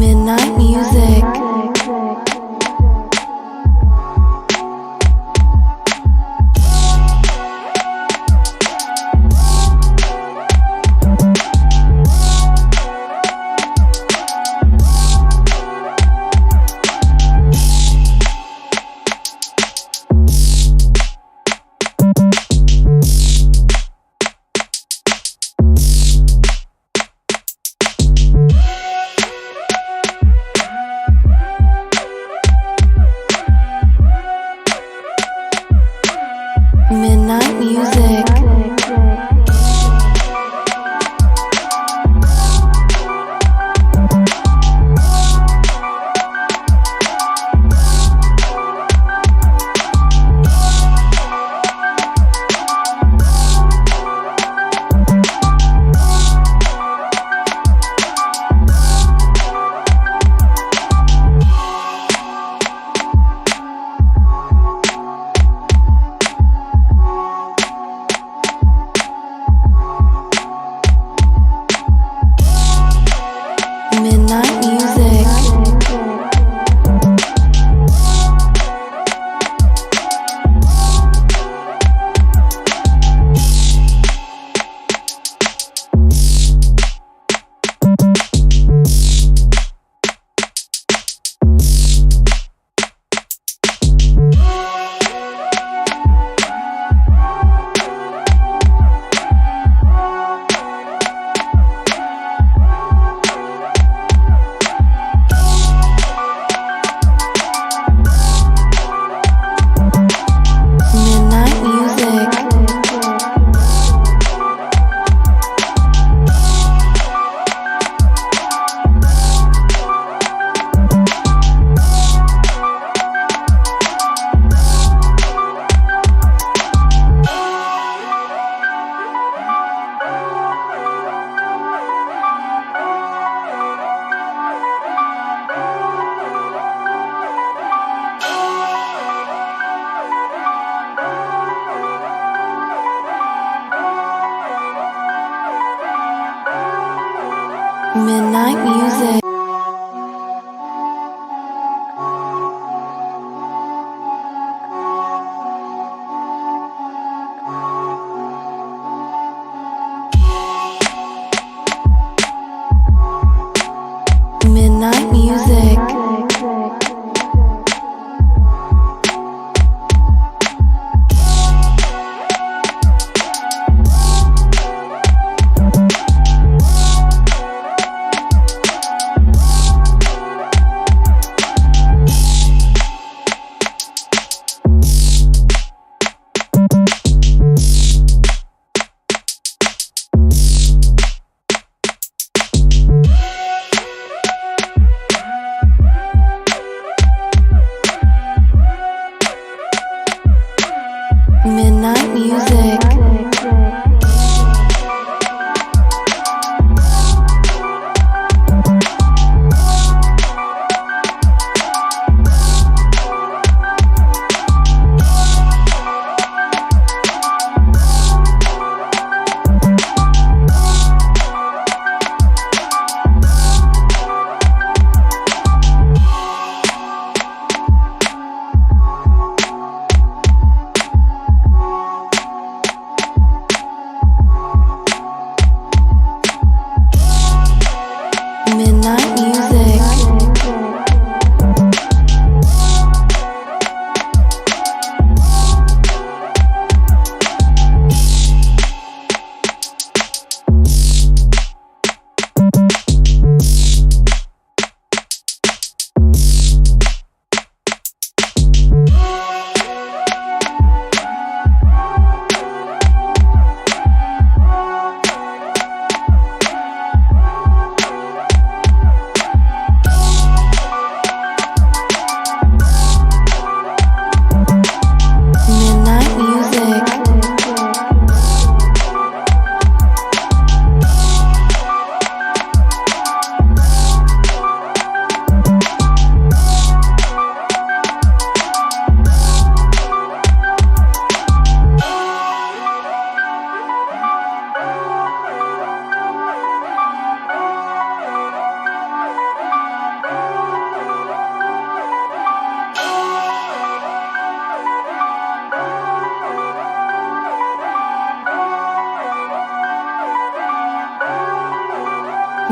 Midnight music. Midnight music. Midnight music. Midnight music. Midnight music.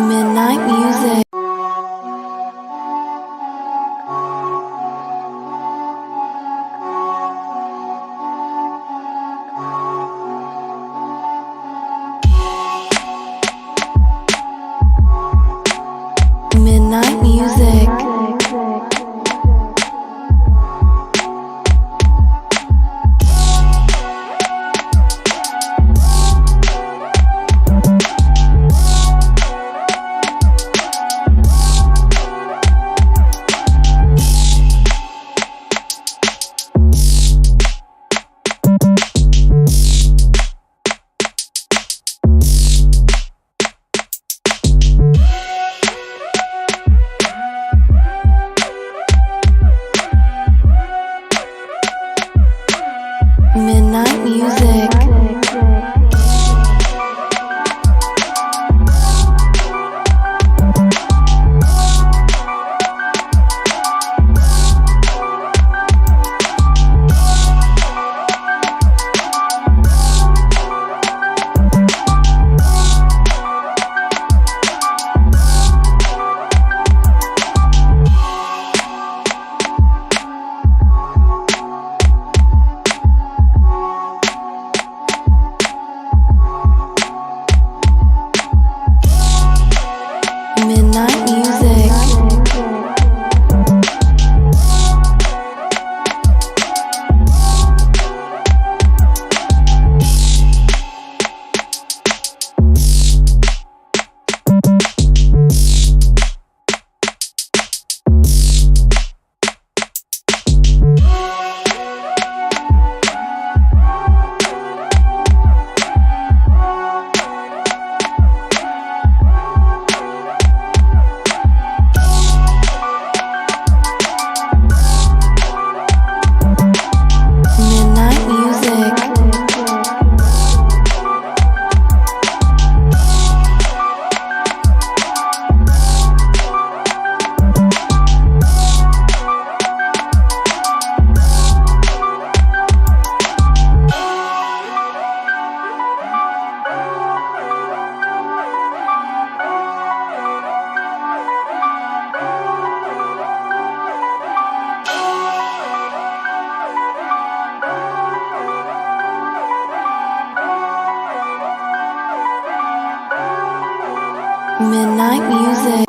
Midnight music. Midnight music. Midnight music. Midnight music. Midnight music. Midnight music.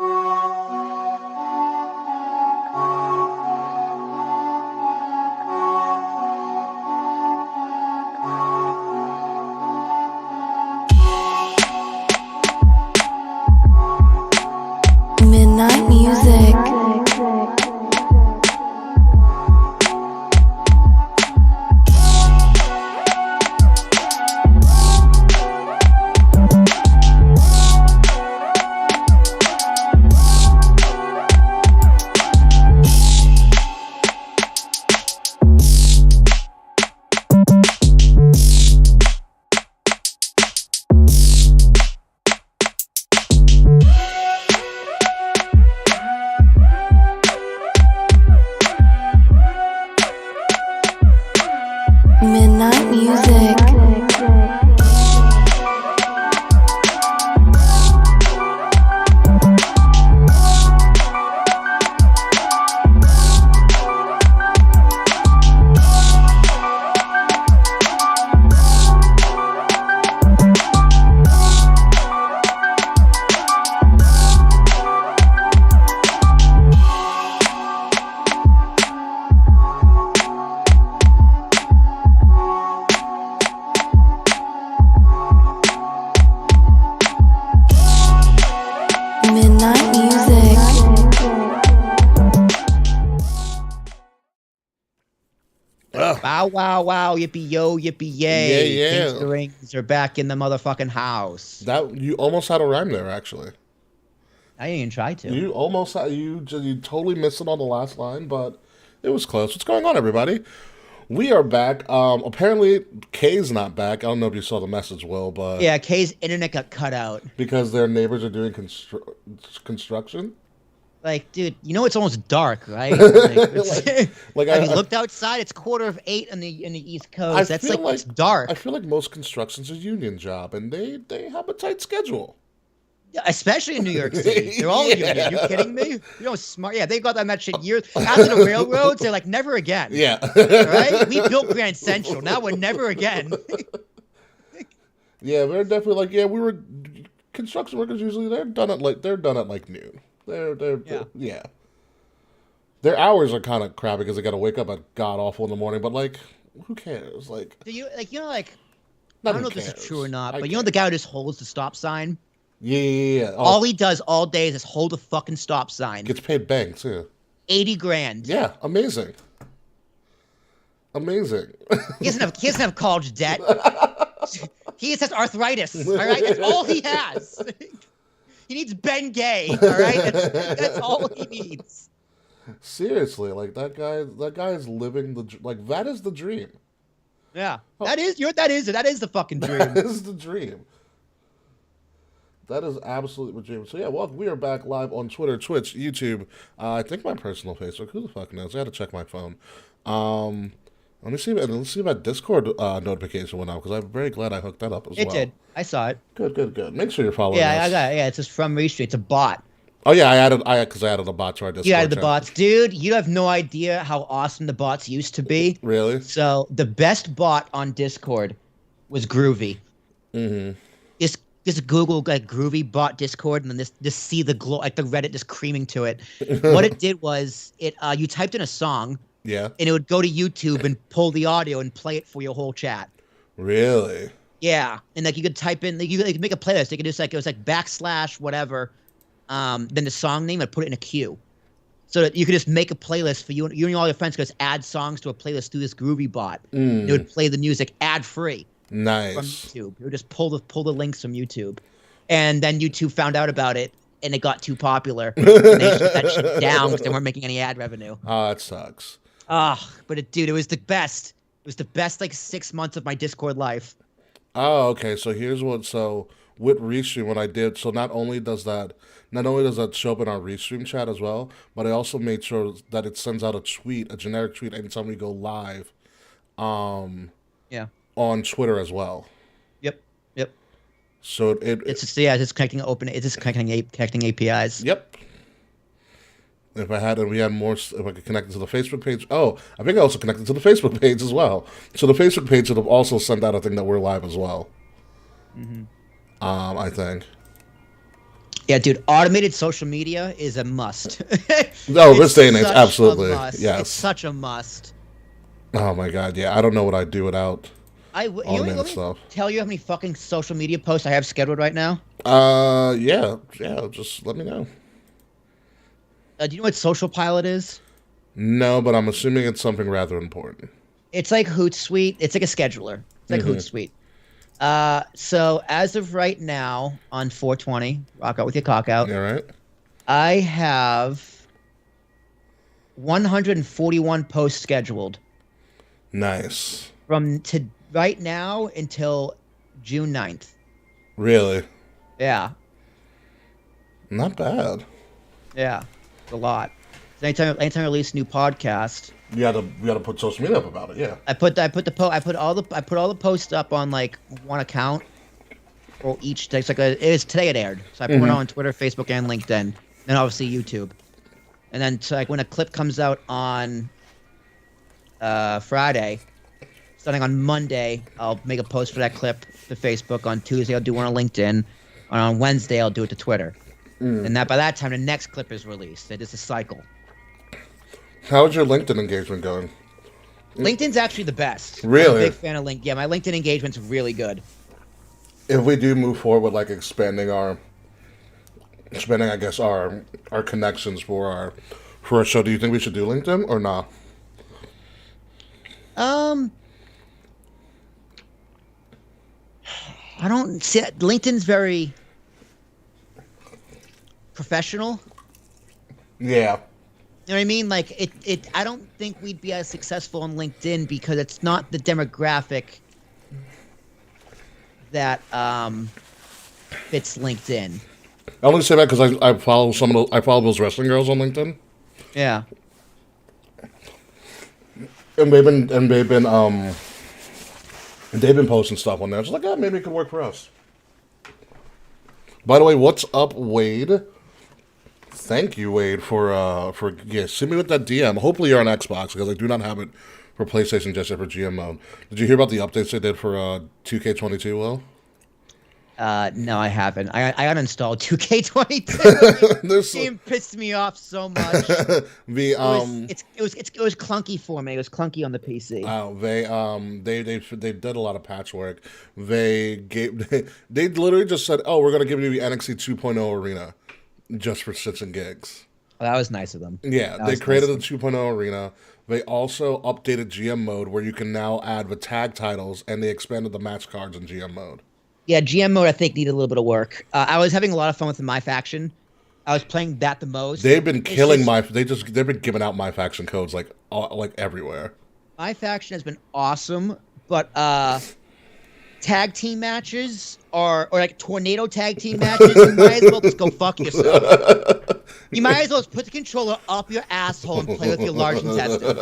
Midnight music. Midnight music. Midnight music. Bow wow wow, yippee yo, yippee yay. Yeah, yeah. Gangsta rings are back in the motherfucking house. That you almost had a rhyme there, actually. I didn't even try to. You almost had, you totally missed it on the last line, but it was close. What's going on, everybody? We are back. Apparently, Kay's not back. I don't know if you saw the message, Will, but Yeah, Kay's internet got cut out. because their neighbors are doing construction. Like, dude, you know it's almost dark, right? Like, Like, I looked outside. It's 7:45 in the East Coast. That's feel like it's dark. I feel like most construction's a union job, and they have a tight schedule. Especially in New York City. They're all union. Yeah. You kidding me? You know, smart. Yeah, they got that shit years after the railroads. They're like, never again. Yeah. All right? We built Grand Central. Now we're never again. Yeah, they're definitely like, yeah, we were construction workers usually they're done at like noon. Yeah. Their hours are kind of crappy because they got to wake up at god awful in the morning, but like who cares? Like Do you like I not don't who know if this is cares. true or not, I but you know the guy who just holds the stop sign? Yeah. Oh, All he does all day is just hold the fucking stop sign. gets paid bang too. 80 grand. Yeah, amazing. Amazing. He doesn't have college debt. He just has arthritis. All right, that's all he has. He needs Ben Gay. All right, that's all he needs. Seriously, like that guy is living that is the dream. Yeah, that is the fucking dream. That is the dream. That is absolutely the dream. So yeah, well, we are back live on Twitter, Twitch, YouTube. I think my personal Facebook. Who the fuck knows? I had to check my phone. Let's see if my Discord notification went out because I'm very glad I hooked that up as well. It did. I saw it. Good. Make sure you're following. Yeah, us. I got it. Yeah, it's just from Restream. It's a bot. Oh yeah, I added a bot to our Discord. You added the channel. bots, dude. You have no idea how awesome the bots used to be. Really? So the best bot on Discord was Groovy. Mm-hmm. Just Google like Groovy bot Discord, and then just see the glow, like the Reddit just creaming to it. What it did was you typed in a song, Yeah. and it would go to YouTube and pull the audio and play it for your whole chat. Really? Yeah, and like you could type in, like, you could make a playlist. You could just it was like / whatever, then the song name, and put it in a queue, so that you could just make a playlist for you and all your friends. Could just add songs to a playlist through this Groovy bot. It would play the music ad free. Nice. From YouTube. It would just pull the links from YouTube. And then YouTube found out about it, and it got too popular. And they shut that shit down because they weren't making any ad revenue. Oh, that sucks. But it was the best. It was the best, like, 6 months of my Discord life. Oh, okay. So with Restream, what I did, so not only does that show up in our Restream chat as well, but I also made sure that it sends out a generic tweet anytime we go live. Yeah. On Twitter as well. Yep. So It's just connecting APIs. Yep. If I could connect it to the Facebook page. Oh, I think I also connected to the Facebook page as well. So the Facebook page would have also sent out a thing that we're live as well. Mm-hmm. I think. Yeah, dude, automated social media is a must. No, this day and age, such absolutely. a must. Yes. It's such a must. Oh my god, yeah. I don't know what I'd do without Let stuff. me tell you how many fucking social media posts I have scheduled right now. Yeah. Just let me know. Do you know what Social Pilot is? No, but I'm assuming it's something rather important. It's like Hootsuite. It's like a scheduler. It's like Hootsuite. So as of right now on 420, rock out with your cock out. Yeah, right. I have 141 posts scheduled. Nice. From right now until June 9th. Really? Yeah. Not bad. Yeah. It's a lot. So anytime I release a new podcast, We gotta put social media up about it. Yeah. I put all the posts up on like one account for each. It's like it's today it aired, so I put it on Twitter, Facebook, and LinkedIn, and obviously YouTube. And then so like when a clip comes out on Friday, starting on Monday, I'll make a post for that clip to Facebook. On Tuesday, I'll do one on LinkedIn, and on Wednesday, I'll do it to Twitter. And by that time, the next clip is released. It's a cycle. How's your LinkedIn engagement going? LinkedIn's actually the best. Really? I'm a big fan of LinkedIn. Yeah, my LinkedIn engagement's really good. If we do move forward with like expanding I guess our connections for our show, do you think we should do LinkedIn or not? I don't see LinkedIn's very professional. Yeah. You know what I mean? Like it I don't think we'd be as successful on LinkedIn because it's not the demographic that fits LinkedIn. I only say that because I follow I follow those wrestling girls on LinkedIn. Yeah. And they've been posting stuff on there. It's like, maybe it could work for us. By the way, what's up, Wade? Thank you, Wade, for send me with that DM. Hopefully you're on Xbox because I do not have it for PlayStation just yet for GM mode. Did you hear about the updates they did for 2K22? Will? No, I haven't. I uninstalled 2K22. There's Game pissed me off so much. the It was clunky for me. It was clunky on the PC. they did a lot of patchwork. They literally just said, "Oh, we're gonna give you the NXT 2.0 arena just for shits and gigs." Well, that was nice of them. Yeah, they created the 2.0 arena. They also updated GM mode where you can now add the tag titles, and they expanded the match cards in GM mode. Yeah, GM mode I think needed a little bit of work. I was having a lot of fun with my faction. I was playing that the most. They've been killing they've been giving out my faction codes like everywhere. My faction has been awesome, but tag team matches or like tornado tag team matches, you might as well just go fuck yourself. You might as well just put the controller up your asshole and play with your large intestines.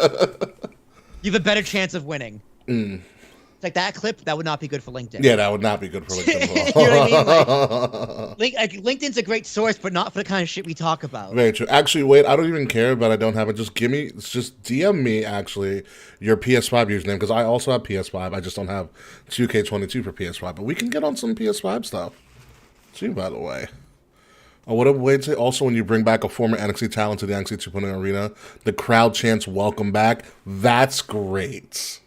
You have a better chance of winning. It's like that clip, that would not be good for LinkedIn. Yeah, that would not be good for LinkedIn. You know what I mean? Like, LinkedIn's a great source, but not for the kind of shit we talk about. Very true. Actually, wait, I don't even care, but I don't have it. Just DM me, actually, your PS5 username, because I also have PS5. I just don't have 2K22 for PS5, but we can get on some PS5 stuff. Too, by the way. Oh, what a way to say. Also, when you bring back a former NXT talent to the NXT 2.0 arena, the crowd chants welcome back. That's great.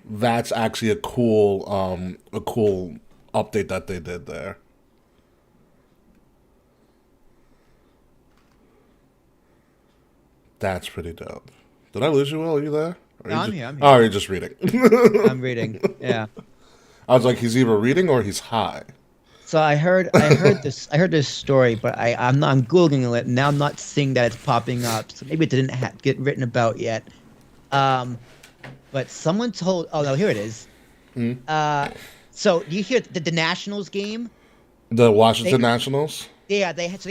That's actually a cool update that they did there. That's pretty dope. Did I lose you, Will? Are you there? No, I'm here. Oh, you're just reading. I'm reading. Yeah. I was like, he's either reading or he's high. So I heard this story, but I'm googling it and now. I'm not seeing that it's popping up, so maybe it didn't get written about yet. But someone told. Oh no, here it is. So you hear the Nationals game? The Washington Nationals. Yeah, they had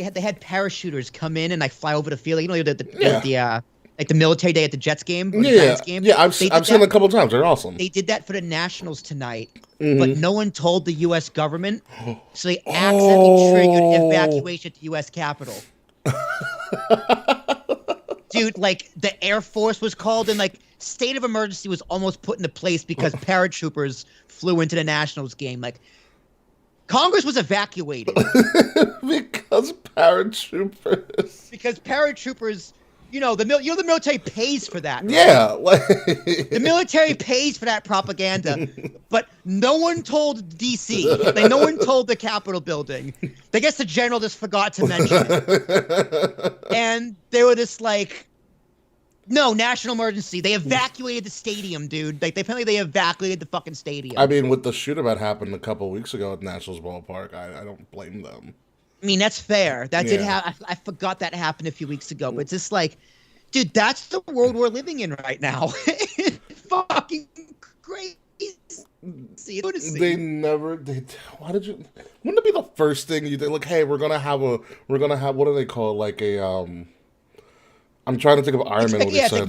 parachuters come in and like fly over the field. You know the like the military day at the Jets game. Or the Giants game? Yeah. I've seen it a couple times. They're awesome. They did that for the Nationals tonight, but no one told the U.S. government, so they accidentally triggered evacuation at the U.S. Capitol. Dude, like the Air Force was called and like state of emergency was almost put into place because paratroopers flew into the Nationals game. Like Congress was evacuated because paratroopers. Because paratroopers, the military pays for that. Right? Yeah, the military pays for that propaganda, but no one told DC. Like, no one told the Capitol building. I guess the general just forgot to mention it, and they were just like, "No, national emergency." They evacuated the stadium, dude. Like they evacuated the fucking stadium. I mean, with the shootout that happened a couple of weeks ago at Nationals Ballpark, I don't blame them. I mean, that's fair. That did happen. I forgot that happened a few weeks ago, but it's just like, dude, that's the world we're living in right now. It's fucking crazy. Why did you? Wouldn't it be the first thing you did? Like, hey, we're gonna have. What do they call it? Like a I'm trying to think of Iron Man. What it's like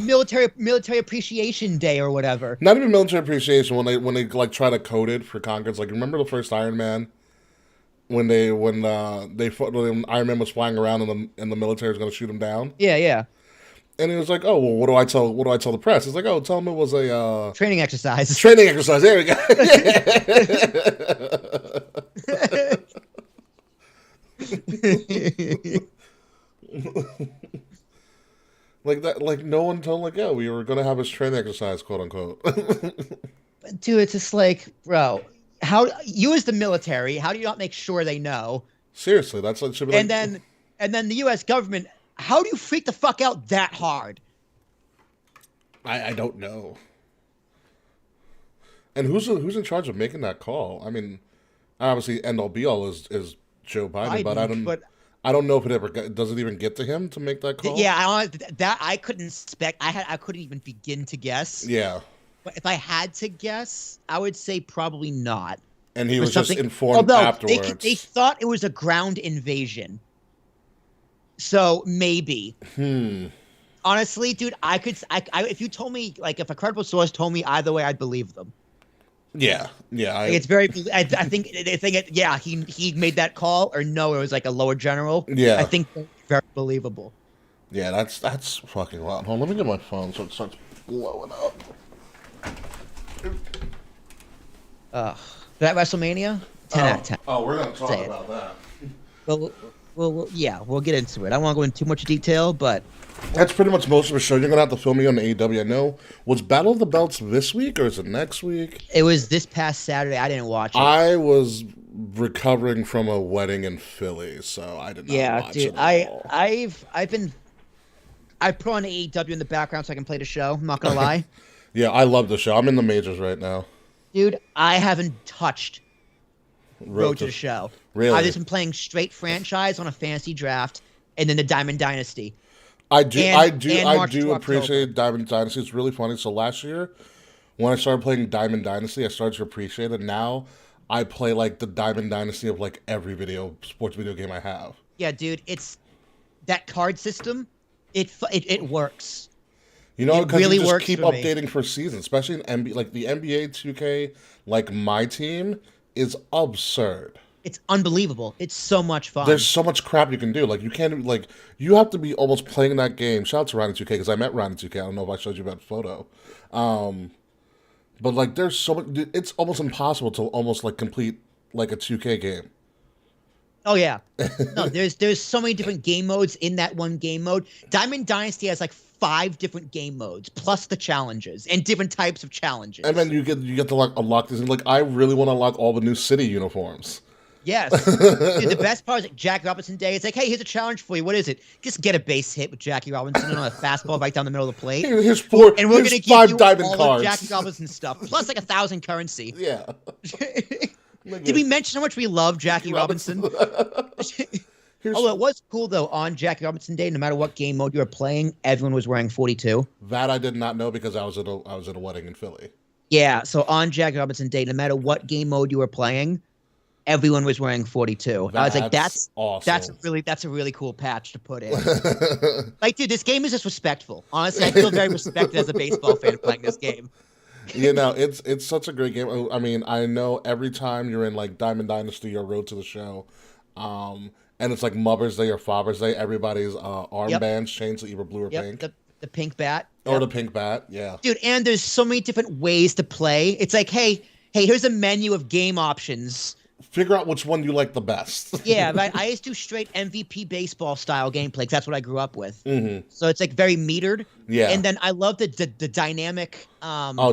military appreciation day or whatever. Not even military appreciation when they like try to code it for Congress. Like, remember the first Iron Man? When Iron Man was flying around and the military was going to shoot him down. Yeah. And he was like, "Oh, well, what do I tell the press?" It's like, "Oh, tell them it was a training exercise." Training exercise. There we go. Like that. Like no one told. Like, yeah, we were going to have his training exercise, quote unquote. Dude, it's just like, bro. How you as the military? How do you not make sure they know? Seriously, that's what should be. And then the U.S. government. How do you freak the fuck out that hard? I don't know. And who's in charge of making that call? I mean, obviously, end all be all is Joe Biden, but I don't know if does it even get to him to make that call. Yeah, I couldn't expect. I couldn't even begin to guess. Yeah. But if I had to guess, I would say probably not. And he was just informed afterwards. They thought it was a ground invasion. So maybe. Honestly, dude, if you told me, like, if a credible source told me either way, I'd believe them. Yeah, yeah. Like, it's very. I think yeah, he made that call, or no, it was like a lower general. I Yeah, think that's very believable. yeah. That's fucking loud. Hold on, let me get my phone so it starts blowing up. That WrestleMania, 10 out of 10. Oh, we're gonna talk Say it. about that. Yeah, we'll get into it. I don't want to go into too much detail, but That's pretty much most of the show. You're gonna have to film me on the AEW. I know. Was Battle of the Belts this week or is it next week? it was this past Saturday. I didn't watch it. I was recovering from a wedding in Philly, so I did not Yeah, watch dude. it at all. I put on AEW in the background so I can play the show. I'm not gonna lie, Yeah, I love the show. I'm in the majors right now. dude. I haven't touched Road to the Show. Really? I've just been playing straight franchise on a fantasy draft, and then the Diamond Dynasty. I do and March to appreciate Diamond Dynasty. It's really funny. So last year, when I started playing Diamond Dynasty, I started to appreciate it. Now I play like the Diamond Dynasty of like every sports video game I have. Yeah, dude. It's that card system. It works. You know, It because really you just works keep for me. updating for seasons, especially in NBA, like the NBA 2K, like my team is absurd. It's unbelievable. It's so much fun. There's so much crap you can do. Like you can't like you have to be almost playing that game. Shout out to Ryan 2K because I met Ryan 2K. I don't know if I showed you that photo. But like there's so much. It's almost impossible to almost like complete like a 2K game. Oh yeah. No, there's so many different game modes in that one game mode. Diamond Dynasty has like 5 different game modes plus the challenges and different types of challenges. And then you get to like unlock this. And like I really want to unlock all the new city uniforms. Yes. Dude, the best part is like Jackie Robinson Day. It's like, hey, here's a challenge for you. What is it? Just get a base hit with Jackie Robinson on a fastball right down the middle of the plate. Here's And we're gonna give 5 you diamond all cards. of Jackie Robinson stuff plus like 1,000 currency. Yeah. Did we mention how much we love Jackie Robinson? Oh, it was cool though. On Jackie Robinson Day, no matter what game mode you were playing, everyone was wearing 42. That I did not know because I was at a wedding in Philly. Yeah, so on Jackie Robinson Day, no matter what game mode you were playing, everyone was wearing 42. I was like, that's awesome. That's a really cool patch to put in. Like, dude, this game is just respectful. Honestly, I feel very respected as a baseball fan playing this game. You know, it's such a great game. I mean, I know every time you're in like Diamond Dynasty or Road to the Show, and it's like Mother's Day or Father's Day, everybody's armbands change to either blue or pink. The pink bat. Or the pink bat, yeah. Dude, and there's so many different ways to play. It's like, hey, here's a menu of game options. Figure out which one you like the best. Yeah, right. I used to do straight MVP baseball style gameplay because that's what I grew up with. Mm-hmm. So it's like very metered. Yeah. And then I love the dynamic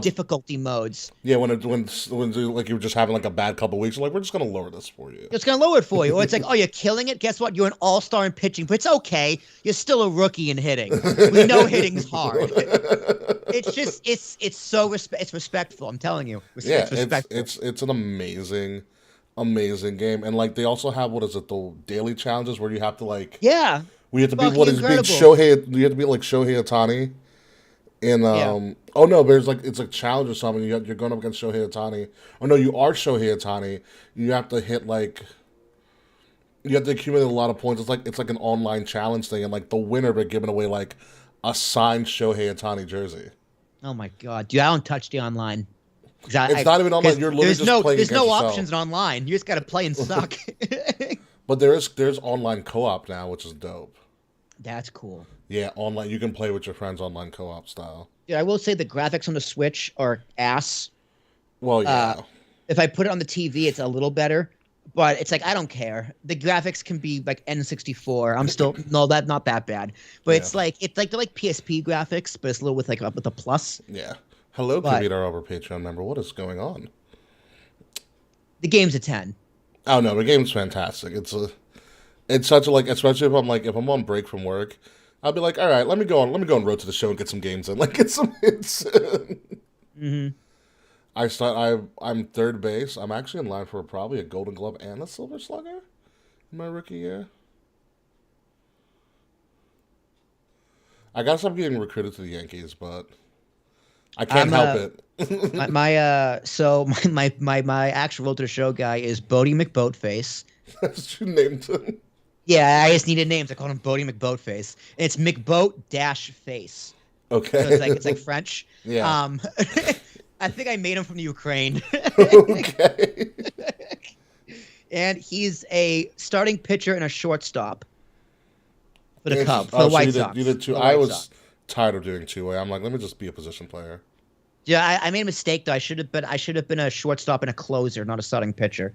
difficulty modes. Yeah, when like you were just having like a bad couple weeks, you're like, we're just gonna lower this for you. It's gonna lower it for you. Or it's like, oh, you're killing it. Guess what? You're an all-star in pitching, but it's okay. You're still a rookie in hitting. We know hitting's hard. It's just it's respectful. I'm telling you. Yeah, it's respectful. it's an amazing game. And like they also have the daily challenges where you have to like we have to be you have to be like Shohei Ohtani. And oh no, there's like it's a challenge or something. You're going up against Shohei Ohtani. Oh no, you are Shohei Ohtani. You have to hit like you have to accumulate a lot of points. It's like an online challenge thing, and like the winner they're giving away like a signed Shohei Ohtani jersey. Oh my god, dude! I don't touch the online. It's not even online. You're literally just playing against yourself. There's no options in online. You just got to play and suck. But there's online co-op now, which is dope. That's cool. Yeah, online. You can play with your friends online co-op style. Yeah, I will say the graphics on the Switch are ass. Well, yeah. If I put it on the TV, it's a little better. But it's like, I don't care. The graphics can be like N64. I'm still that's not that bad. But it's like they're like PSP graphics, but it's a little with a plus. Yeah. Hello, Kavita, our Patreon member. What is going on? The game's a 10. Oh no, the game's fantastic. It's such a especially if I'm on break from work, I'll be like, all right, let me go on Road to the Show and get some games in. Like get some hits. Mm-hmm. I'm third base. I'm actually in line for probably a Golden Glove and a Silver Slugger in my rookie year. I guess I'm getting recruited to the Yankees, but I can't help it. my actual Road to the Show guy is Bodie McBoatface. That's what you named him. Yeah, I just needed names. I called him Bodie McBoatface. And it's McBoat-face. Okay. So it's like French. Yeah. I think I made him from the Ukraine. Okay. And he's a starting pitcher and a shortstop for the Cubs, for Oh, the so White you Sox. did, you did two. For the I White was Sox. tired of doing two-way. I'm like, let me just be a position player. Yeah, I made a mistake though. I should have been a shortstop and a closer, not a starting pitcher.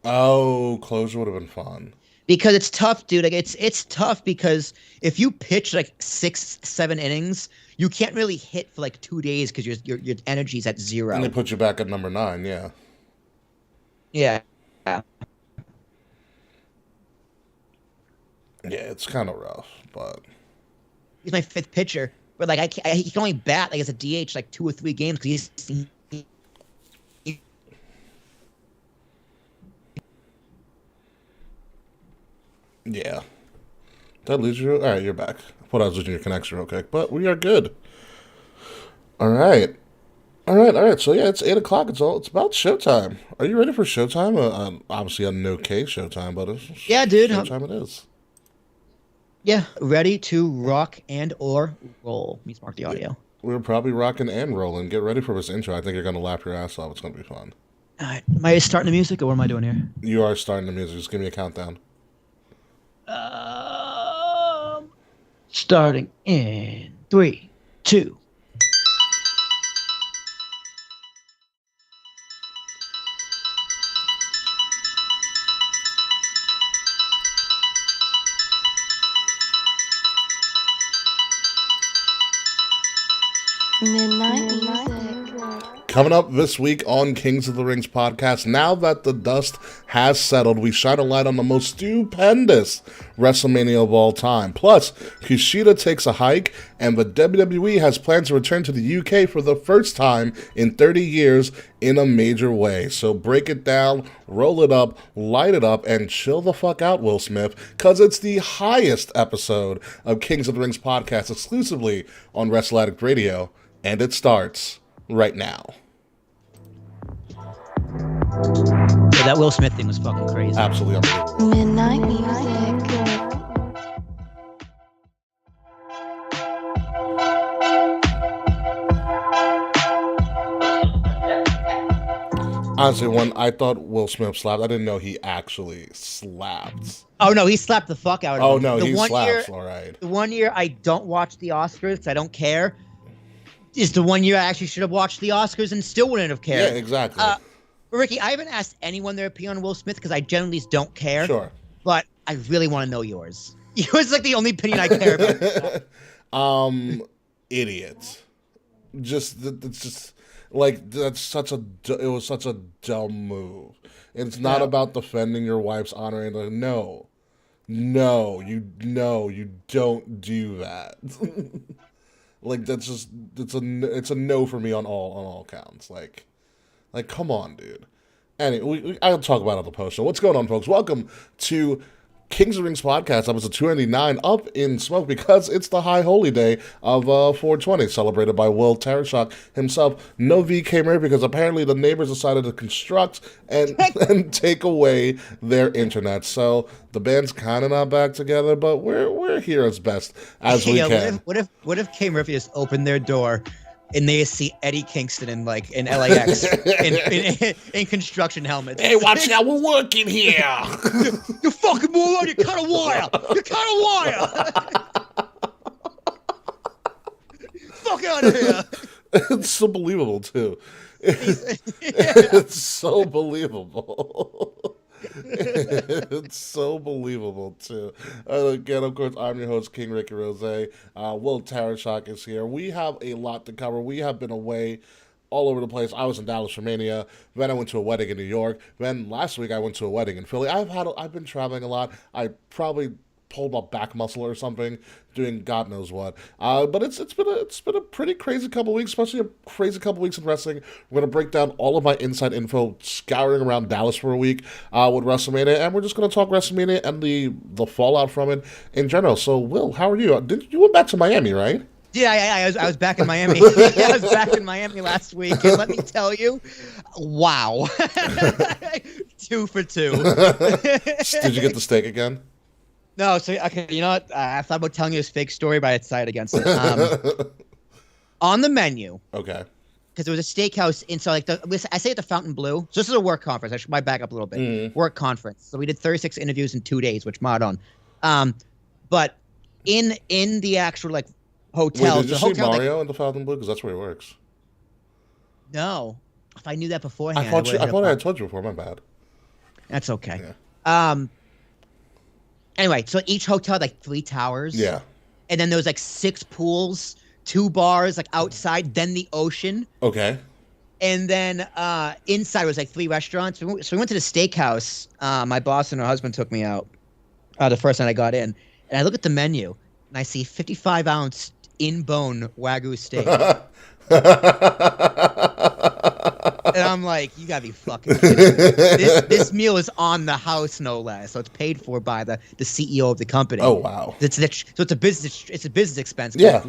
Oh, closure would have been fun. Because it's tough, dude. Like it's tough because if you pitch like 6-7 innings, you can't really hit for like 2 days because your energy's at zero. And they put you back at number 9, yeah. Yeah. Yeah, it's kind of rough, but He's my 5th pitcher, but like he can only bat like as a DH like 2 or 3 games because yeah. Did I lose you? All right, you're back. I thought I was losing your connection real quick, but we are good. All right. So yeah, it's 8 o'clock. It's about showtime. Are you ready for showtime? Obviously, a no K showtime, but it's Yeah, dude. Showtime it is. Yeah, ready to rock and or roll. Let me mark the audio. We're probably rocking and rolling. Get ready for this intro. I think you're gonna laugh your ass off. It's gonna be fun. All right, am I starting the music or what am I doing here? You are starting the music. Just give me a countdown. Starting in 3, 2. Midnight music. Coming up this week on Kings of the Rings podcast, now that the dust has settled, we shine a light on the most stupendous WrestleMania of all time. Plus, Kushida takes a hike, and the WWE has plans to return to the UK for the first time in 30 years in a major way. So break it down, roll it up, light it up, and chill the fuck out, Will Smith, because it's the highest episode of Kings of the Rings podcast exclusively on Wrestle Addict Radio, and it starts right now. Yeah, that Will Smith thing was fucking crazy. Absolutely unbelievable. Midnight music. Honestly, when I thought Will Smith slapped, I didn't know he actually slapped. Oh no, he slapped the fuck out of him. Oh no, the he one slaps, year, all right. The one year I don't watch the Oscars, I don't care, is the one year I actually should have watched the Oscars and still wouldn't have cared. Yeah, exactly. Ricky, I haven't asked anyone their opinion on Will Smith because I generally don't care. Sure. But I really want to know yours. Yours is like the only opinion I care about. Idiot. It's just like it was such a dumb move. It's not about defending your wife's honor and like, no, you don't do that. Like it's a no for me on all counts. Like come on, dude. Anyway, I'll talk about it on the post show. What's going on, folks? Welcome to Kings of Rings podcast, episode 299, up in smoke because it's the high holy day of 420, celebrated by Will Tarashok himself. No VK Murray because apparently the neighbors decided to construct and take away their internet. So the band's kind of not back together, but we're here as best as we can. What if K Murphy just opened their door and they see Eddie Kingston in LAX in construction helmets? Hey, watch how we're working here. You fucking moron! You cut a wire! You cut a wire! Fuck out of here! It's so believable too. It's so believable. It's so believable too. Again, of course, I'm your host, King Ricky Rose. Will Tarashok is here. We have a lot to cover. We have been away all over the place. I was in Dallas for Mania. Then I went to a wedding in New York. Then last week I went to a wedding in Philly. I've been traveling a lot. I probably pulled my back muscle or something, doing God knows what. But it's been a pretty crazy couple weeks, especially a crazy couple weeks in wrestling. We're gonna break down all of my inside info, scouring around Dallas for a week with WrestleMania, and we're just gonna talk WrestleMania and the fallout from it in general. So, Will, how are you? You went back to Miami, right? Yeah, I was back in Miami. I was back in Miami last week, and let me tell you, wow, 2 for 2. Did you get the steak again? No, so okay, you know what? I thought about telling you this fake story, but I decided against it. On the menu, Okay, because there was a steakhouse inside, like I say at the Fountain Blue. So this is a work conference. I should might back up a little bit. Work conference. So we did 36 interviews in 2 days, which mod on. But in the actual like hotel, Wait, did you the see hotel, Mario in the Fountain Blue? Because that's where he works. No, if I knew that beforehand, I thought I had told you before. My bad. That's okay. Yeah. Anyway, so each hotel had like 3 towers. Yeah. And then there was like 6 pools, 2 bars like outside, then the ocean. Okay. And then inside was like 3 restaurants. So we went to the steakhouse. My boss and her husband took me out the first night I got in. And I look at the menu and I see 55-ounce in-bone Wagyu steak. And I'm like, you gotta be fucking kidding me. This meal is on the house, no less. So it's paid for by the CEO of the company. Oh wow! So it's a business expense. Yeah.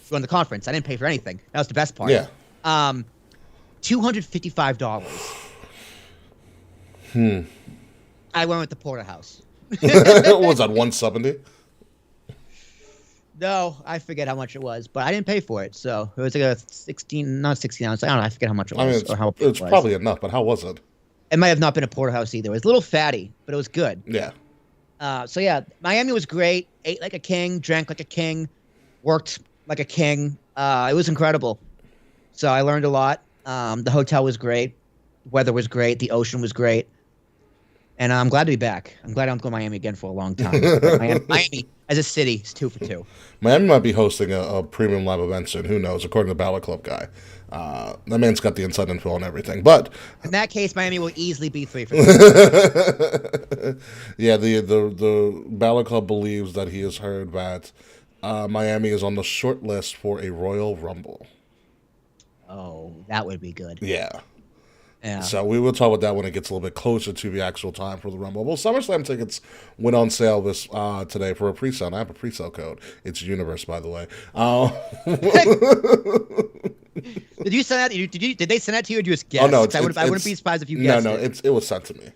Run the conference. I didn't pay for anything. That was the best part. Yeah. $255. I went with the porterhouse. What was that, 170? No, I forget how much it was, but I didn't pay for it. So it was like a 16 ounce. I don't know. I forget how much it was. I mean, it's probably enough, but how was it? It might have not been a porterhouse either. It was a little fatty, but it was good. Yeah. So yeah, Miami was great. Ate like a king, drank like a king, worked like a king. It was incredible. So I learned a lot. The hotel was great. Weather was great. The ocean was great. And I'm glad to be back. I'm glad I don't go to Miami again for a long time. Miami, as a city, is 2 for 2. Miami might be hosting a premium live event soon. Who knows? According to the Ballet Club guy. That man's got the inside info and everything. But in that case, Miami will easily be 3 for 2. Yeah, the Ballet Club believes that he has heard that Miami is on the short list for a Royal Rumble. Oh, that would be good. Yeah. Yeah. So we will talk about that when it gets a little bit closer to the actual time for the Rumble. Well, SummerSlam tickets went on sale today for a pre-sale. And I have a pre-sale code. It's Universe, by the way. Did you send that? Did they send that to you, or did you just guess? Oh no, I wouldn't be surprised if you guessed. No, it was sent to me.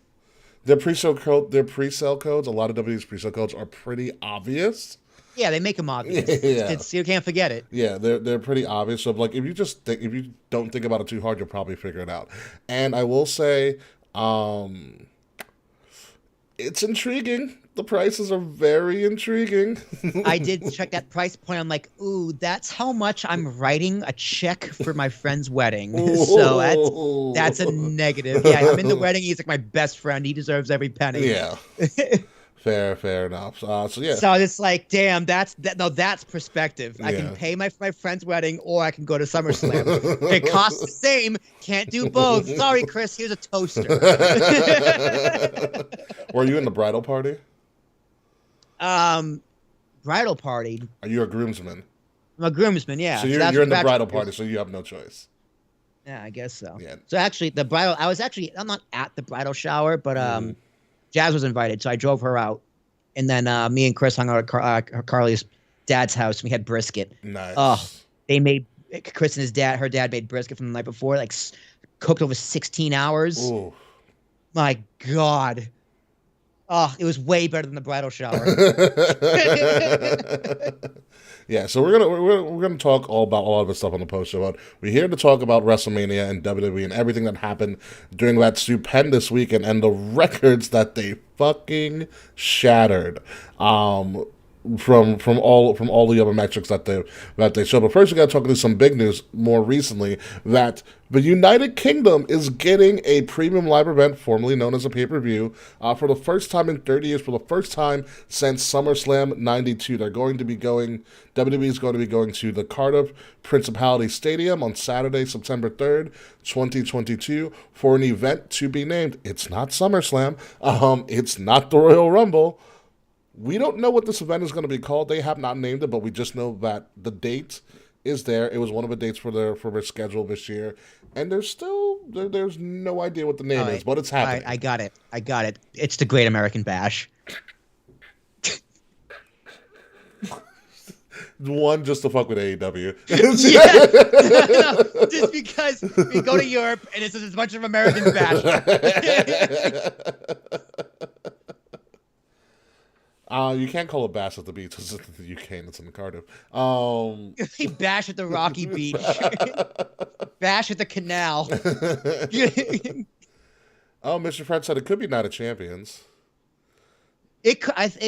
Their pre-sale codes. A lot of WWE's pre-sale codes are pretty obvious. Yeah, they make them obvious. Yeah. You can't forget it. Yeah, they're pretty obvious. So like, if you don't think about it too hard, you'll probably figure it out. And I will say, it's intriguing. The prices are very intriguing. I did check that price point. I'm like, ooh, that's how much I'm writing a check for my friend's wedding. So that's a negative. Yeah, I'm in the wedding. He's like my best friend. He deserves every penny. Yeah. Fair enough. So yeah. So it's like, damn, that's perspective. I Yeah. can pay my friend's wedding, or I can go to SummerSlam. It costs the same. Can't do both. Sorry, Chris. Here's a toaster. Were you in the bridal party? Bridal party. Are you a groomsman? I'm a groomsman. Yeah. So you're in the bridal party, so you have no choice. Yeah, I guess so. Yeah. So actually, I'm not at the bridal shower, but Jazz was invited, so I drove her out, and then me and Chris hung out at Carly's dad's house. And we had brisket. Nice. Oh, they made Chris and her dad made brisket from the night before, like cooked over 16 hours. Ooh. My God. Oh, it was way better than the bridal shower. Yeah, so we're gonna talk all about a lot of this stuff on the post show. But we're here to talk about WrestleMania and WWE and everything that happened during that stupendous weekend and the records that they fucking shattered. From all the other metrics that they show. But first, we got to talk about some big news more recently that the United Kingdom is getting a premium live event, formerly known as a pay-per-view, for the first time in 30 years, for the first time since SummerSlam '92. WWE is going to be going to the Cardiff Principality Stadium on Saturday, September 3rd, 2022, for an event to be named. It's not SummerSlam. It's not the Royal Rumble. We don't know what this event is going to be called. They have not named it, but we just know that the date is there. It was one of the dates for their schedule this year, and there's no idea what the name is, but it's happening. I got it. It's the Great American Bash. One, just to fuck with AEW. No, just because we go to Europe and it's just a bunch of American Bash. You can't call it Bash at the Beach. It's in the UK and it's in Cardiff. He bash at the rocky beach. Bash at the canal. Oh, Mr. Fred said it could be Night of Champions. It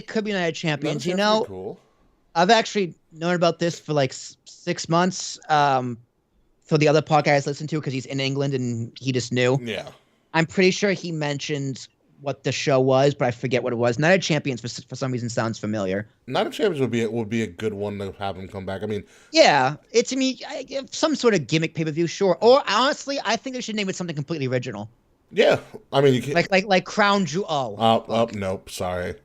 could be Night of Champions. You know, cool. I've actually known about this for like 6 months. For the other podcast I listened to, because he's in England and he just knew. Yeah. I'm pretty sure he mentioned what the show was, but I forget what it was. Night of Champions for some reason sounds familiar. Night of Champions would be a good one to have him come back. I mean, yeah, it's some sort of gimmick pay-per-view, sure. Or honestly, I think they should name it something completely original. Yeah, I mean, you can like Crown Jewel. Nope, sorry.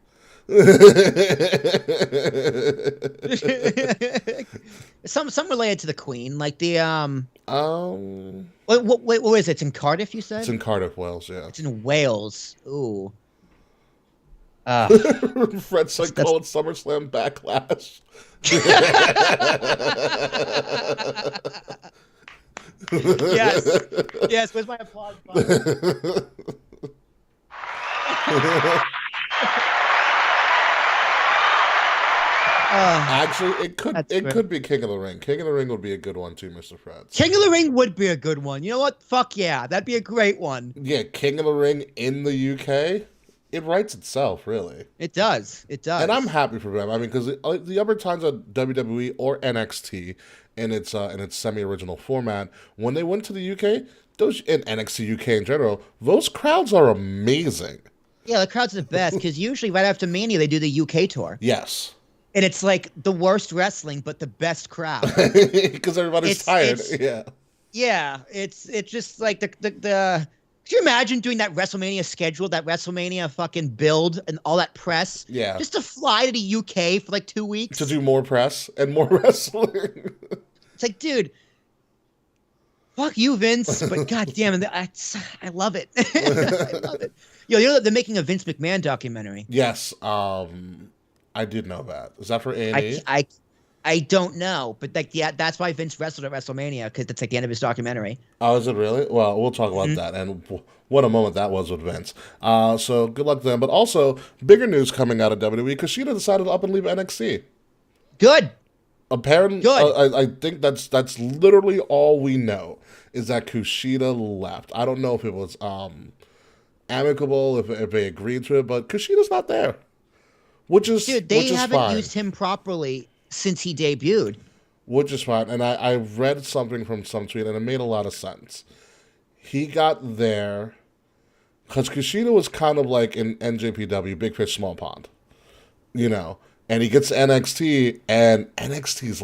Some related to the Queen, like the what is it? It's in Cardiff, you said? It's in Cardiff, Wales. Yeah, it's in Wales. Ooh. Fred said call it SummerSlam Backlash. Yes. Where's my applause button? Actually, it could be King of the Ring. King of the Ring would be a good one too, Mr. Fred. King of the Ring would be a good one. You know what? Fuck yeah, that'd be a great one. Yeah, King of the Ring in the UK, it writes itself, really. It does. And I'm happy for them. I mean, because the other times on WWE or NXT in its semi-original format, when they went to the UK, those in NXT UK in general, those crowds are amazing. Yeah, the crowds are the best because usually right after Mania they do the UK tour. Yes. And it's like the worst wrestling, but the best crowd. Because everybody's tired. Yeah, it's just like the. Could you imagine doing that WrestleMania schedule, that WrestleMania fucking build, and all that press? Yeah. Just to fly to the UK for like 2 weeks to do more press and more wrestling. It's like, dude, fuck you, Vince. But god damn it, I love it. I love it. You know they're making a Vince McMahon documentary. Yes. I did know that. Is that for A&E? I don't know, but like that's why Vince wrestled at WrestleMania, because that's like the end of his documentary. Oh, is it really? Well, we'll talk about that, and what a moment that was with Vince. So good luck to them. But also, bigger news coming out of WWE, Kushida decided to up and leave NXT. Good. Apparently, good. I think that's literally all we know is that Kushida left. I don't know if it was amicable, if they agreed to it, but Kushida's not there. They haven't used him properly since he debuted. Which is fine. And I read something from some tweet, and it made a lot of sense. He got there because Kushida was kind of like in NJPW, Big Fish, Small Pond. You know? And he gets to NXT, and NXT's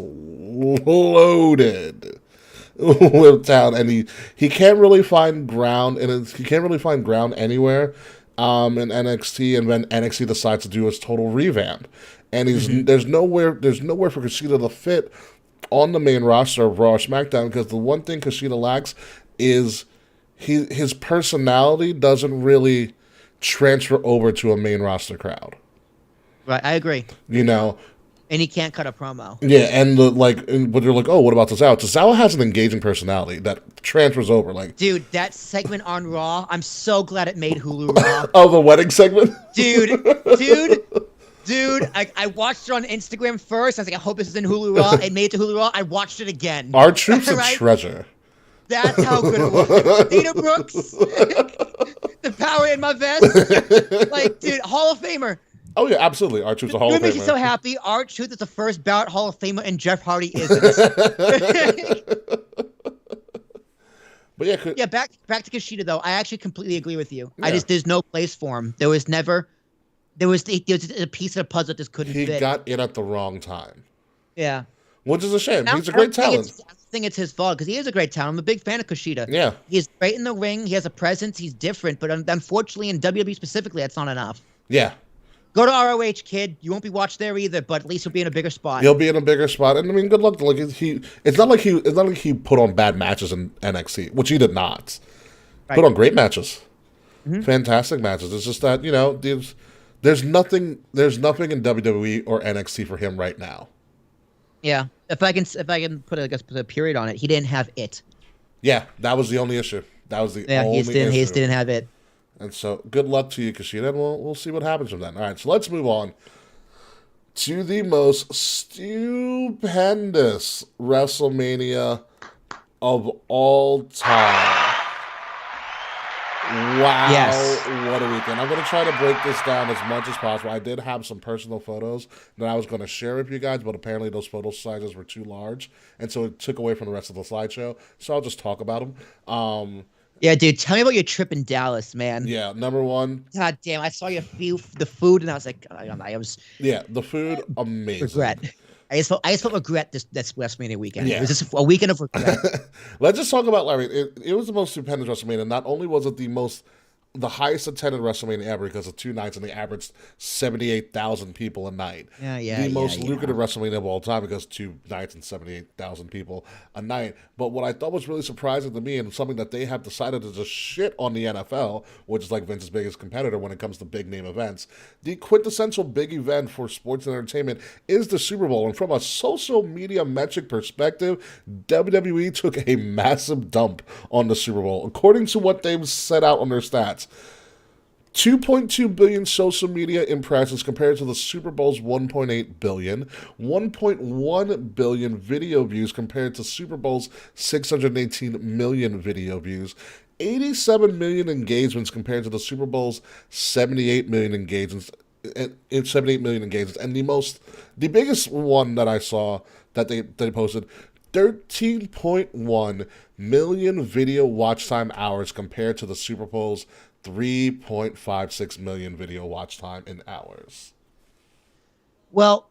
loaded with talent. And he can't really find ground, and he can't really find ground anywhere. In NXT, and then NXT decides to do its total revamp, and there's nowhere for Kushida to fit on the main roster of Raw or SmackDown, because the one thing Kushida lacks is his personality doesn't really transfer over to a main roster crowd. Right, I agree. You know. And he can't cut a promo. Yeah, and but you're like, oh, what about Tozawa? Tozawa has an engaging personality that transfers over. Like, dude, that segment on Raw, I'm so glad it made Hulu Raw. Oh, the wedding segment? Dude, I watched it on Instagram first. I was like, I hope this is in Hulu Raw. It made it to Hulu Raw. I watched it again. Our Truth's right? a treasure. That's how good it was. Dana Brooks, the power in my vest. Like, dude, Hall of Famer. Oh, yeah, absolutely. R-Truth's a Hall of Famer. What makes you so happy? R-Truth is the first ballot Hall of Famer, and Jeff Hardy isn't. But yeah, back to Kushida, though. I actually completely agree with you. Yeah. There's no place for him. There was a piece of the puzzle that just couldn't fit. He got in at the wrong time. Yeah. Which is a shame. He's a great talent. I think it's his fault, because he is a great talent. I'm a big fan of Kushida. Yeah. He's great in the ring. He has a presence. He's different. But unfortunately, in WWE specifically, that's not enough. Yeah. Go to ROH, kid. You won't be watched there either, but at least he'll be in a bigger spot. He'll be in a bigger spot, and I mean, good luck. Like it's not like he put on bad matches in NXT, which he did not. Right. Put on great matches, fantastic matches. It's just that there's nothing in WWE or NXT for him right now. Yeah, if I can put a period on it, he didn't have it. Yeah, that was the only issue. That was the only issue. He just didn't have it. And so, good luck to you, Kushida, and we'll see what happens from that. All right, so let's move on to the most stupendous WrestleMania of all time. Wow, Yes. what a weekend. I'm going to try to break this down as much as possible. I did have some personal photos that I was going to share with you guys, but apparently those photo sizes were too large, and so it took away from the rest of the slideshow, so I'll just talk about them. Yeah, dude. Tell me about your trip in Dallas, man. Yeah, number one, God damn, I saw the food, and I was like, I was yeah, the food, amazing. regret. I just felt regret this WrestleMania weekend. Yeah. It was just a weekend of regret. Let's just talk about Larry. It was the most stupendous WrestleMania. Not only was it the highest attended WrestleMania ever because of 2 nights and they averaged 78,000 people a night. The most lucrative WrestleMania of all time because 2 nights and 78,000 people a night. But what I thought was really surprising to me and something that they have decided to just shit on the NFL, which is like Vince's biggest competitor when it comes to big name events, the quintessential big event for sports and entertainment is the Super Bowl. And from a social media metric perspective, WWE took a massive dump on the Super Bowl. According to what they've set out on their stats, 2.2 billion social media impressions compared to the Super Bowl's 1.8 billion, 1.1 billion video views compared to Super Bowl's 618 million video views, 87 million engagements compared to the Super Bowl's 78 million engagements. And the biggest one that I saw that they posted, 13.1 million video watch time hours compared to the Super Bowl's 3.56 million video watch time in hours. Well,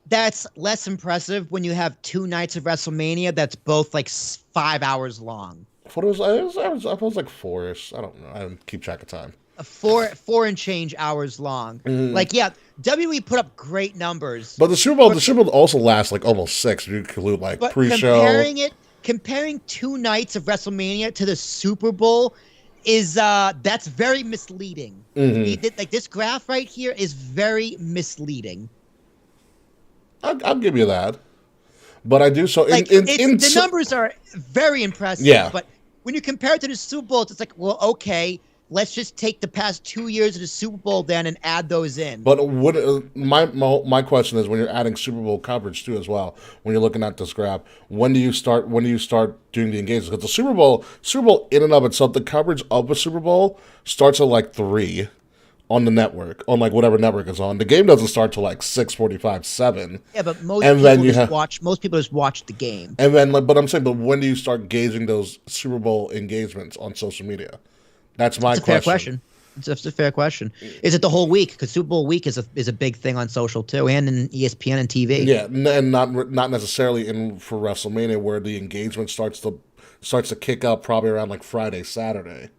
that's less impressive when you have 2 nights of WrestleMania that's both like 5 hours long. I thought it was like 4-ish. I don't know. I don't keep track of time. Four and change hours long. Like, yeah, WWE put up great numbers. But the Super Bowl also lasts like almost 6 if you include like pre-show. Comparing 2 nights of WrestleMania to the Super Bowl is that's very misleading. Like this graph right here is very misleading. I'll give you that, but I do so. Like the numbers are very impressive. Yeah. But when you compare it to the Super Bowl, it's like, well, okay, let's just take the past 2 years of the Super Bowl then and add those in. But what my question is, when you're adding Super Bowl coverage too as well, when you're looking at this graph, when do you start doing the engagements? Because the Super Bowl in and of itself, the coverage of the Super Bowl starts at like 3 on the network, on like whatever network is on. The game doesn't start till like 6:45, 7. Yeah, but most people just watch the game. And then, but I'm saying, but when do you start gauging those Super Bowl engagements on social media? That's my question. Fair question. It's a fair question. Is it the whole week? Because Super Bowl week is a big thing on social too, and in ESPN and TV. Yeah, and not necessarily for WrestleMania, where the engagement starts to kick up probably around like Friday, Saturday.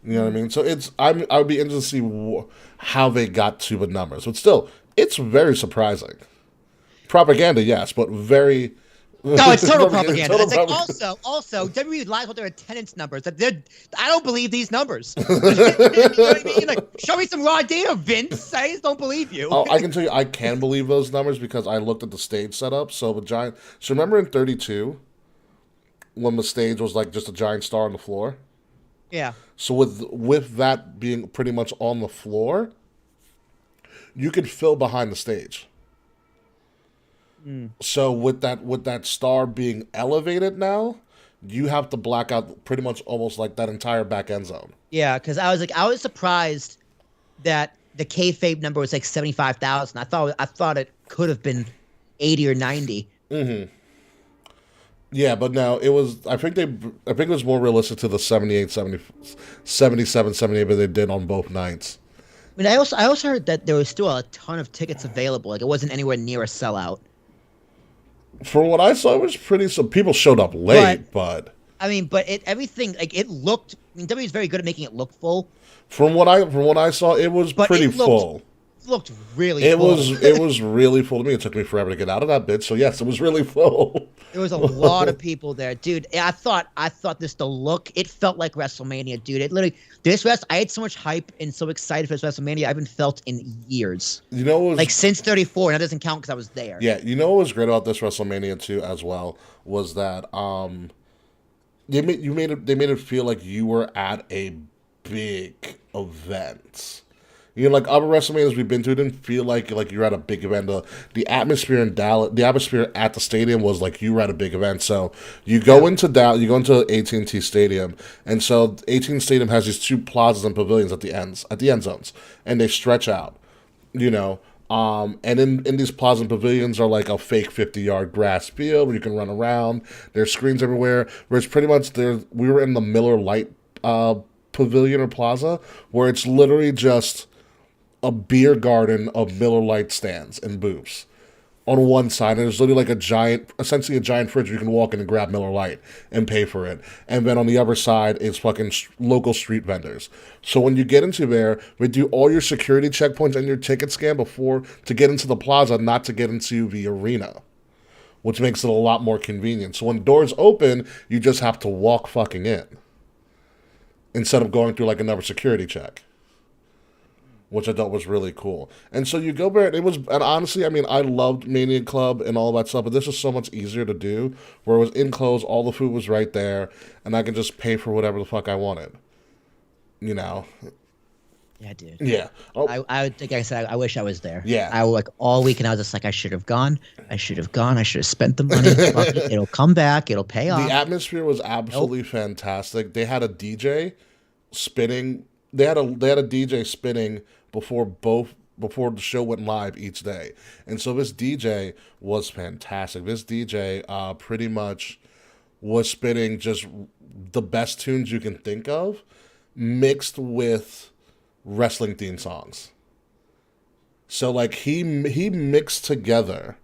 You know what I mean? So I would be interested to see how they got to the numbers, but still, it's very surprising. Propaganda, yes, but very. No, it's total propaganda. It's like also WWE lies about their attendance numbers. I don't believe these numbers. You know what I mean? Like, show me some raw data, Vince. I just don't believe you. Oh, I can tell you, I can believe those numbers because I looked at the stage setup. So remember in 32, when the stage was like just a giant star on the floor. Yeah. So with that being pretty much on the floor, you could fill behind the stage. So with that star being elevated now, you have to black out pretty much almost like that entire back end zone. Yeah, because I was surprised that the kayfabe number was like 75,000. I thought it could have been 80 or 90. Yeah, but no, it was. I think it was more realistic to the 78, 70, 77, 78 that they did on both nights. I mean, I also heard that there was still a ton of tickets available. Like it wasn't anywhere near a sellout. From what I saw, it was pretty. So people showed up late, but I mean, but everything like it looked. I mean, WWE is very good at making it look full. From what I saw, it was pretty full. It looked really full. It was really full to me. It took me forever to get out of that bitch. So yes, it was really full. There was a lot of people there, dude. I thought the look. It felt like WrestleMania, dude. It literally I had so much hype and so excited for this WrestleMania I haven't felt in years. You know, like since 34, and that doesn't count because I was there. Yeah, you know what was great about this WrestleMania too, as well, was that they made it feel like you were at a big event. You know, like other WrestleManias we've been to, it didn't feel like you're at a big event. The atmosphere in Dallas, the atmosphere at the stadium was like you were at a big event. So you go into Dallas, you go into AT&T Stadium, and so AT&T Stadium has these two plazas and pavilions at the end zones, and they stretch out. You know, and in these plaza and pavilions are like a fake 50-yard grass field where you can run around. There's screens everywhere. Whereas pretty much we were in the Miller Lite pavilion or plaza where it's literally just a beer garden of Miller Lite stands and booths on one side, and there's literally like essentially a giant fridge where you can walk in and grab Miller Lite and pay for it. And then on the other side is fucking local street vendors. So when you get into there, they do all your security checkpoints and your ticket scan before to get into the plaza, not to get into the arena, which makes it a lot more convenient. So when doors open, you just have to walk fucking in instead of going through like another security check, which I thought was really cool. And so you go there, and honestly, I mean, I loved Mania Club and all that stuff, but this is so much easier to do, where it was enclosed, all the food was right there, and I could just pay for whatever the fuck I wanted. You know? Yeah, dude. Yeah. Oh, I would think I said I wish I was there. Yeah. I like all week, and I was just like, I should have gone. I should have gone. I should have spent the money. Fuck it. It'll come back. It'll pay off. the atmosphere was absolutely fantastic. They had a DJ spinning. They had a DJ spinning before the show went live each day. And so this DJ was fantastic. This DJ pretty much was spinning just the best tunes you can think of mixed with wrestling theme songs. So like he mixed together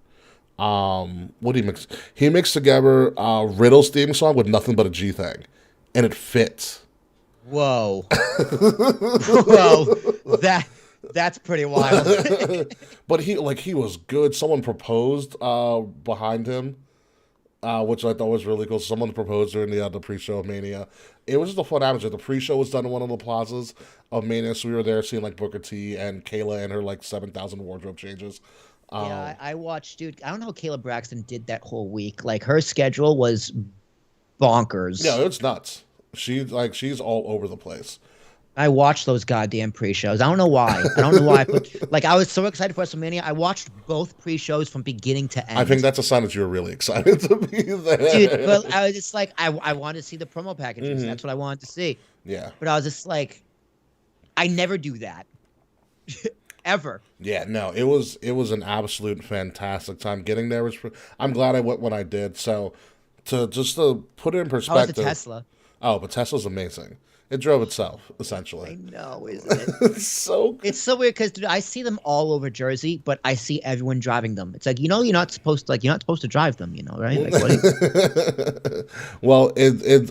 what did he mix? He mixed together Riddle's theme song with Nothing But a G Thing, and it fits. Whoa. Whoa. That's pretty wild. But he was good. Someone proposed behind him, which I thought was really cool. Someone proposed during the pre-show of Mania. It was just a fun atmosphere. The pre-show was done in one of the plazas of Mania, so we were there seeing like Booker T and Kayla and her like 7,000 wardrobe changes. Yeah, I watched, dude. I don't know how Caleb Braxton did that whole week. Like her schedule was bonkers. Yeah, it's nuts. She's all over the place. I watched those goddamn pre-shows. I don't know why. I don't know why. I was so excited for WrestleMania. I watched both pre-shows from beginning to end. I think that's a sign that you were really excited to be there. Dude, but I was just like, I wanted to see the promo packages. Mm-hmm. That's what I wanted to see. Yeah. But I was just like, I never do that. Ever. Yeah, no, it was an absolute fantastic time. Getting there I'm glad I went when I did. So to put it in perspective. How was the Tesla? Oh, but Tesla's amazing. It drove itself, essentially. I know, isn't it? It's so weird because I see them all over Jersey, but I see everyone driving them. It's like, you're not supposed to drive them, right? Like, what well,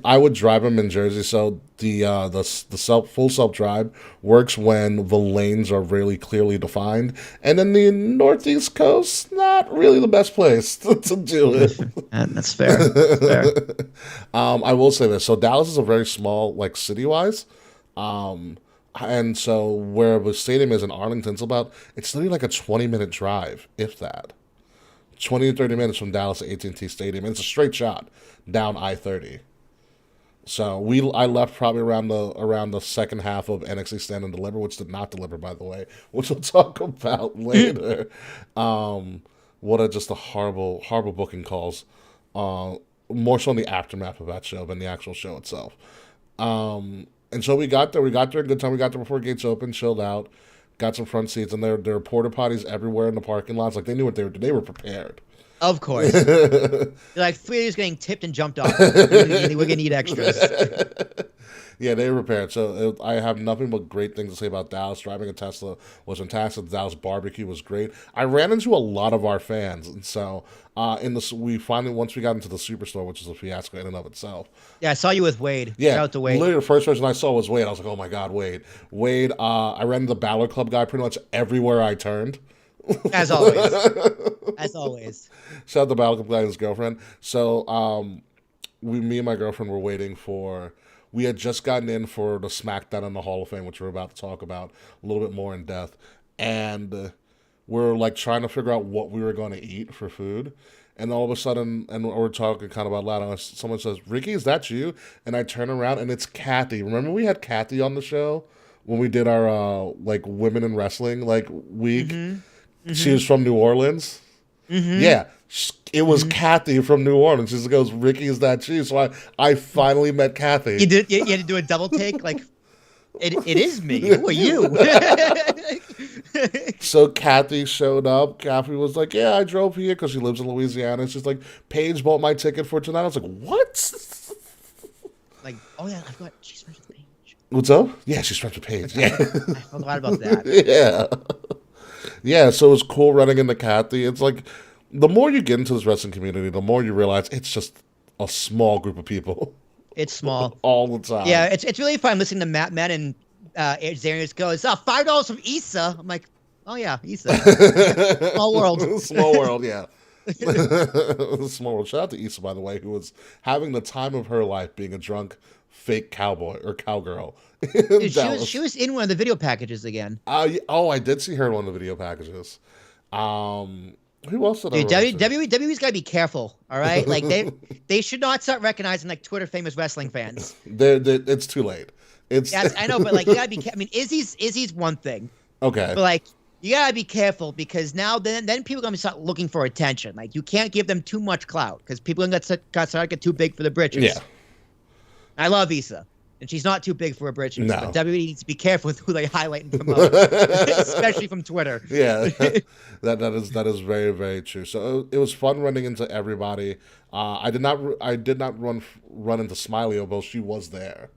I would drive them in Jersey, so the full self drive works when the lanes are really clearly defined, and then the Northeast Coast, not really the best place to do it. That's fair. That's fair. I will say this. So Dallas is a very small, like, city-wise. And so where the stadium is in Arlington, it's literally like a 20-minute drive, if that. 20 to 30 minutes from Dallas to AT&T Stadium. And it's a straight shot down I-30. So I left probably around the second half of NXT Stand and Deliver, which did not deliver, by the way, which we'll talk about later. Just a horrible, horrible booking calls. More so in the aftermath of that show than the actual show itself. And so we got there in good time. We got there before gates opened, chilled out, got some front seats, and there were porta potties everywhere in the parking lots. Like, they knew what they were doing. They were prepared. Of course. You're like, 3 of these getting tipped and jumped off. We're gonna need extras. Yeah, they were prepared. So I have nothing but great things to say about Dallas. Driving a Tesla was fantastic. The Dallas barbecue was great. I ran into a lot of our fans, and so once we got into the Superstore, which is a fiasco in and of itself. Yeah, I saw you with Wade. Yeah, shout out to Wade. Literally the first person I saw was Wade. I was like, oh my god, Wade. Wade. I ran into the Balor Club guy pretty much everywhere I turned. As always. As always. Shout out to Balor Club guy and his girlfriend. So me and my girlfriend were waiting for. We had just gotten in for the SmackDown and the Hall of Fame, which we're about to talk about a little bit more in depth. And we're like trying to figure out what we were going to eat for food. And all of a sudden, and we're talking kind of out loud, and someone says, "Ricky, is that you?" And I turn around, and it's Kathy. Remember we had Kathy on the show when we did our like women in wrestling like week. Mm-hmm. She Mm-hmm. was from New Orleans. Mm-hmm. Yeah, it was Mm-hmm. Kathy from New Orleans. She just goes, "Ricky, is that she?" So I finally met Kathy. You had to do a double take, like it is me. Who are you? So Kathy showed up. Kathy was like, "Yeah, I drove here because she lives in Louisiana." She's like, "Paige bought my ticket for tonight." I was like, "What?" Like, oh yeah, I forgot she's friends with Paige. What's up? Yeah, she's friends with Paige. Yeah, I forgot about that. yeah, yeah. So it was cool running into Kathy. It's like the more you get into this wrestling community, the more you realize it's just a small group of people It's small. all the time. Yeah, it's really fun listening to Matt Men and Zarius go, it's $5 from Issa. I'm like, oh yeah, Issa. Small world. Small world, yeah. Small world. Shout out to Issa, by the way, who was having the time of her life being a drunk fake cowboy or cowgirl in Dude, Dallas. she was in one of the video packages again. Oh, I did see her in one of the video packages. Who else did I Dude, run into? WWE's got to be careful, all right? Like they should not start recognizing like Twitter famous wrestling fans. It's too late. It's Yes, I know, but like you gotta be. I mean, Izzy's one thing, okay. but like you gotta be careful because now then people are gonna start looking for attention. Like you can't give them too much clout because people are gonna got start to get too big for the britches. Yeah. I love Issa, and she's not too big for her britches. No. But WWE needs to be careful with who they highlight and promote, especially from Twitter. Yeah, that is very, very true. So it was fun running into everybody. I did not run into Smiley, although she was there.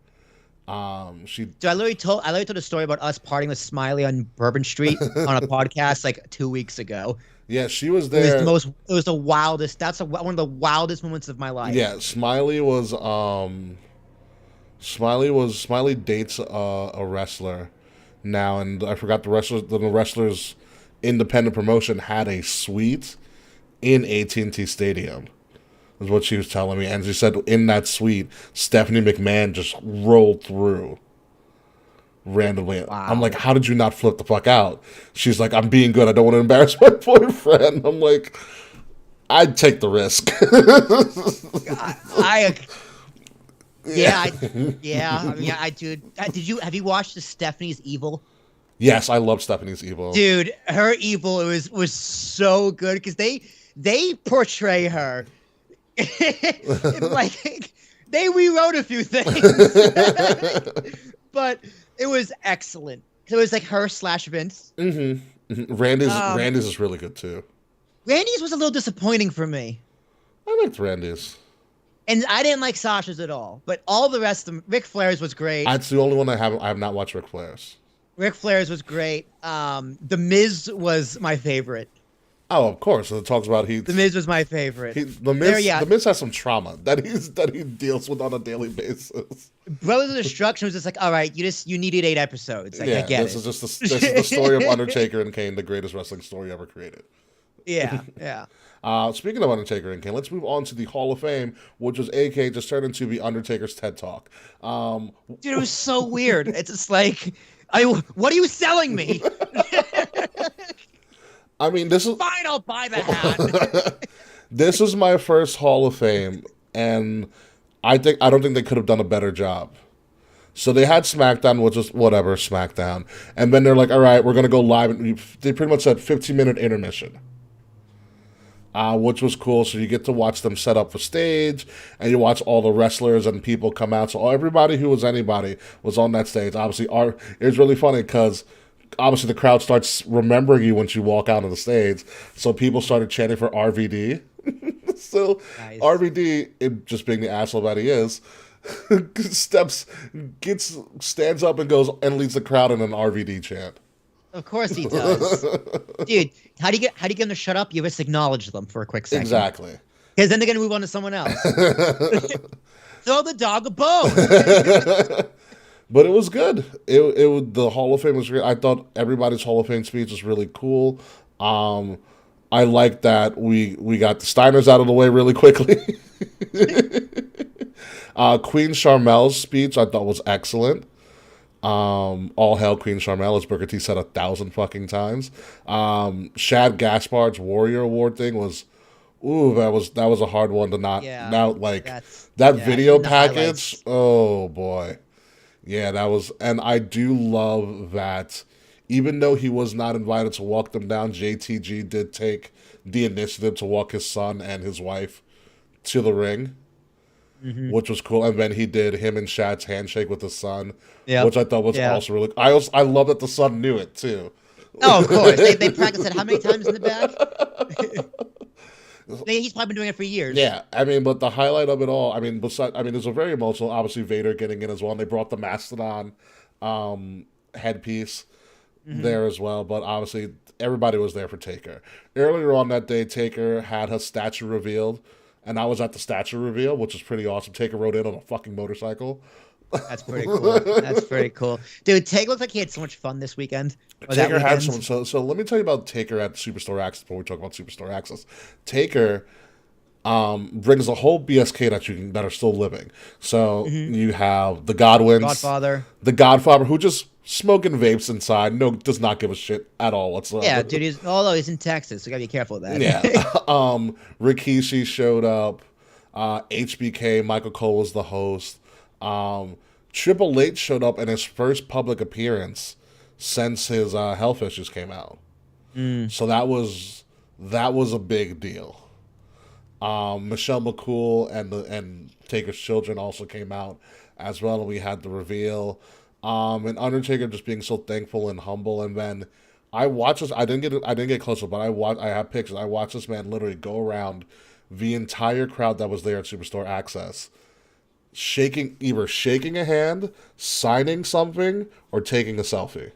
She So I literally told a story about us partying with Smiley on Bourbon Street on a podcast like 2 weeks ago. yeah, she was It there. was it was the wildest. That's one of the wildest moments of my life. Yeah, Smiley dates a wrestler now, and I forgot the wrestlers independent promotion had a suite in AT&T Stadium. Is what she was telling me, and she said in that suite, Stephanie McMahon just rolled through randomly. Wow. I'm like, how did you not flip the fuck out? She's like, I'm being good. I don't want to embarrass my boyfriend. I'm like, I'd take the risk. Yeah, I mean, I dude. Have you watched the Stephanie's Evil? Yes, I love Stephanie's Evil. Dude, her Evil was so good because they portray her like they rewrote a few things, but it was excellent. It was like her / Vince. Mm-hmm. Randy's is really good too. Randy's was a little disappointing for me. I liked Randy's. And I didn't like Sasha's at all, but all the rest of them, Ric Flair's was great. That's the only one I have not watched Ric Flair's. Ric Flair's was great. The Miz was my favorite. Oh, of course. It talks about The Miz was my favorite. The Miz has some trauma that he deals with on a daily basis. Brothers of Destruction was just like, all right, you needed 8 episodes. Like, I get this it. is just this is the story of Undertaker and Kane, the greatest wrestling story ever created. Yeah. Speaking of Undertaker and Kane, let's move on to the Hall of Fame, which was AK just turned into the Undertaker's TED Talk. Dude, it was so weird. It's just like, what are you selling me? I mean, this is fine. I'll buy the hat. This is my first Hall of Fame, and I don't think they could have done a better job. So they had SmackDown, which was whatever SmackDown, and then they're like, "All right, we're gonna go live." And they pretty much said 15-minute intermission, which was cool. So you get to watch them set up for stage, and you watch all the wrestlers and people come out. So everybody who was anybody was on that stage. Obviously, it was really funny because obviously the crowd starts remembering you once you walk out on the stage. So people started chanting for RVD. So Nice. RVD, it just being the asshole that he is, stands up and goes and leads the crowd in an RVD chant. Of course he does. Dude, how do you get them to shut up? You just acknowledge them for a quick second. Exactly. Because then they're gonna move on to someone else. Throw the dog a bone. But it was good. The Hall of Fame was great. I thought everybody's Hall of Fame speech was really cool. I like that we got the Steiners out of the way really quickly. Queen Charmel's speech I thought was excellent. All hail Queen Charmel, as Booker T said 1,000 fucking times. Shad Gaspard's Warrior Award thing was, that was a hard one to not. Yeah, Now like that's- that yeah, video the package. highlights. Oh boy, Yeah, that was, and I do love that. Even though he was not invited to walk them down, JTG did take the initiative to walk his son and his wife to the ring, Mm-hmm. which was cool. And then he did him and Shad's handshake with his son, Yep. which I thought was Yeah. also really. I love that the son knew it too. Oh, of course. They practiced it how many times in the back? He's probably been doing it for years. Yeah, I mean, but the highlight of it all, I mean, there's a very emotional. Obviously, Vader getting in as well. And they brought the Mastodon headpiece there as well. But obviously, everybody was there for Taker. Earlier on that day, Taker had her statue revealed, and I was at the statue reveal, which is pretty awesome. Taker rode in on a fucking motorcycle. That's pretty cool. That's pretty cool. Dude, Taker looked like he had so much fun this weekend. Taker had some. So let me tell you about Taker at Superstore Access before we talk about Superstore Access. Taker brings a whole BSK that are still living. So you have the Godwins, the Godfather, who just smoking vapes inside. No, does not give a shit at all whatsoever. Yeah, dude. Although he's in Texas, so you gotta be careful with that. Yeah. Rikishi showed up. HBK, Michael Cole was the host. Triple H showed up in his first public appearance since his health issues came out. So that was a big deal. Michelle McCool and Taker's children also came out as well, and we had the reveal. And Undertaker just being so thankful and humble. And then I watched this. I didn't get closer, but I have pictures. I watched this man literally go around the entire crowd that was there at Superstore Access, either shaking a hand, signing something, or taking a selfie.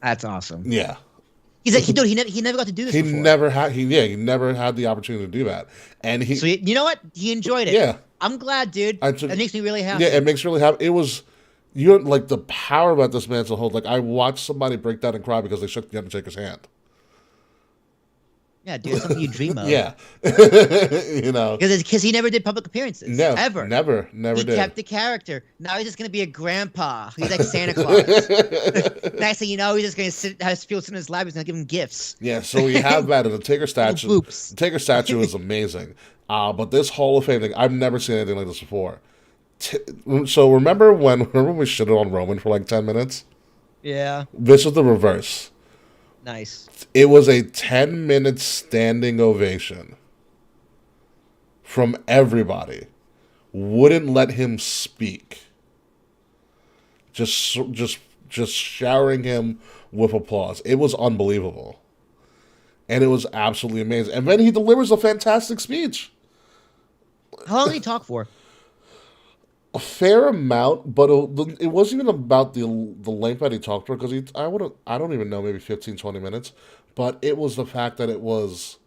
That's awesome. Yeah. He's like, dude, he never got to do this before. He never had the opportunity to do that. And So you know what? He enjoyed it. Yeah. I'm glad, dude. It makes me really happy. Yeah, it makes me really happy. It was, like the power about this man's hold. Like I watched somebody break down and cry because they shook the Undertaker's hand. Yeah, dude, it's something you dream of. Yeah. Because he never did public appearances. No, ever. Never He did. kept the character. Now he's just going to be a grandpa. He's like Santa Claus. Next thing you know, he's just going to have people sit in his lap. He's going to give him gifts. Yeah, so we have that in the Taker statue. Boops. The Taker statue is amazing. But this Hall of Fame thing, I've never seen anything like this before. So remember when we shitted on Roman for like 10 minutes? Yeah. This is the reverse. Nice. It was a 10-minute standing ovation from everybody. Wouldn't let him speak. Just showering him with applause. It was unbelievable. And it was absolutely amazing. And then he delivers a fantastic speech. How long did he talk for? A fair amount, but it wasn't even about the length that he talked for, because I don't even know, maybe 15, 20 minutes. But it was the fact that it was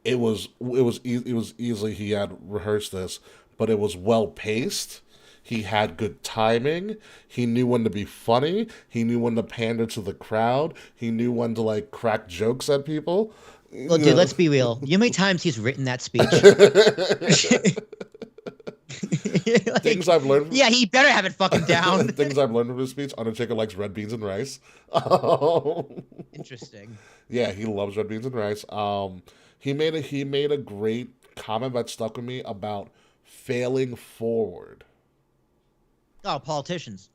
easily, he had rehearsed this, but it was well paced. He had good timing. He knew when to be funny. He knew when to pander to the crowd. He knew when to like crack jokes at people. Look, dude, let's be real. You know how many times he's written that speech? Things I've learned. Yeah, he better have it fucking down. Things I've learned from his speech. Undertaker likes red beans and rice. Interesting. Yeah, he loves red beans and rice. He made a great comment that stuck with me about failing forward. Oh, politicians.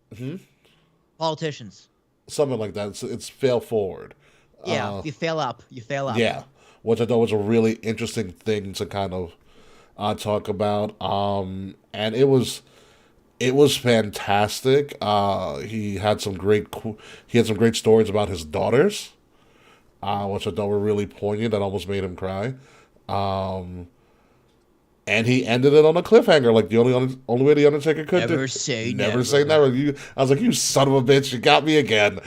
Politicians. Something like that. It's fail forward. Yeah, you fail up. You fail up. Yeah, which I thought was a really interesting thing to kind of talk about. And it was fantastic. He had some great stories about his daughters, which I thought were really poignant. That almost made him cry. And he ended it on a cliffhanger, like the only way the Undertaker could. Never say never. Say never. I was like, you son of a bitch, you got me again.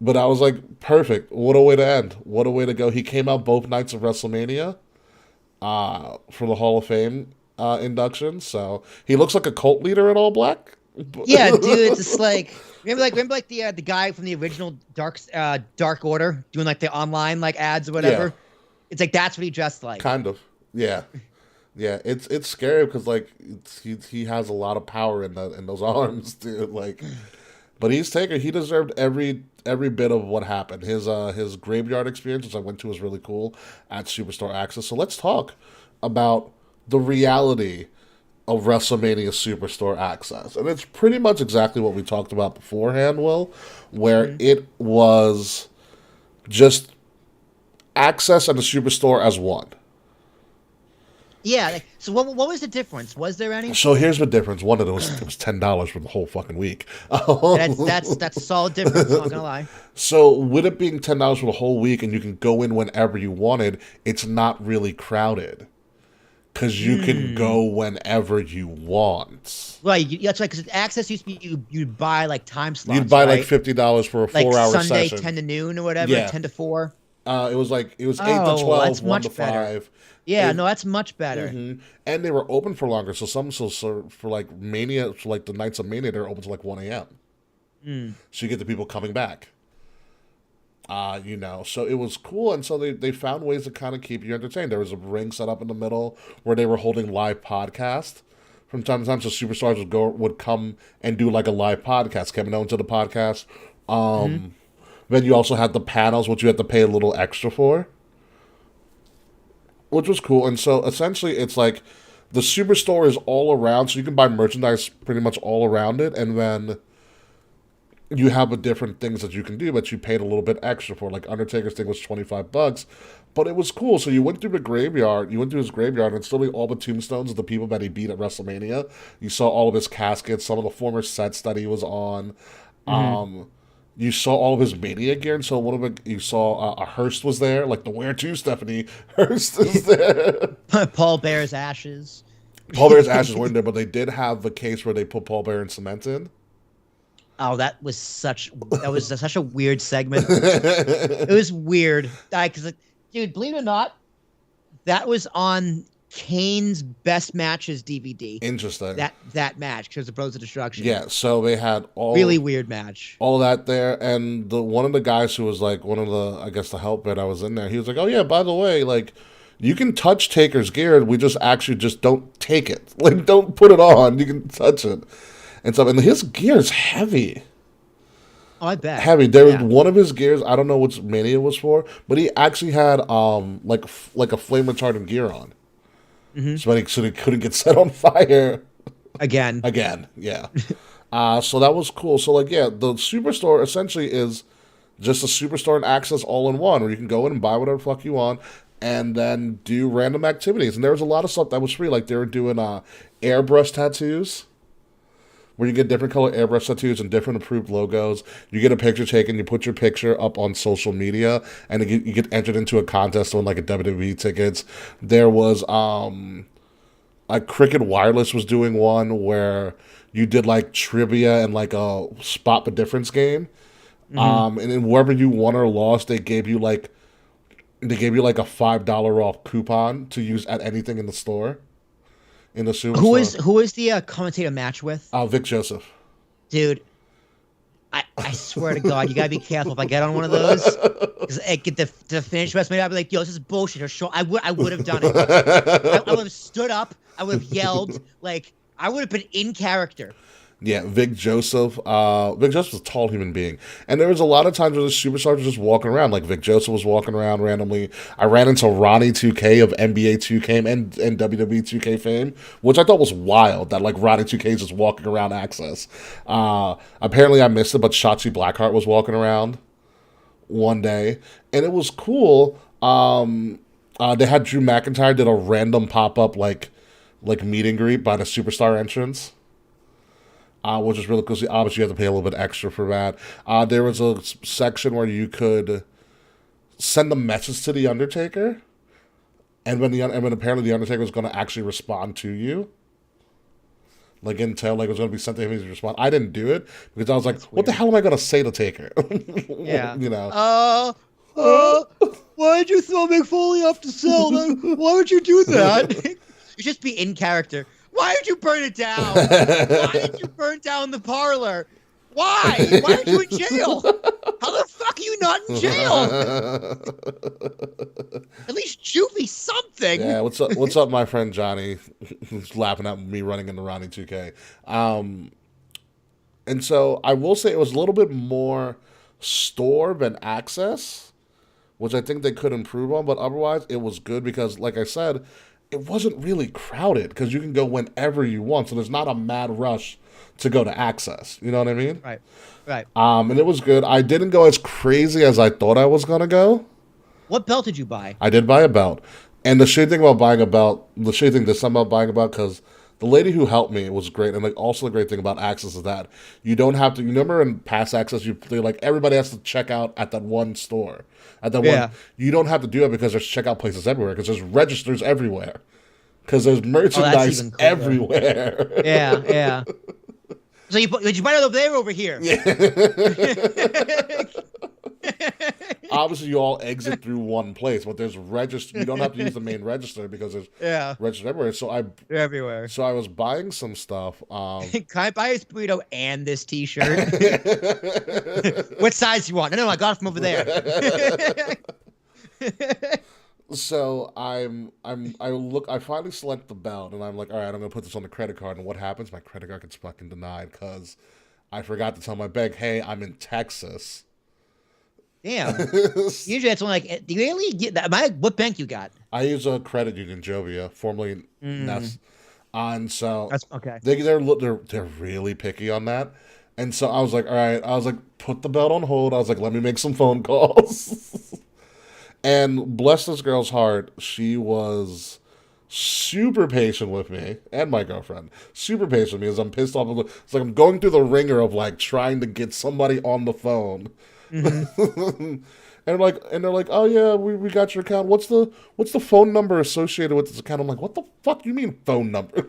But I was like, perfect. What a way to end. What a way to go. He came out both nights of WrestleMania for the Hall of Fame induction. So he looks like a cult leader in all black. Yeah, dude, it's just like remember the guy from the original Dark Order doing like the online like ads or whatever. Yeah. It's like that's what he dressed like. Kind of. Yeah. Yeah, it's scary because like he has a lot of power in those arms, dude. Like, but he's Taker. He deserved every bit of what happened. His graveyard experience, which I went to, was really cool at Superstore Access. So let's talk about the reality of WrestleMania Superstore access. And it's pretty much exactly what we talked about beforehand, Will, where Mhm. it was just access and the Superstore as one. Yeah, like, so what was the difference? Was there any? So here's the difference. One of those, it was $10 for the whole fucking week. That's a solid difference, not gonna lie. So with it being $10 for the whole week and you can go in whenever you wanted, it's not really crowded. Because you can Hmm. go whenever you want. Right, that's right. Because access used to be you'd buy like time slots, You'd buy like right? $50 for a Like 4 hour Sunday session. 10 to noon or whatever, Yeah. 10 to 4. It was 8 to Oh, 12, that's 1 to much better. 5. Yeah, It, no, that's much better. and they were open for longer. So for like Mania, for like the nights of Mania, they're open to like 1 a.m. Mm. So you get the people coming back. So it was cool, and so they found ways to kind of keep you entertained. There was a ring set up in the middle where they were holding live podcast. From time to time, so superstars would come and do like a live podcast, coming on to the podcast. Then you also had the panels, which you had to pay a little extra for, which was cool. And so essentially, it's like the superstore is all around, so you can buy merchandise pretty much all around it, and then you have the different things that you can do, but you paid a little bit extra for. Like Undertaker's thing was $25, but it was cool. So you went through the graveyard, you went through his graveyard, and it's literally all the tombstones of the people that he beat at WrestleMania. You saw all of his caskets, some of the former sets that he was on. You saw all of his Mania gear, and so you saw a Hearst was there, like the Where To Stephanie Hearst is there. Paul Bear's ashes. Paul Bear's ashes weren't there, but they did have the case where they put Paul Bear and cement in. Oh, that was such a weird segment. It was weird. Because, dude, believe it or not, that was on Kane's Best Matches DVD. Interesting. That match, because the Bros of Destruction. Yeah, so they had Really weird match. all that there, and one of the guys who was like one of the, I guess, the help that I was in there, he was like, "Oh yeah, by the way, like you can touch Taker's gear, we just don't take it, like don't put it on, you can touch it and stuff." And his gear is heavy. Oh, I bet. Heavy. There was Yeah. one of his gears, I don't know which Mania was for, but he actually had like a flame retardant gear on, so they couldn't get set on fire. Again. Again, yeah. So that was cool. So like, yeah, the superstore essentially is just a superstore and access all in one, where you can go in and buy whatever the fuck you want, and then do random activities. And there was a lot of stuff that was free. Like they were doing airbrush tattoos, where you get different color airbrush tattoos and different approved logos. You get a picture taken, you put your picture up on social media, and you get entered into a contest on like a WWE tickets. There was like Cricket Wireless was doing one where you did like trivia and like a spot the difference game. And then wherever you won or lost, they gave you like a $5 off coupon to use at anything in the store. In the superstore. Who is the commentator match with? Vic Joseph. Dude, I swear to God, you gotta be careful if I get on one of those. Because get the finish WrestleMania, I'd be like, yo, this is bullshit. Or show, I would have done it. I would have stood up. I would have yelled. Like, I would have been in character. Yeah, Vic Joseph. Vic Joseph was a tall human being. And there was a lot of times where the superstars were just walking around. Like Vic Joseph was walking around randomly. I ran into Ronnie 2K of NBA 2K and WWE 2K fame, which I thought was wild that like Ronnie 2K is just walking around Access. Apparently I missed it, but Shotzi Blackheart was walking around one day. And it was cool. They had Drew McIntyre did a random pop-up like meet and greet by the superstar entrance. Which is really cool. So obviously, you have to pay a little bit extra for that. There was a section where you could send a message to the Undertaker, and when apparently the Undertaker was going to actually respond to you, like intel, like it was going to be sent to him to respond. I didn't do it because I was like, "What the hell am I going to say to Taker?" Yeah, you know. Why did you throw Mick Foley off the cell? Why would you do that? You just be in character. Why did you burn it down? Why did you burn down the parlor? Why? Why are you in jail? How the fuck are you not in jail? At least shoot me something. Yeah, what's up? What's up, my friend Johnny? Who's laughing at me running into Ronnie 2K. And so I will say it was a little bit more store than access, which I think they could improve on. But otherwise, it was good because, like I said, it wasn't really crowded because you can go whenever you want, so there's not a mad rush to go to Access. You know what I mean? Right. Right. And it was good. I didn't go as crazy as I thought I was gonna go. What belt did you buy? I did buy a belt, and the shitty thing about buying a belt, the shitty thing this time about buying a belt, because the lady who helped me was great, and like also the great thing about Access is that you don't have to. You remember in past Access, they're like everybody has to check out at that one store, at that one. You don't have to do it because there's checkout places everywhere, because there's registers everywhere, because there's merchandise everywhere. Yeah, yeah. So you buy it over there, or over here? Yeah. Obviously, you all exit through one place, but there's register. You don't have to use the main register because there's registers everywhere. They're everywhere. So I was buying some stuff. Can I buy this burrito and this T-shirt? What size you want? No, I got it from over there. So I finally select the belt, and I'm like, all right, I'm gonna put this on the credit card. And what happens? My credit card gets fucking denied because I forgot to tell my bank, hey, I'm in Texas. Damn. Usually it's only like, do you really get that? What bank you got? I use a credit union, Jovia, formerly Nest. And so that's okay. They're really picky on that. And so I was like, all right, put the belt on hold. I was like, let me make some phone calls. And bless this girl's heart, she was super patient with me and my girlfriend. Super patient with me as I'm pissed off. It's like I'm going through the ringer of like trying to get somebody on the phone. Mm-hmm. and they're like, oh yeah, we got your account. What's the phone number associated with this account? I'm like, what the fuck you mean phone number?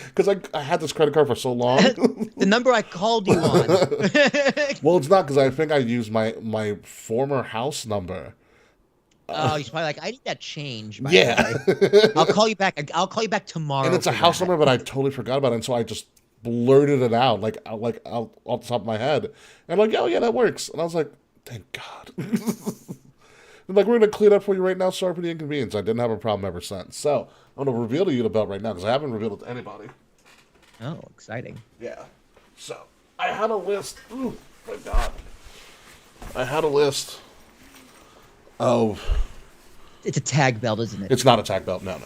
Because I had this credit card for so long. The number I called you on. Well, it's not, because I think I used my former house number. Oh, he's probably like, I need that change. Yeah. I'll call you back. I'll call you back tomorrow. And it's a house number, but I totally forgot about it. And so I just blurted it out, like out off the top of my head. And I'm like, oh, yeah, that works. And I was like, thank God. And like, we're going to clear that for you right now. Sorry for the inconvenience. I didn't have a problem ever since. So I'm going to reveal to you the belt right now, because I haven't revealed it to anybody. Oh, exciting. Yeah. So I had a list. Ooh, my God. I had a list. Oh, it's a tag belt, isn't it? It's not a tag belt. No.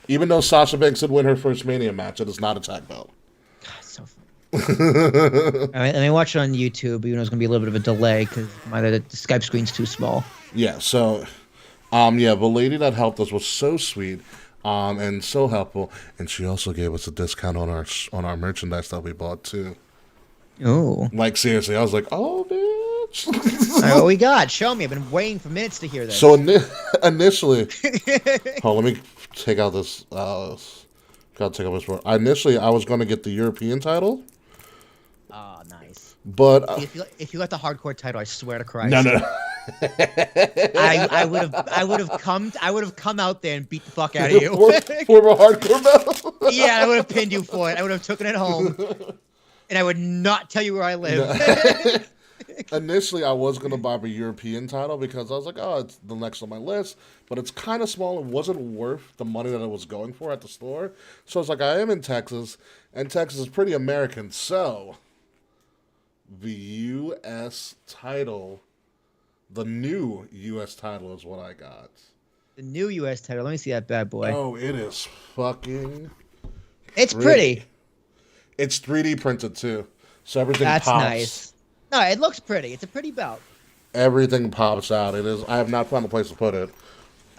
Even though Sasha Banks did win her first Mania match, it is not a tag belt. God, so funny. All right, let me watch it on YouTube, even though it's going to be a little bit of a delay because the Skype screen's too small. Yeah, so, the lady that helped us was so sweet, and so helpful, and she also gave us a discount on our merchandise that we bought too. Oh. Like, seriously, I was like, oh, bitch. All right, what we got? Show me. I've been waiting for minutes to hear this. So initially, let me take out this. Gotta take out this one. Initially, I was going to get the European title. Oh, nice. But if you got the hardcore title, I swear to Christ. No. I would have come out there and beat the fuck out of you. For a hardcore belt. Yeah, I would have pinned you for it. I would have taken it home, and I would not tell you where I live. No. Initially, I was going to buy the European title because I was like, oh, it's the next on my list, but it's kind of small and wasn't worth the money that I was going for at the store. So I was like, I am in Texas, and Texas is pretty American, so the U.S. title, the new U.S. title is what I got. The new U.S. title. Let me see that bad boy. Oh, it is fucking It's pretty. It's 3D printed, too, so everything That's pops. Nice. No, it looks pretty. It's a pretty belt. Everything pops out. It is. I have not found a place to put it.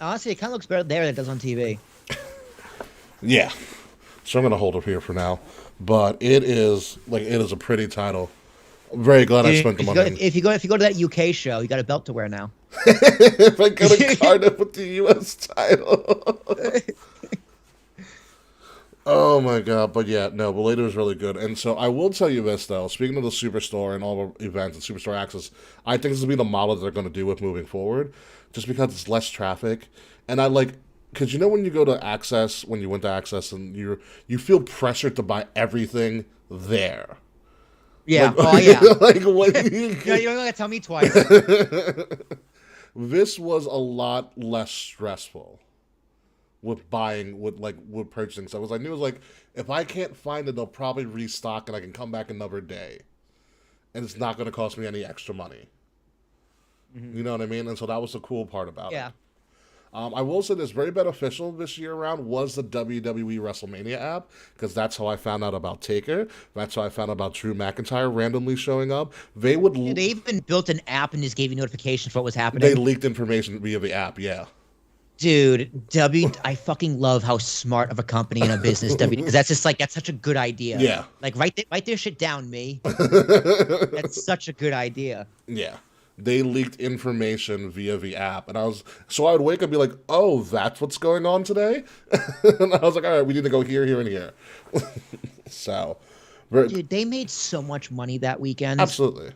Honestly, it kind of looks better there than it does on TV. Yeah. So I'm going to hold it here for now. But it is a pretty title. I'm very glad I spent the money. If you go to that UK show, you got a belt to wear now. If I go to Cardiff with the US title. Oh my God. But yeah, no, Belay was really good. And so I will tell you this, though. Speaking of the Superstore and all the events and Superstore Access, I think this will be the model that they're going to do with moving forward, just because it's less traffic. And I like, because you know when you go to Access, when you went to Access, and you feel pressured to buy everything there. Yeah. Like, oh, yeah. Like when you don't gotta tell me twice. This was a lot less stressful with buying, with purchasing stuff. I knew it was like, if I can't find it, they'll probably restock and I can come back another day. And it's not going to cost me any extra money. Mm-hmm. You know what I mean? And so that was the cool part about it. I will say this very beneficial this year around was the WWE WrestleMania app, because that's how I found out about Taker. That's how I found out about Drew McIntyre randomly showing up. They would Yeah, they even built an app and just gave you notifications for what was they happening. leaked information via the app. Yeah, Dude, I fucking love how smart of a company and a business because that's just like that's such a good idea. Yeah. Like write their shit down, me. That's such a good idea. yeah. They leaked information via the app, and I would wake up and be like, "Oh, that's what's going on today," and I was like, "All right, we need to go here, here, and here." So, Dude, they made so much money that weekend. absolutely.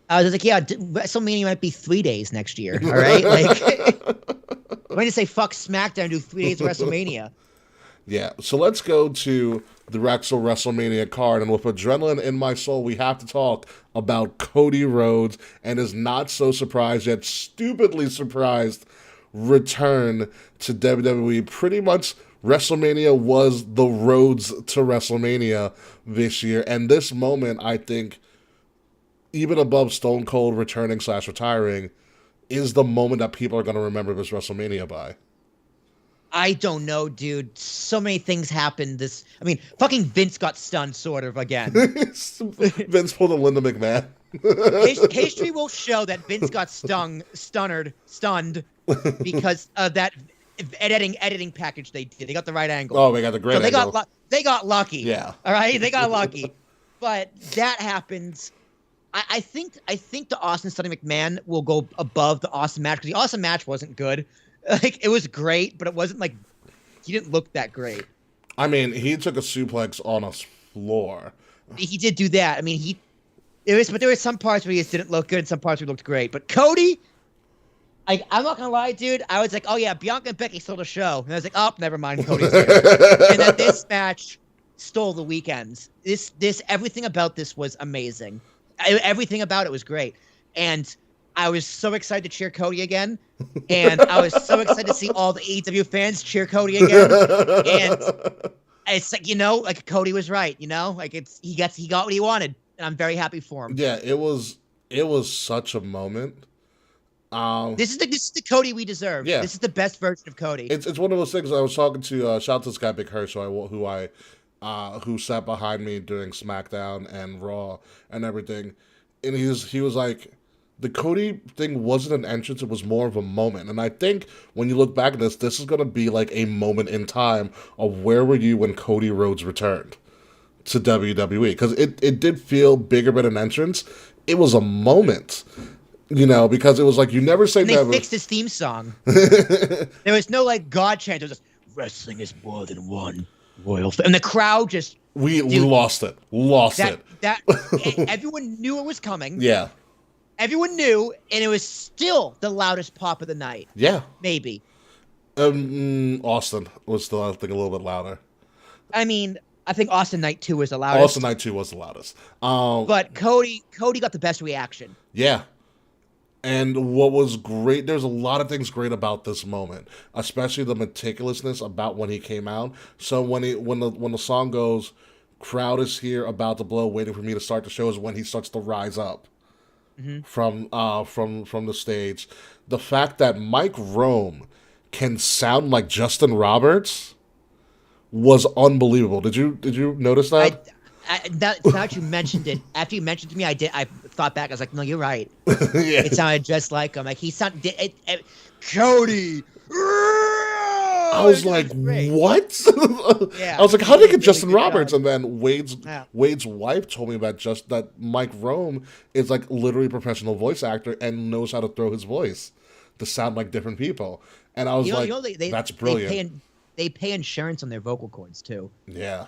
I was like, yeah, WrestleMania might be 3 days next year. All right, like I'm going to say fuck SmackDown and do 3 days of WrestleMania. Yeah, so let's go to the WrestleMania card, and with adrenaline in my soul, we have to talk about Cody Rhodes and his not so surprised yet stupidly surprised return to WWE. Pretty much, WrestleMania was the roads to WrestleMania this year, and this moment, I think, even above Stone Cold returning / retiring, is the moment that people are going to remember this WrestleMania by. I don't know, dude. So many things happened. Fucking Vince got stunned, sort of, again. Vince pulled a Linda McMahon. History will show that Vince got stunned because of that editing package they did. They got the right angle. Oh, they got the great angle. They got lucky. Yeah. All right, they got lucky. But that happens. I think the Austin Stunning McMahon will go above the Austin match because the Austin match wasn't good. Like, it was great, but it wasn't like he didn't look that great. I mean, he took a suplex on a floor. He did do that. I mean, there were some parts where he just didn't look good and some parts where he looked great. But Cody, I'm not gonna lie, dude. I was like, oh yeah, Bianca and Becky stole the show, and I was like, oh, never mind, Cody's here. And then this match stole the weekends. This everything about this was amazing. Everything about it was great, and I was so excited to cheer Cody again, and I was so excited to see all the AEW fans cheer Cody again. And it's like, like Cody was right, like he got what he wanted, and I'm very happy for him. Yeah, it was such a moment. This is the Cody we deserve. Yeah. This is the best version of Cody. It's one of those things. I was talking to shout out to this guy Big Hirsch, who sat behind me during SmackDown and Raw and everything, and he was like, the Cody thing wasn't an entrance, it was more of a moment. And I think when you look back at this is going to be like a moment in time of where were you when Cody Rhodes returned to WWE. Because it did feel bigger than an entrance. It was a moment, because it was like you never say and they never. fixed his theme song. There was no like God chant. It was just, wrestling is more than one royal and the crowd just... We lost it. That everyone knew it was coming. Yeah. Everyone knew, and it was still the loudest pop of the night. Yeah. Maybe. Austin was still, I think, a little bit louder. I mean, I think Austin Night 2 was the loudest. Austin Night 2 was the loudest. But Cody got the best reaction. Yeah. And what was great, there's a lot of things great about this moment, especially the meticulousness about when he came out. So when the song goes, crowd is here, about to blow, waiting for me to start the show, is when he starts to rise up. Mm-hmm. From the stage. The fact that Mike Rome can sound like Justin Roberts was unbelievable. Did you notice that? Now that you mentioned it, after you mentioned it to me, I thought back. I was like, no, you're right. Yeah. It sounded just like him. Like he sounded Cody. I was like, what? Yeah. I was like, how did they get Justin Roberts? And then Wade's wife told me about that Mike Rome is like literally a professional voice actor and knows how to throw his voice to sound like different people. And I was that's brilliant. They pay insurance on their vocal cords too. Yeah.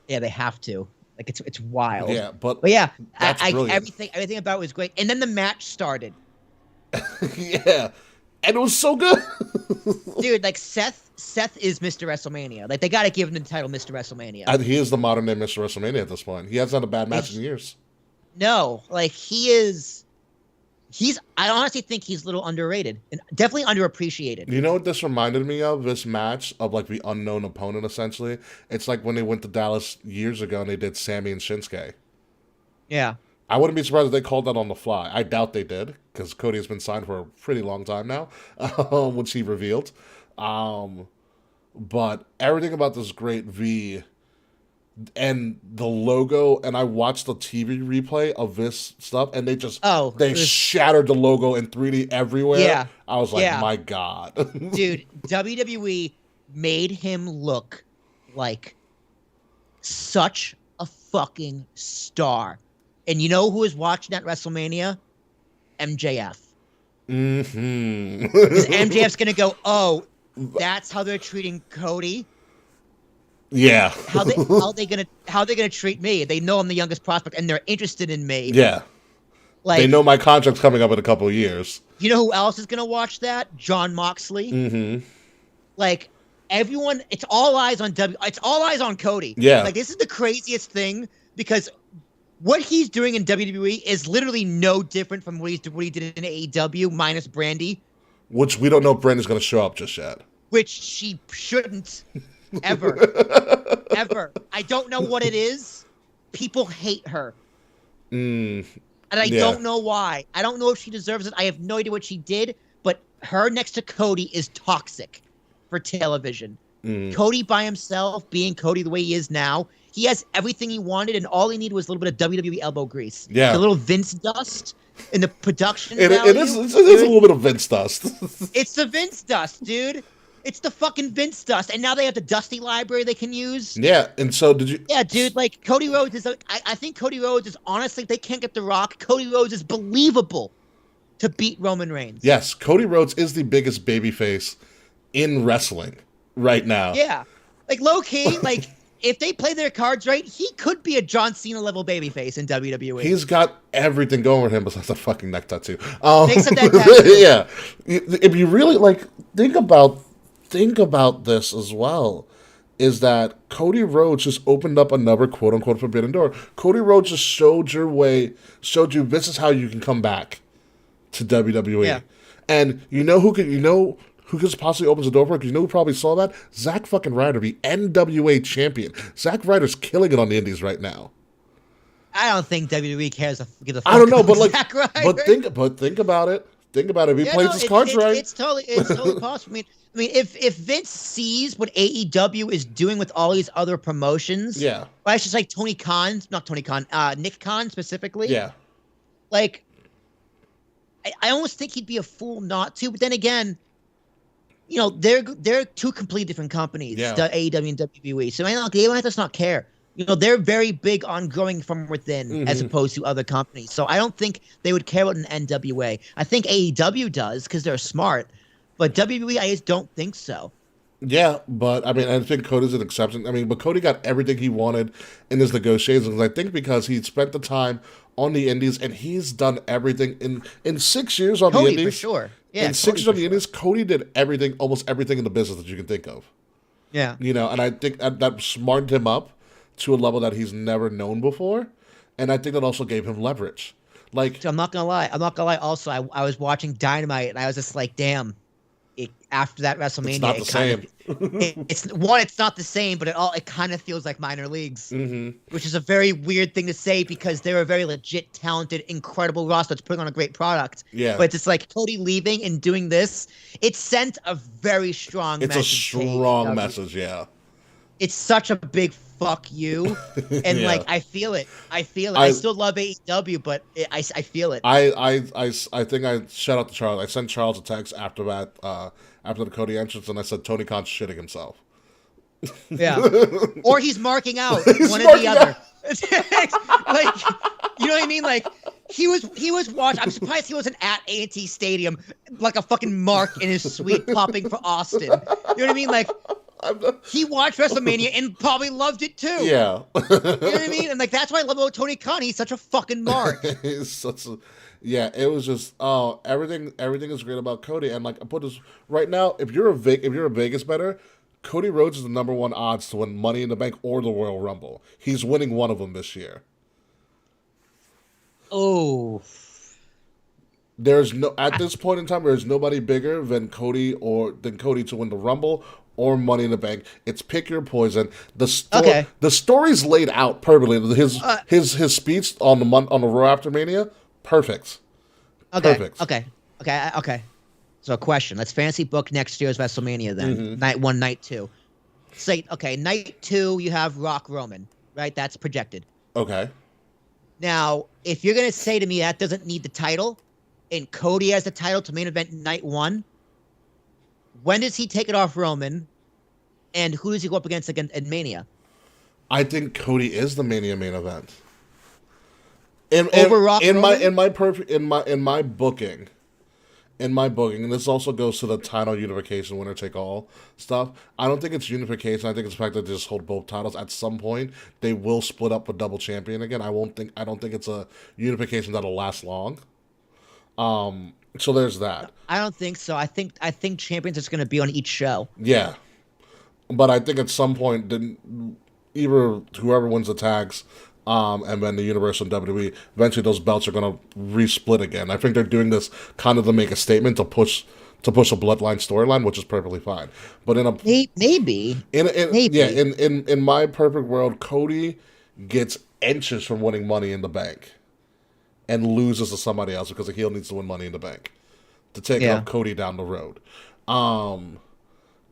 Yeah, they have to. Like it's wild. Yeah, but yeah, everything about it was great. And then the match started. Yeah. And it was so good. Dude, like Seth is Mr. WrestleMania. Like they got to give him the title Mr. WrestleMania. And he is the modern day Mr. WrestleMania at this point. He hasn't had a bad match in years. No, like I honestly think he's a little underrated and definitely underappreciated. You know what this reminded me of? This match of like the unknown opponent, essentially. It's like when they went to Dallas years ago and they did Sammy and Shinsuke. Yeah. I wouldn't be surprised if they called that on the fly. I doubt they did, because Cody has been signed for a pretty long time now, which he revealed. Um, but everything about this great V and the logo, and I watched the TV replay of this stuff, and they shattered the logo in 3D everywhere. Yeah. I was like, Yeah. my God. Dude, WWE made him look like such a fucking star. And you know who was watching at WrestleMania? MJF. Mm-hmm. Because MJF's gonna go, oh, that's how they're treating Cody. Yeah. How they gonna treat me? They know I'm the youngest prospect, and they're interested in me. Yeah. Like, they know my contract's coming up in a couple of years. You know who else is gonna watch that? John Moxley. Mm-hmm. Like, everyone, it's all eyes on It's all eyes on Cody. Yeah. Like, this is the craziest thing, because what he's doing in WWE is literally no different from what he did in AEW minus Brandy. Which we don't know if Brandy's going to show up just yet. Which she shouldn't. Ever. Ever. I don't know what it is. People hate her. And I don't know why. I don't know if she deserves it. I have no idea what she did. But her next to Cody is toxic for television. Cody by himself, being Cody the way he is now, he has everything he wanted, and all he needed was a little bit of WWE elbow grease. Yeah. A little Vince dust in the production It is a little bit of Vince dust. It's the Vince dust, dude. It's the fucking Vince dust. And now they have the Dusty library they can use. Yeah, and so did you... Yeah, dude, like, Cody Rhodes is... I think Cody Rhodes is, honestly, if they can't get The Rock, Cody Rhodes is believable to beat Roman Reigns. Yes, Cody Rhodes is the biggest babyface in wrestling right now. Yeah. Like, low-key, like, if they play their cards right, he could be a John Cena-level babyface in WWE. He's got everything going with him besides a fucking neck tattoo. Thanks to that tattoo. Yeah. If you really, like, think about this as well, is that Cody Rhodes just opened up another quote-unquote forbidden door. Cody Rhodes just showed you this is how you can come back to WWE. Yeah. And you know who could possibly opens the door for it? Because you know who probably saw that? Zack fucking Ryder, the NWA champion. Zack Ryder's killing it on the indies right now. I don't think WWE cares to give a fuck. I don't know, but like, Zack Ryder. but think about it. Think about it. If he plays his cards right, it's totally possible. I mean, if Vince sees what AEW is doing with all these other promotions, yeah. Well, I should say Nick Khan specifically. Yeah. Like, I almost think he'd be a fool not to. But then again, you know, they're two completely different companies, the AEW and WWE. So I know they might just not care. You know, they're very big on growing from within as opposed to other companies. So I don't think they would care about an NWA. I think AEW does because they're smart. But WWE, I just don't think so. Yeah, but I mean, I think Cody's an exception. I mean, but Cody got everything he wanted in his negotiations. I think because he spent the time on the indies and he's done everything in 6 years on the indies. For sure. Yeah, in 6 years on the indies, Cody did almost everything in the business that you can think of. Yeah. You know, and I think that smartened him up to a level that he's never known before. And I think that also gave him leverage. Like, so I'm not gonna lie. Also, I was watching Dynamite and I was just like, damn. After that WrestleMania, it's not the same. It's not the same, but it kind of feels like minor leagues, which is a very weird thing to say because they're a very legit, talented, incredible roster that's putting on a great product. Yeah, but it's just like Cody leaving and doing this. It sent a very strong. It's a strong message. Yeah, it's such a big fuck you, and like I feel it. I still love AEW, but I feel it. I think I shout out to Charles. I sent Charles a text after that, after the Cody entrance, and I said Tony Khan's shitting himself. Yeah, or he's marking out one or the other. Like, you know what I mean? Like he was watching. I'm surprised he wasn't at A&T Stadium like a fucking mark in his suite popping for Austin. You know what I mean? Like. He watched WrestleMania and probably loved it too. Yeah. You know what I mean? And like that's why I love about Tony Khan. He's such a fucking mark. It was just everything is great about Cody. And like I put this right now, if you're a Vegas bettor, Cody Rhodes is the number one odds to win Money in the Bank or the Royal Rumble. He's winning one of them this year. Oh. At this point in time, there's nobody bigger than Cody to win the Rumble or Money in the Bank. It's pick your poison. Okay. The story's laid out perfectly. Uh, His speech on the Raw after Mania, perfect. Okay. Perfect. Okay. So, a question. Let's fantasy book next year's WrestleMania then. Mm-hmm. Night 1, night 2. Say, okay, night 2, you have Rock Roman, right? That's projected. Okay. Now, if you're going to say to me that doesn't need the title, and Cody has the title to main event night 1, when does he take it off Roman, and who does he go up against in Mania? I think Cody is the Mania main event. Over Rock Roman? In my booking, and this also goes to the title unification, winner take all stuff. I don't think it's unification. I think it's the fact that they just hold both titles. At some point, they will split up a double champion again. I don't think it's a unification that'll last long. So there's that. I don't think so. I think champions is going to be on each show. Yeah, but I think at some point, then either whoever wins the tags, and then the Universal and WWE, eventually those belts are going to resplit again. I think they're doing this kind of to make a statement to push a bloodline storyline, which is perfectly fine. But in a maybe in my perfect world, Cody gets inches from winning Money in the Bank, and loses to somebody else because the heel needs to win Money in the Bank to take out Cody down the road.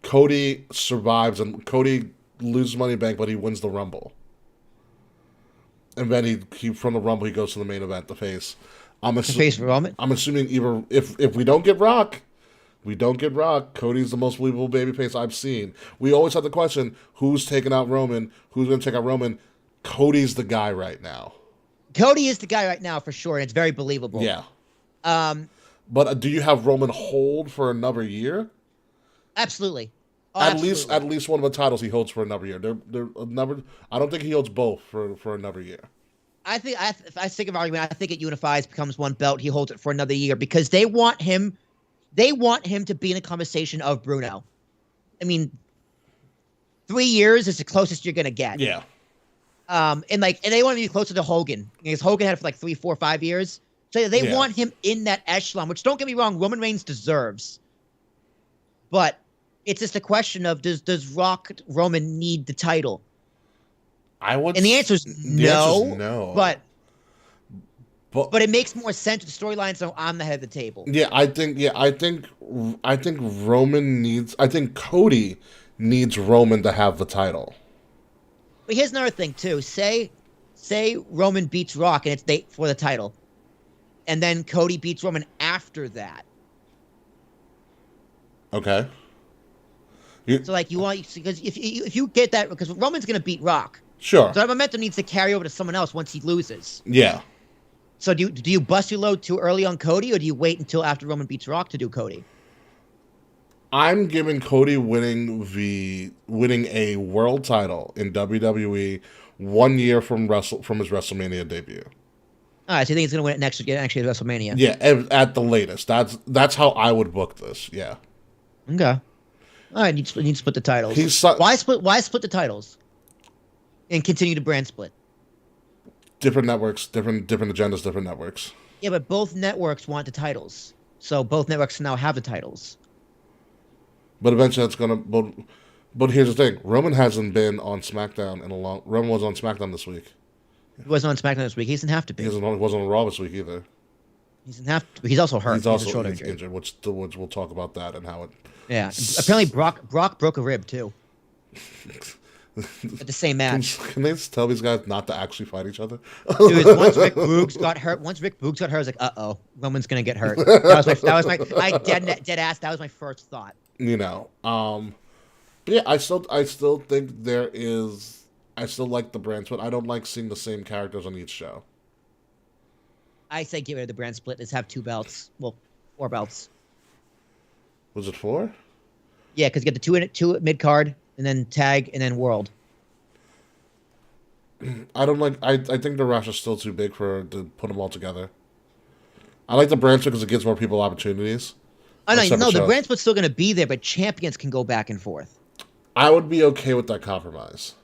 Cody survives, and Cody loses Money in the Bank, but he wins the Rumble. And then he from the Rumble he goes to the main event, the face. Face Roman. I'm assuming either if we don't get Rock, Cody's the most believable babyface I've seen. We always have the question: who's taking out Roman? Who's going to take out Roman? Cody's the guy right now. Cody is the guy right now for sure, and it's very believable. Yeah. But do you have Roman hold for another year? Absolutely. At least one of the titles he holds for another year. I don't think he holds both for another year. If I think of argument, I think it unifies, becomes one belt. He holds it for another year because they want him to be in a conversation of Bruno. I mean, 3 years is the closest you're gonna get. Yeah. And they want to be closer to Hogan because Hogan had it for like 3, 4, 5 years. So they want him in that echelon, which don't get me wrong, Roman Reigns deserves. But it's just a question of does Rock Roman need the title? And the answer is no. But it makes more sense with the storyline, so I'm the head of the table. I think Cody needs Roman to have the title. But here's another thing too. Say Roman beats Rock and it's for the title. And then Cody beats Roman after that. Okay. So like because if you get that, because Roman's gonna beat Rock. Sure. So that momentum needs to carry over to someone else once he loses. Yeah. So do you bust your load too early on Cody, or do you wait until after Roman beats Rock to do Cody? I'm giving Cody winning a world title in WWE 1 year from his WrestleMania debut. All right, so you think he's gonna win it next year at WrestleMania? Yeah, at the latest. That's how I would book this. Yeah. Okay. All right, you need to split the titles. Why split the titles? And continue the brand split. Different networks, different agendas, different networks. Yeah, but both networks want the titles, so both networks now have the titles. But eventually, that's gonna. But here's the thing: Roman hasn't been on SmackDown in a long. Roman was on SmackDown this week. He wasn't on SmackDown this week. He doesn't have to be. He wasn't on Raw this week either. He doesn't have to. But he's also hurt. He's injured, which we'll talk about that and how it. Yeah, apparently Brock broke a rib too. At the same match. Can they just tell these guys not to actually fight each other? Dude, once Rick Boogs got hurt, I was like, Roman's gonna get hurt. That was my dead ass. That was my first thought. You know, but yeah, I still think I still like the brand split. I don't like seeing the same characters on each show. I say get rid of the brand split. Let's have 2 belts. Well, 4 belts. Was it 4? Yeah, because you get the 2 mid card, and then tag, and then world. I don't like. I think the roster's still too big to put them all together. I like the brand split because it gives more people opportunities. Oh no, the brand split's still going to be there, but champions can go back and forth. I would be okay with that compromise.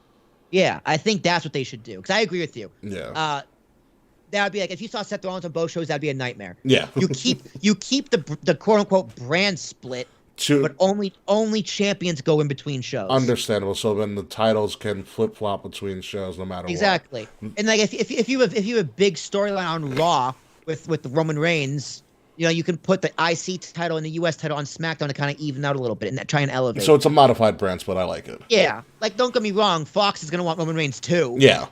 Yeah, I think that's what they should do. Because I agree with you. Yeah. That would be like if you saw Seth Rollins on both shows, that'd be a nightmare. Yeah. you keep the quote unquote brand split, but only champions go in between shows. Understandable. So then the titles can flip flop between shows no matter Exactly. what. And like if you have a big storyline on Raw with Roman Reigns, you can put the IC title and the US title on SmackDown to kind of even out a little bit and try and elevate. So it's a modified brand split. I like it. Yeah. Like, don't get me wrong, Fox is gonna want Roman Reigns too. Yeah.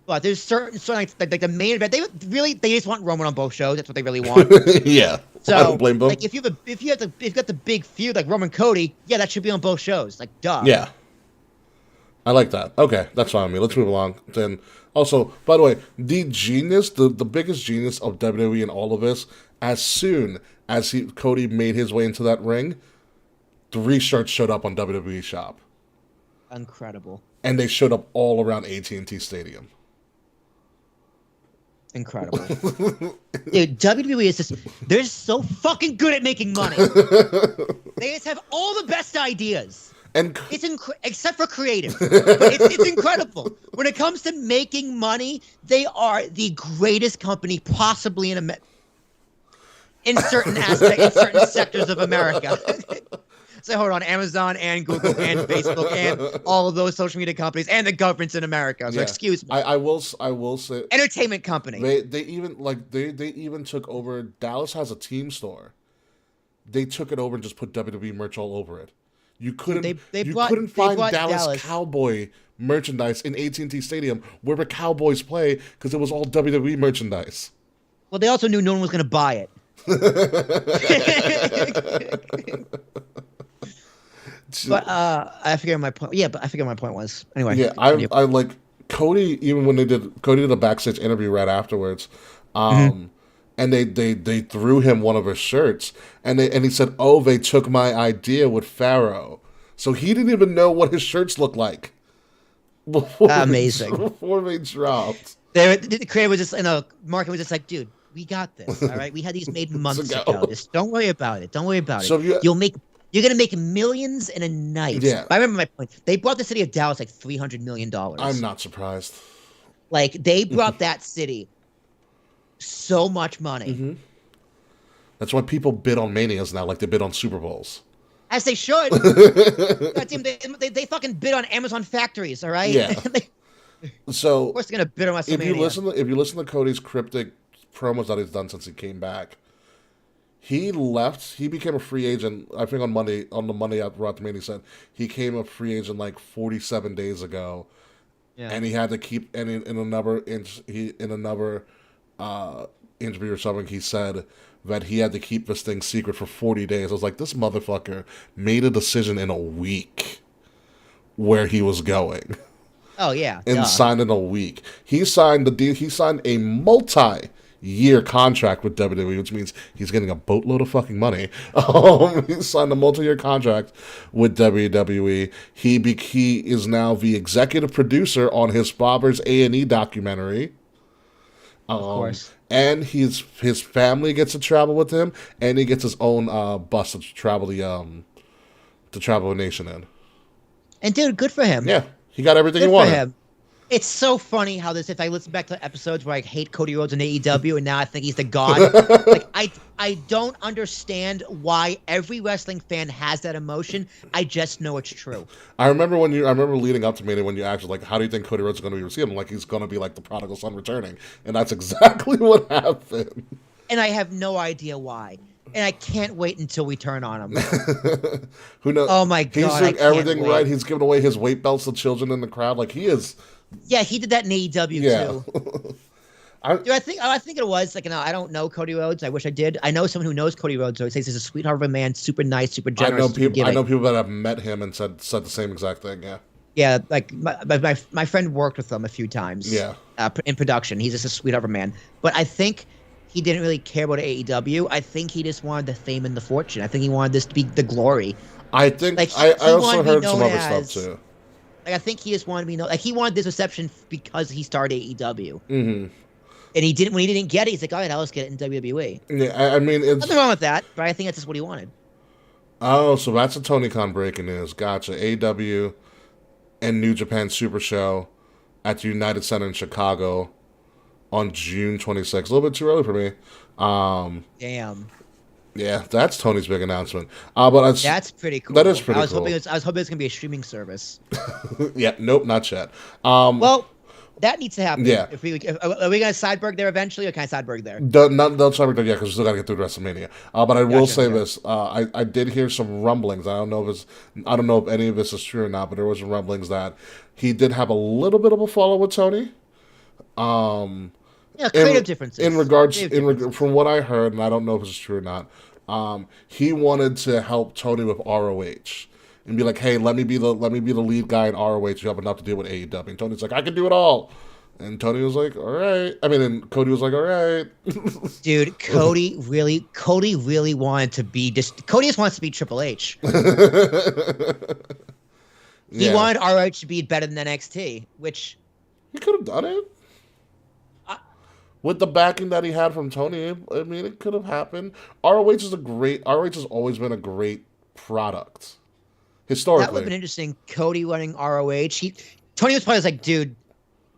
But there's certain like the main event, they just want Roman on both shows. That's what they really want. Yeah. So I don't blame them. like if you got the big feud like Roman Cody, yeah, that should be on both shows. Like, duh. Yeah. I like that. Okay, that's fine with me. Let's move along. Then also, by the way, the biggest genius of WWE in all of this, as soon as Cody made his way into that ring, 3 shirts showed up on WWE Shop. Incredible. And they showed up all around AT&T Stadium. Incredible. Dude, WWE is they're so fucking good at making money. They just have all the best ideas. And it's except for creative. But it's incredible. When it comes to making money, they are the greatest company possibly in certain aspects, in certain sectors of America. So hold on, Amazon and Google and Facebook and all of those social media companies and the governments in America. So excuse me. I will say entertainment company. They even took over. Dallas has a team store. They took it over and just put WWE merch all over it. You couldn't find Dallas Cowboy merchandise in AT&T Stadium where the Cowboys play because it was all WWE merchandise. Well, they also knew no one was going to buy it. But I forget my point. Yeah, but I forget what my point was. Anyway. Yeah, I like Cody. Even when Cody did a backstage interview right afterwards, and they threw him one of his shirts, and he said, "Oh, they took my idea with Pharaoh," so he didn't even know what his shirts looked like. Amazing. Before they dropped, the creator was just, market was just like, dude, we got this. All right, we had these made months ago. Just don't worry about it. Don't worry about it. So You're going to make millions in a night. Yeah. I remember my point. They brought the city of Dallas like $300 million. I'm not surprised. Like, they brought that city so much money. Mm-hmm. That's why people bid on Manias now like they bid on Super Bowls. As they should. They fucking bid on Amazon factories, all right? Yeah. So, of course they're going to bid on WrestleMania. If you listen to Cody's cryptic promos that he's done since he came back, he left. He became a free agent. I think on the Monday after Raw, he said he came a free agent like 47 days ago, and he had to keep. And in another interview or something, he said that he had to keep this thing secret for 40 days. I was like, this motherfucker made a decision in a week where he was going. Oh yeah, and signed in a week. He signed the deal. He signed a multi-year contract with WWE, which means he's getting a boatload of fucking money. He signed a multi-year contract with WWE. He is now the executive producer on his father's A&E documentary. Of course. And his family gets to travel with him, and he gets his own bus to travel the nation in. And dude, good for him. Yeah, he got everything he wanted. For him. It's so funny how if I listen back to episodes where I hate Cody Rhodes and AEW and now I think he's the god, like I don't understand why every wrestling fan has that emotion. I just know it's true. I remember leading up to Mania when you asked like, how do you think Cody Rhodes is going to be received? I'm like, he's going to be like the prodigal son returning, and that's exactly what happened. And I have no idea why. And I can't wait until we turn on him. Who knows? Oh my god! He's doing everything right. He's giving away his weight belts to children in the crowd. Like he is. Yeah, he did that in AEW too. I think it was like, I don't know Cody Rhodes. I wish I did. I know someone who knows Cody Rhodes. So he says he's a sweetheart of a man, super nice, super generous. I know people that have met him and said the same exact thing. Yeah. Yeah, like my friend worked with him a few times. Yeah. In production, he's just a sweetheart of a man. But I think he didn't really care about AEW. I think he just wanted the fame and the fortune. I think he wanted this to be the glory. I think I also heard some other stuff too. Like I think he just wanted to be known. Like he wanted this reception because he started AEW. Mm-hmm. And he didn't. When he didn't get it, he's like, "All right, let's get it in WWE." Yeah, I mean, it's nothing wrong with that, but I think that's just what he wanted. Oh, so that's a Tony Khan breaking news. Gotcha. AEW and New Japan Super Show at the United Center in Chicago on June 26th. A little bit too early for me. Damn. Yeah, that's Tony's big announcement. But That's pretty cool. that is pretty I was cool. hoping I was hoping it's gonna be a streaming service. Yeah, nope, not yet. Well, that needs to happen. Yeah. Are we gonna sideberg there eventually, or can I sideberg there? Don't start with that yet because we still got to get through WrestleMania. But I will Gotcha, say okay. this: I did hear some rumblings. I don't know if any of this is true or not, but there was some rumblings that he did have a little bit of a follow with Tony. Yeah, creative differences. In regards, Creative differences. from what I heard, and I don't know if it's true or not, he wanted to help Tony with ROH and be like, "Hey, let me be the lead guy in ROH. You have enough to deal with AEW." And Tony's like, "I can do it all." And Tony was like, "All right." And Cody was like, "All right." Dude, Cody really wanted to be Cody just wants to be Triple H. He Yeah. wanted ROH to be better than NXT, which He could have done it. With the backing that he had from Tony, I mean, it could have happened. ROH has always been a great product. that would Historically. have been interesting. Cody running ROH. Tony was probably like, dude,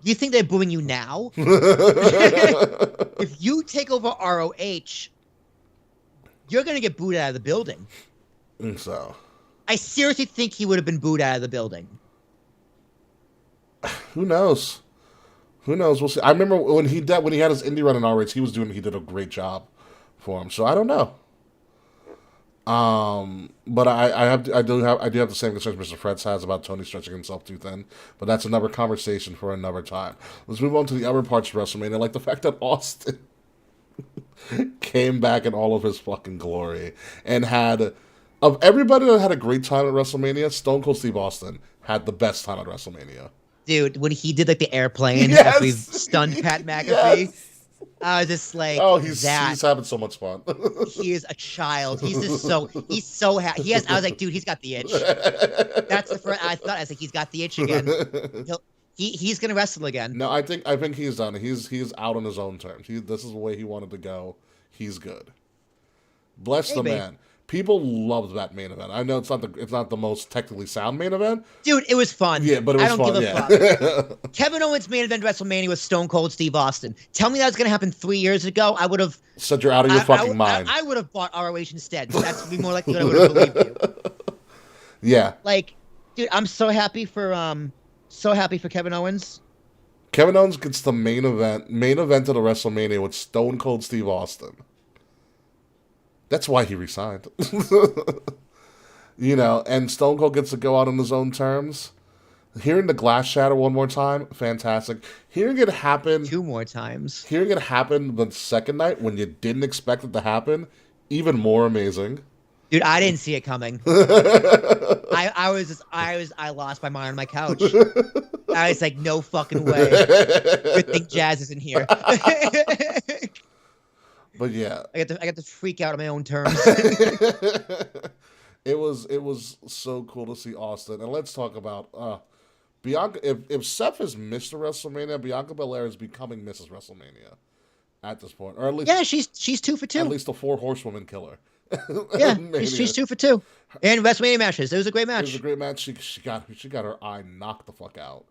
you think they're booing you now? If you take over ROH, you're gonna get booed out of the building. So, I seriously think he would have been booed out of the building. who knows? Who knows? We'll see. I remember when he had his indie run in ROH, he did a great job for him. So I don't know. But I do have the same concerns Mr. Fretz has about Tony stretching himself too thin. But that's another conversation for another time. Let's move on to the other parts of WrestleMania, like the fact that Austin came back in all of his fucking glory and had, of everybody that had a great time at WrestleMania, Stone Cold Steve Austin had the best time at WrestleMania. Dude, when he did like the airplane Yes! after he stunned Pat McAfee, Yes! I was just like, Oh, he's having so much fun. he is a child. He's so happy. I was like, dude, he's got the itch. That's the first I was like, he's got the itch again. He's gonna wrestle again. No, I think he's done. He's out on his own terms. This is the way he wanted to go. He's good. Bless the man. People loved that main event. I know it's not the most technically sound main event. Dude, it was fun. Yeah, but it was I don't fun. give a fuck. Kevin Owens main event WrestleMania with Stone Cold Steve Austin. Tell me that was gonna happen 3 years ago. I would have said you're out of your fucking mind. I would have bought ROH instead. That's be more likely that I would have believed you. Yeah. Like, dude, I'm so happy for Kevin Owens. Kevin Owens gets the main event of the WrestleMania with Stone Cold Steve Austin. That's why he resigned. And Stone Cold gets to go out on his own terms. Hearing the glass shatter one more time, fantastic. Hearing it happen 2 more times. Hearing it happen the second night when you didn't expect it to happen, even more amazing. Dude, I didn't see it coming. I lost my mind on my couch. I was like, no fucking way. Good thing Jazz isn't here. But yeah, I got to freak out on my own terms. it was so cool to see Austin. And let's talk about Bianca. If Seth has missed a WrestleMania, Bianca Belair is becoming Mrs. WrestleMania at this point, or at least she's 2 for 2. At least the 4 horsewoman killer. Yeah, she's 2 for 2. And WrestleMania matches. It was a great match. It was a great match. She got her eye knocked the fuck out.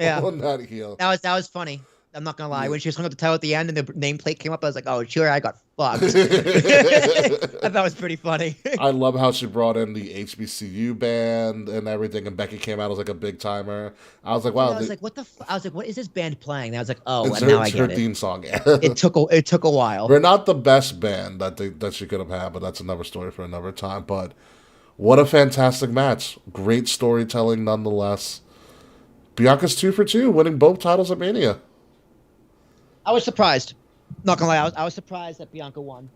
Yeah, on that heel. That was funny. I'm not gonna lie. When she was hung up the title at the end and the nameplate came up, I was like, "Oh, sure, I got fucked." I thought it was pretty funny. I love how she brought in the HBCU band and everything, and Becky came out as like a big timer. I was like, "Wow!" I was like, "What the?" I was like, "What is this band playing?" And I was like, "Oh, it's now I her get theme it." song. Yeah. It took a while. They're not the best band that she could have had, but that's another story for another time. But what a fantastic match! Great storytelling, nonetheless. Bianca's 2 for 2, winning both titles at Mania. I was surprised. Not gonna lie, I was surprised that Bianca won.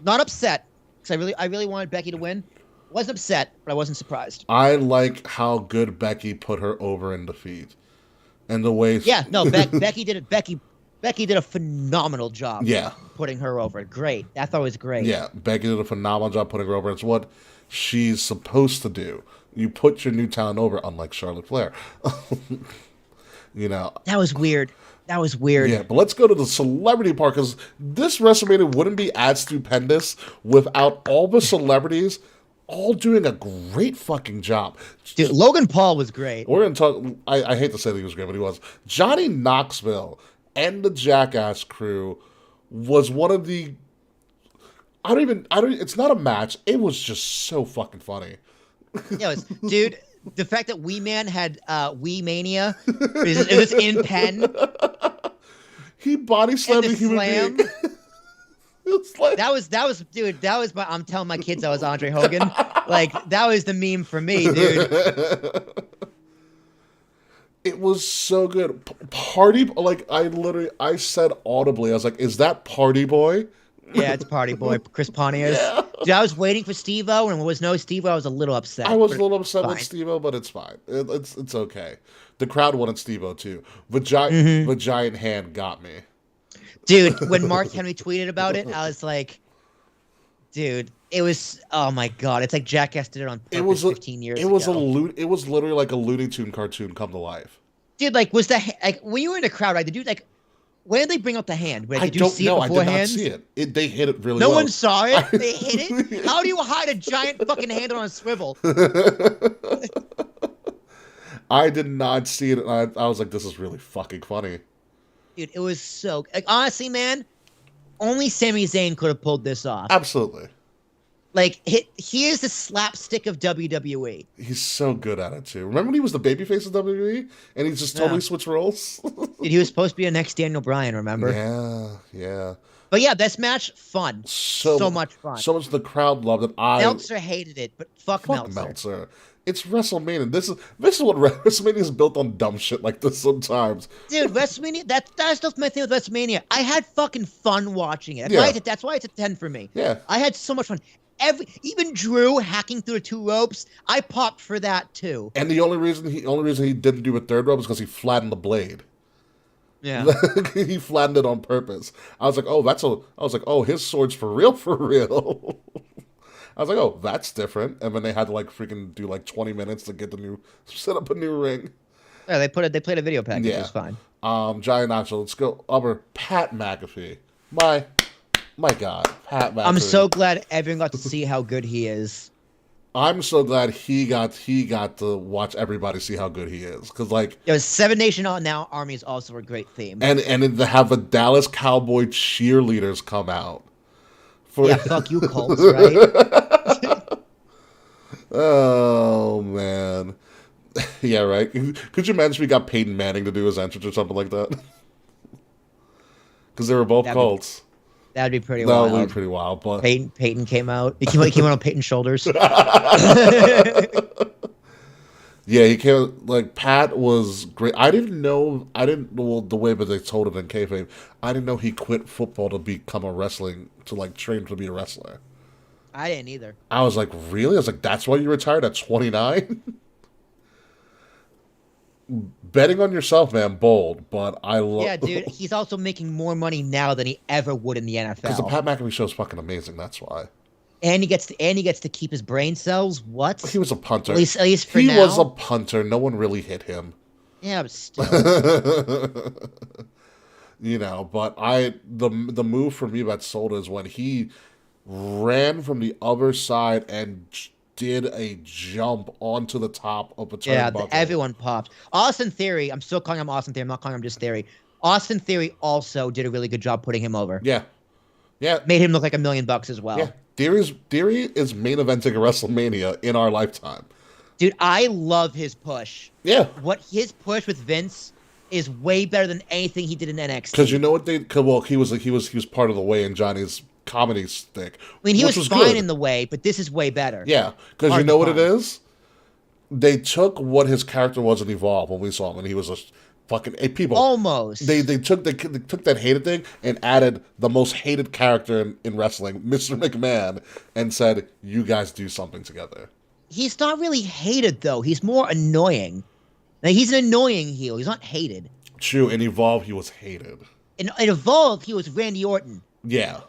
Not upset, because I really wanted Becky to win. Wasn't upset, but I wasn't surprised. I like how good Becky put her over in defeat, and the way. Yeah, no, Becky did it. Becky did a phenomenal job. Yeah, putting her over. Great. I thought it was great. Yeah, Becky did a phenomenal job putting her over. It's what she's supposed to do. You put your new talent over, unlike Charlotte Flair. That was weird. Yeah, but let's go to the celebrity part, because this WrestleMania wouldn't be as stupendous without all the celebrities all doing a great fucking job. Dude, Logan Paul was great. We're going to talk, I hate to say that he was great, but he was. Johnny Knoxville and the Jackass crew was one of the It's not a match. It was just so fucking funny. Yeah, it was, dude. The fact that Wee Man had Wee Mania, it was in pen. He body slammed And a the human slam. being. It's like That was, dude. That was my. I'm telling my kids I was Andre Hogan. Like that was the meme for me, dude. It was so good. Party, like I said audibly, I was like, "Is that Party Boy?" Yeah, it's Party Boy, Chris Pontius. Yeah. Dude, I was waiting for Steve-O, and when there was no Steve-O, I was a little upset. I was a but little upset with fine. Steve-O, but it's fine. It's okay. The crowd wanted Steve-O too. The giant hand got me. Dude, when Mark Henry tweeted about it, I was like, dude, it was, oh my God. It's like Jackass did it on purpose 15 years ago. It was literally like a Looney Tune cartoon come to life. Dude, like, like, when you were in the crowd, right, the dude, like, when did they bring up the hand? Like, I did you don't see know. it I did beforehand? not see it. They hit it really No well. one saw it. They hit it. How do you hide a giant fucking hand on a swivel? I did not see it. And I was like, this is really fucking funny. Dude, it was so, like, honestly, man, only Sami Zayn could have pulled this off. Absolutely. Like, he is the slapstick of WWE. He's so good at it too. Remember when he was the babyface of WWE and he just totally switched roles? Dude, he was supposed to be a next Daniel Bryan, remember? Yeah. But yeah, this match, fun. So much fun. So much the crowd loved it. Meltzer hated it, but fuck Meltzer. It's WrestleMania. This is what WrestleMania is built on, dumb shit like this sometimes. Dude, WrestleMania, that's just my thing with WrestleMania. I had fucking fun watching it. That's why it's a 10 for me. Yeah. I had so much fun. Even Drew hacking through the two ropes, I popped for that too. And the only reason he didn't do a third rope is because he flattened the blade. Yeah. He flattened it on purpose. I was like, oh, his sword's for real, for real. I was like, oh, that's different. And then they had to like freaking do like 20 minutes to set up a new ring. Yeah, they played a video package. Yeah. It was fine. Giant Nacho. Let's go over Pat McAfee. My God, Pat McAfee. I'm so glad everyone got to see how good he is. I'm so glad he got to watch everybody see how good he is, because like, Seven Nation Now Army is also a great theme. And to have the Dallas Cowboy cheerleaders come out. Fuck you, Colts, right? Oh man, yeah, right. Could you imagine if we got Peyton Manning to do his entrance or something like that? Because they were both Colts. That'd be pretty wild. That would be pretty wild. But Peyton came out. He came out on Peyton's shoulders. Yeah, he came. Like, Pat was great. I didn't know the way, but they told it in kayfabe. I didn't know he quit football to become train to be a wrestler. I didn't either. I was like, really? I was like, that's why you retired at 29? Betting on yourself, man, bold. But I love. Yeah, dude, he's also making more money now than he ever would in the NFL. Because the Pat McAfee show is fucking amazing. That's why. And he gets to keep his brain cells. What? He was a punter. At least for now. He was a punter. No one really hit him. Yeah, but still. But the move for me that sold is when he ran from the other side and did a jump onto the top of a turnbuckle. Yeah, everyone popped. Austin Theory, I'm still calling him Austin Theory. I'm not calling him just Theory. Austin Theory also did a really good job putting him over. Yeah. Made him look like $1 million as well. Yeah. Theory is main eventing a WrestleMania in our lifetime. Dude, I love his push. Yeah. His push with Vince is way better than anything he did in NXT. Because you know what he was part of the way in Johnny's comedy stick. I mean, he was fine good. in the way, but this is way better. Yeah, because you know what it is? They took what his character was in Evolve when we saw him, and he was a fucking people. Almost. They took that hated thing and added the most hated character in wrestling, Mr. McMahon, and said, "You guys do something together." He's not really hated though. He's more annoying. Like, he's an annoying heel. He's not hated. True. In Evolve, he was hated. In Evolve, he was Randy Orton. Yeah.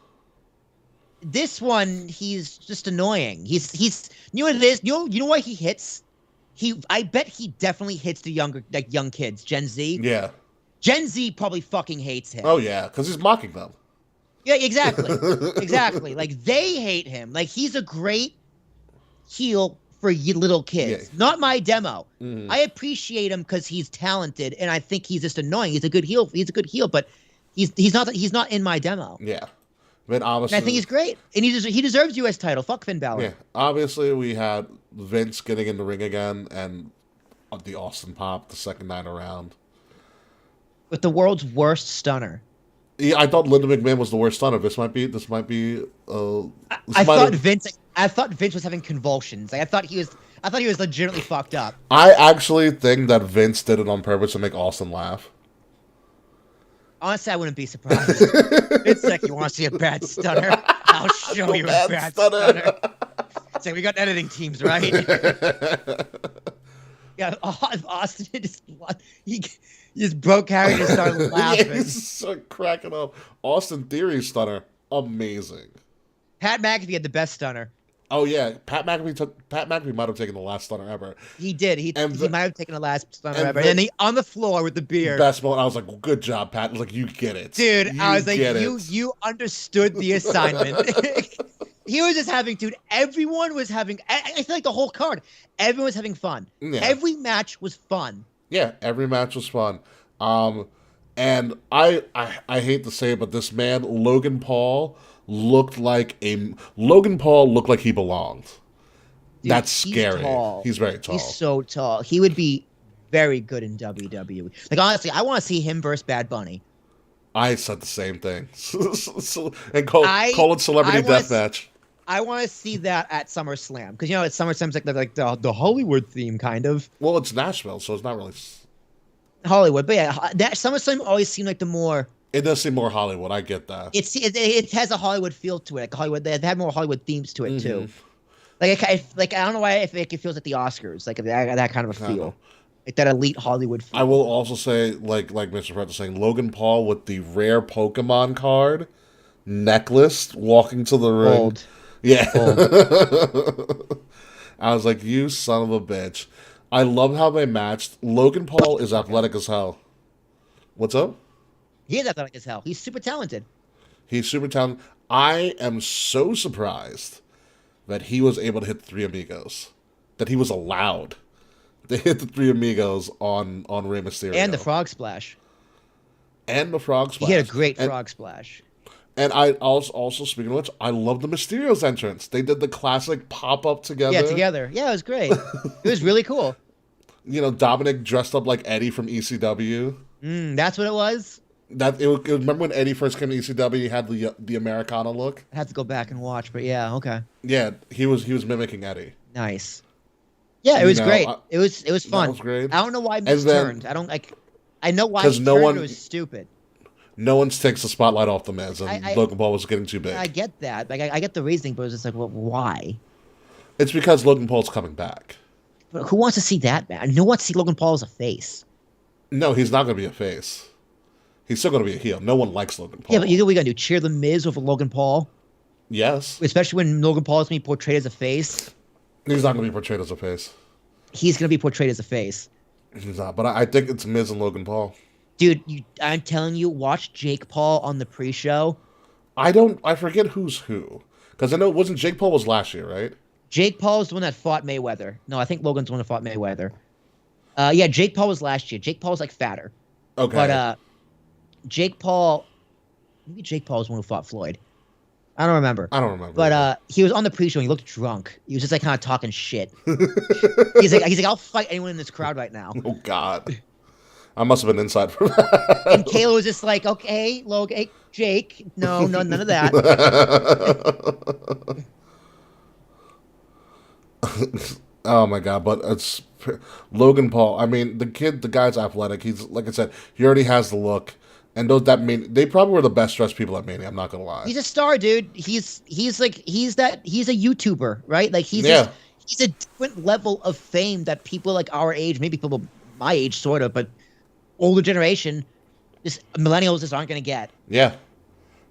This one, he's just annoying. He's you know what it is? You know why he hits? I bet he definitely hits the young kids, Gen Z. Yeah. Gen Z probably fucking hates him. Oh yeah, because he's mocking them. Yeah, exactly. Exactly. Like, they hate him. Like, he's a great heel for little kids. Yeah. Not my demo. Mm. I appreciate him because he's talented, and I think he's just annoying. He's a good heel. But he's not in my demo. Yeah. But obviously, And I think he's great, and he deserves U.S. title. Fuck Finn Balor. yeah. Obviously, we had Vince getting in the ring again, and the Austin Pop the second night around. With the world's worst stunner. Yeah, I thought Linda McMahon was the worst stunner. This might be. I thought Vince was having convulsions. Like, I thought he was legitimately fucked up. I actually think that Vince did it on purpose to make Austin laugh. Honestly, I wouldn't be surprised. It's like, you want to see a bad stunner? I'll show you a bad stunner. It's like, we got editing teams, right? Yeah, Austin he just broke character and started laughing. Yeah, he's started cracking up. Austin Theory stunner, amazing. Pat McAfee had the best stunner. Oh yeah, Pat McAfee might have taken the last stunner ever. He did. He might have taken the last stunner ever. And And then on the floor with the beer. Best moment. I was like, well, "Good job, Pat." I was like, "You get it, dude." I was like, "You understood the assignment." He was just having, dude. Everyone was having. I feel like the whole card, everyone was having fun. Yeah. Every match was fun. Yeah, every match was fun. And I hate to say it, but this man, Logan Paul looked like he belonged. Dude, That's scary. Tall. He's very tall. He's so tall. He would be very good in WWE. Like, honestly, I want to see him versus Bad Bunny. I said the same thing. And call it Celebrity Deathmatch. I want to see that at SummerSlam, because at SummerSlam's like the Hollywood theme, kind of. Well, it's Nashville, so it's not really Hollywood, but yeah, that SummerSlam always seemed like the more. It does seem more Hollywood. I get that. It has a Hollywood feel to it. Like Hollywood, they have more Hollywood themes to it too. Like I don't know why it feels like the Oscars, like that kind of a feel, like that elite Hollywood feel. I will also say, like Mr. Pratt was saying, Logan Paul with the rare Pokemon card necklace walking to the ring. Old. Yeah. I was like, you son of a bitch. I love how they matched. Logan Paul is athletic as hell. What's up? He is athletic as hell. He's super talented. He's super talented. I am so surprised that he was able to hit the Three Amigos. That he was allowed to hit the Three Amigos on Rey Mysterio. And the Frog Splash. He had a great Frog Splash. And I also, speaking of which, I love the Mysterio's entrance. They did the classic pop-up together. Yeah, together. Yeah, it was great. It was really cool. Dominic dressed up like Eddie from ECW. That's what it was? Remember when Eddie first came to ECW, he had the Americana look? I had to go back and watch, but yeah, okay. Yeah, he was mimicking Eddie. Nice. Yeah, it was great. It was fun. That was great. I don't know why Miz turned. I know why he turned. It was stupid. No one takes the spotlight off the Miz, and Logan Paul was getting too big. I get that. Like, I get the reasoning, but it was just like, well, why? It's because Logan Paul's coming back. But who wants to see that, man? Who wants to see Logan Paul as a face? No, he's not going to be a face. He's still going to be a heel. No one likes Logan Paul. Yeah, but you know what we got to do? Cheer the Miz over Logan Paul? Yes. Especially when Logan Paul is going to be portrayed as a face. He's not going to be portrayed as a face. He's going to be portrayed as a face. He's not, but I think it's Miz and Logan Paul. Dude, I'm telling you, watch Jake Paul on the pre-show. I forget who's who. Because I know it wasn't Jake Paul was last year, right? Jake Paul is the one that fought Mayweather. No, I think Logan's the one that fought Mayweather. Yeah, Jake Paul was last year. Jake Paul's like fatter. Okay. But maybe Jake Paul is the one who fought Floyd. I don't remember. But he was on the pre-show and he looked drunk. He was just like kind of talking shit. he's like, I'll fight anyone in this crowd right now. Oh God. I must have been inside for that. And Kayla was just like, okay, Logan, hey, Jake. No, none of that. Oh my God, but it's Logan Paul. I mean, the guy's athletic. He's, like I said, he already has the look. And they probably were the best dressed people at Mania. I'm not gonna lie. He's a star, dude. He's a YouTuber, right? Like he's a different level of fame that people like our age, maybe people my age, sort of, but older generation, just millennials just aren't gonna get. Yeah,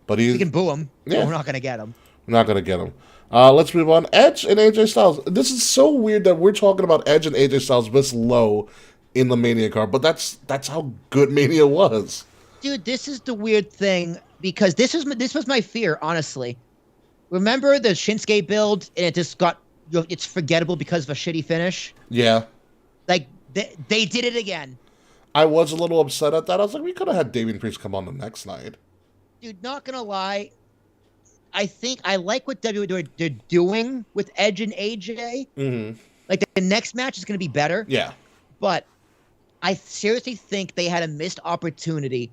but we can boo him. Yeah, but we're not gonna get him. We're not gonna get him. Let's move on. Edge and AJ Styles. This is so weird that we're talking about Edge and AJ Styles this low in the Mania card, but that's how good Mania was. Dude, this is the weird thing, because this was my fear, honestly. Remember the Shinsuke build, and it just got it's forgettable because of a shitty finish? Yeah. Like, they did it again. I was a little upset at that. I was like, we could have had Damian Priest come on the next night. Dude, not gonna lie, think I like what they're doing with Edge and AJ. Mm-hmm. Like the next match is going to be better, Yeah. but I seriously think they had a missed opportunity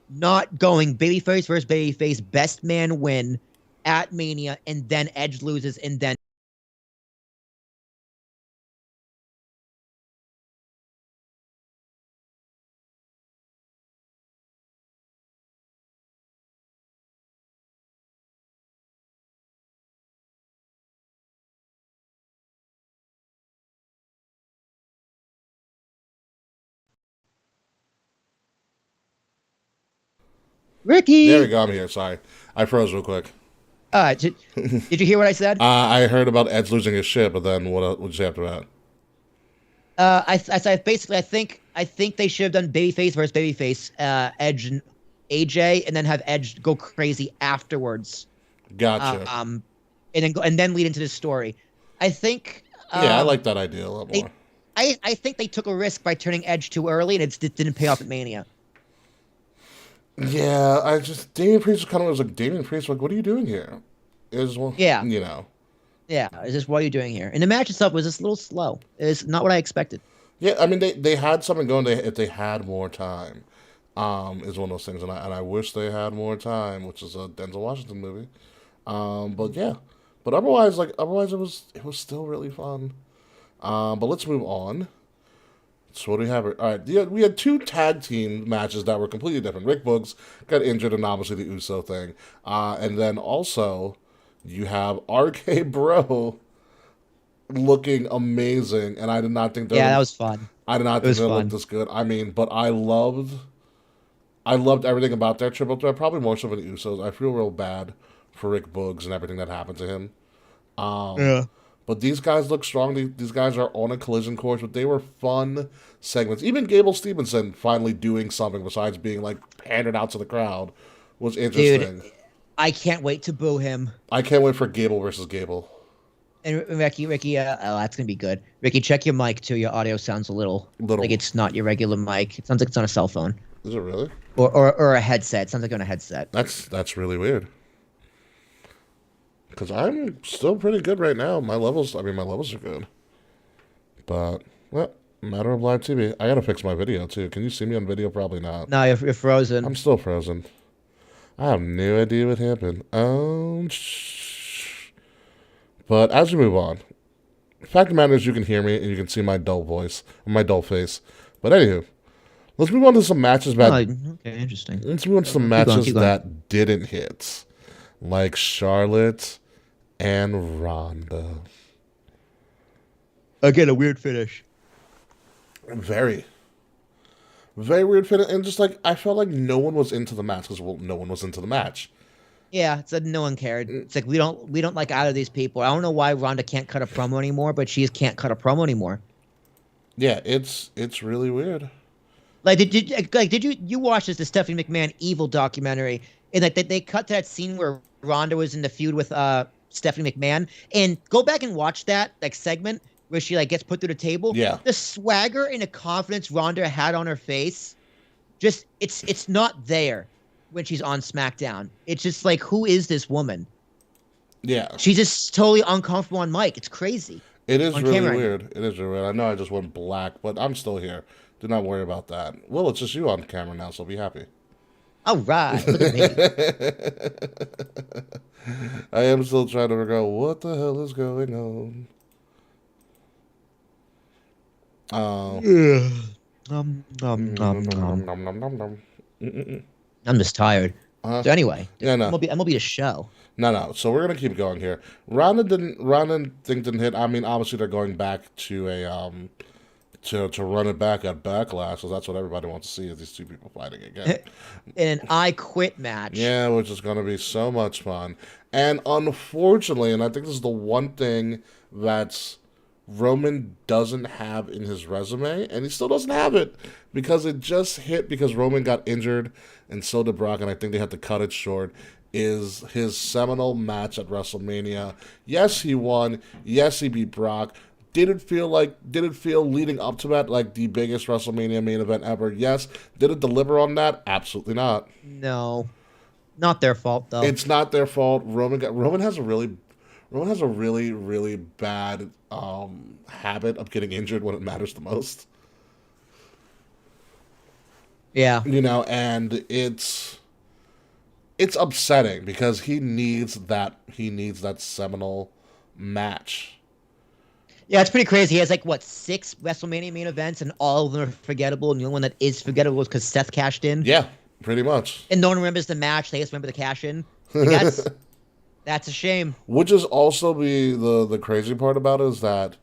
not going babyface versus babyface, best man win at Mania, and then Edge loses, and then There we Ricky. go. I'm here. Sorry. I froze real quick. Did you hear what I said? I heard about Edge losing his shit, but then what did you say after that? I basically I think they should have done babyface versus babyface, Edge and AJ, and then have Edge go crazy afterwards. Gotcha. And then lead into the story. I think. Yeah, I like that idea a lot more. I think they took a risk by turning Edge too early, and it didn't pay off at Mania. Yeah, Damian Priest kind of was like, Damian Priest, like, what are you doing here? Yeah. You know. Yeah, is this what are you doing here? And the match itself was just a little slow. It's not what I expected. Yeah, I mean, they had something going. If they had more time, is one of those things, and I wish they had more time, which is a Denzel Washington movie. But yeah, but otherwise it was still really fun. But let's move on. So what do we have here? All right, yeah, we had 2 tag team matches that were completely different. Rick Boogs got injured, and obviously the Uso thing. And then also you have RK Bro looking amazing, and I did not think that was fun. I did not think they looked this good. I mean, but I loved everything about their triple threat, probably more so than the Usos. I feel real bad for Rick Boogs and everything that happened to him. Yeah. But these guys look strong. These guys are on a collision course, but they were fun segments. Even Gable Stevenson finally doing something besides being like handed out to the crowd was interesting. Dude, I can't wait to boo him. I can't wait for Gable versus Gable. And Ricky, that's gonna be good. Ricky, check your mic too. Your audio sounds a little like it's not your regular mic. It sounds like it's on a cell phone. Is it really? Or a headset. It sounds like on a headset. That's really weird. Because I'm still pretty good right now. My levels are good. But, well, matter of live TV. I gotta fix my video, too. Can you see me on video? Probably not. No, you're frozen. I'm still frozen. I have no idea what happened. But as we move on, the fact of the matter is you can hear me and you can see my dull voice, my dull face. But anywho, let's move on to some matches okay, interesting. Let's move on to some matches that didn't hit. Like Charlotte and Ronda. Again, a weird finish. Very weird finish. And just like, I felt like no one was into the match because, well, no one was into the match. Yeah, it's like no one cared. It's like we don't like either of these people. I don't know why Ronda can't cut a promo anymore, but she just can't cut a promo anymore. Yeah, it's really weird. Like did you watch the Stephanie McMahon Evil documentary? And like they cut to that scene where Ronda was in the feud with Stephanie McMahon, and go back and watch that like segment where she like gets put through the table. Yeah, the swagger and the confidence Ronda had on her face, just it's not there when she's on SmackDown. It's just like, who is this woman? Yeah, she's just totally uncomfortable on mic. It's crazy. It is really weird. It is really weird. I know I just went black, but I'm still here. Do not worry about that. Well, it's just you on camera now, so be happy. All right, look at me. I am still trying to figure out what the hell is going on. I'm just tired. So anyway, yeah, no. I'm gonna be the show. No. So we're gonna keep going here. Ronda didn't hit. I mean, obviously they're going back to a to run it back at Backlash, so that's what everybody wants to see, is these two people fighting again. In an I Quit match. Yeah, which is going to be so much fun. And unfortunately, and I think this is the one thing that's Roman doesn't have in his resume, and he still doesn't have it, because it just hit because Roman got injured, and so did Brock, and I think they had to cut it short, is his seminal match at WrestleMania. Yes, he won. Yes, he beat Brock. Did it feel leading up to that like the biggest WrestleMania main event ever? Yes. Did it deliver on that? Absolutely not. No. Not their fault though. It's not their fault. Roman has a really bad habit of getting injured when it matters the most. Yeah. And it's upsetting because he needs that seminal match. Yeah, it's pretty crazy. He has like what 6 WrestleMania main events, and all of them are forgettable. And the only one that is forgettable is because Seth cashed in. Yeah, pretty much. And no one remembers the match. They just remember the cash in. Like, that's a shame. Which is also the crazy part about it is that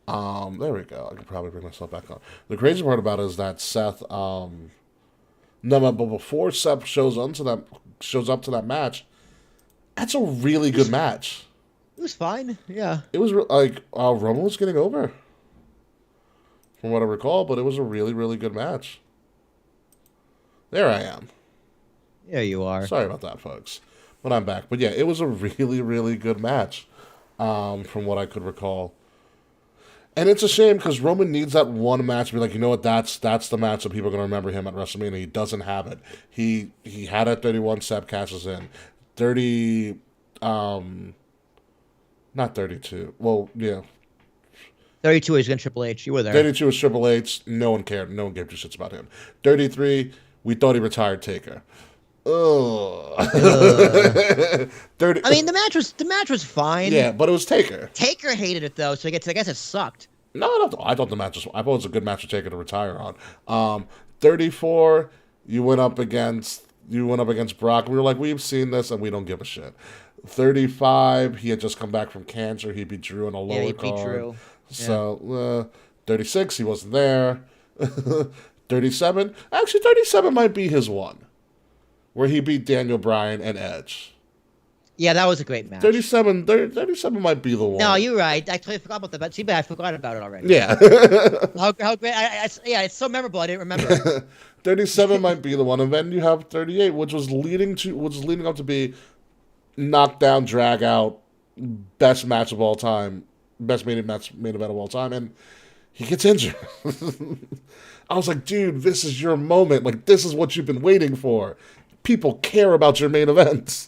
there we go. I could probably bring myself back on. The crazy part about it is that Seth but before Seth shows up to that match, that's a really good match. It was fine. Yeah. It was like Roman was getting over, from what I recall, but it was a really, really good match. There I am. Yeah, you are. Sorry about that, folks. But I'm back. But yeah, it was a really, really good match, from what I could recall. And it's a shame because Roman needs that one match to be like, you know what, that's the match that people are going to remember him at WrestleMania. He doesn't have it. He had it at 31, Seb cashes in. 30, not 32. Well, yeah. 32 is going to Triple H. You were there. 32 was Triple H. No one cared. No one gave two shits about him. 33, we thought he retired Taker. Ugh. 30. I mean, the match was fine. Yeah, but it was Taker. Taker hated it though, so I guess it sucked. No, I thought it was a good match for Taker to retire on. 34, you went up against Brock. We were like, we've seen this and we don't give a shit. 35, he had just come back from cancer. He beat Drew in a lower he beat card. Drew. Yeah. So 36, he wasn't there. 37, actually 37 might be his one, where he beat Daniel Bryan and Edge. Yeah, that was a great match. 37 might be the one. No, you're right. I totally forgot about that. See, but I forgot about it already. Yeah. How great. Yeah, it's so memorable. I didn't remember. 37 might be the one, and then you have 38, which was leading up to be knockdown, drag out, best match of all time, best main event of all time, and he gets injured. I was like, dude, this is your moment. Like, this is what you've been waiting for. People care about your main events.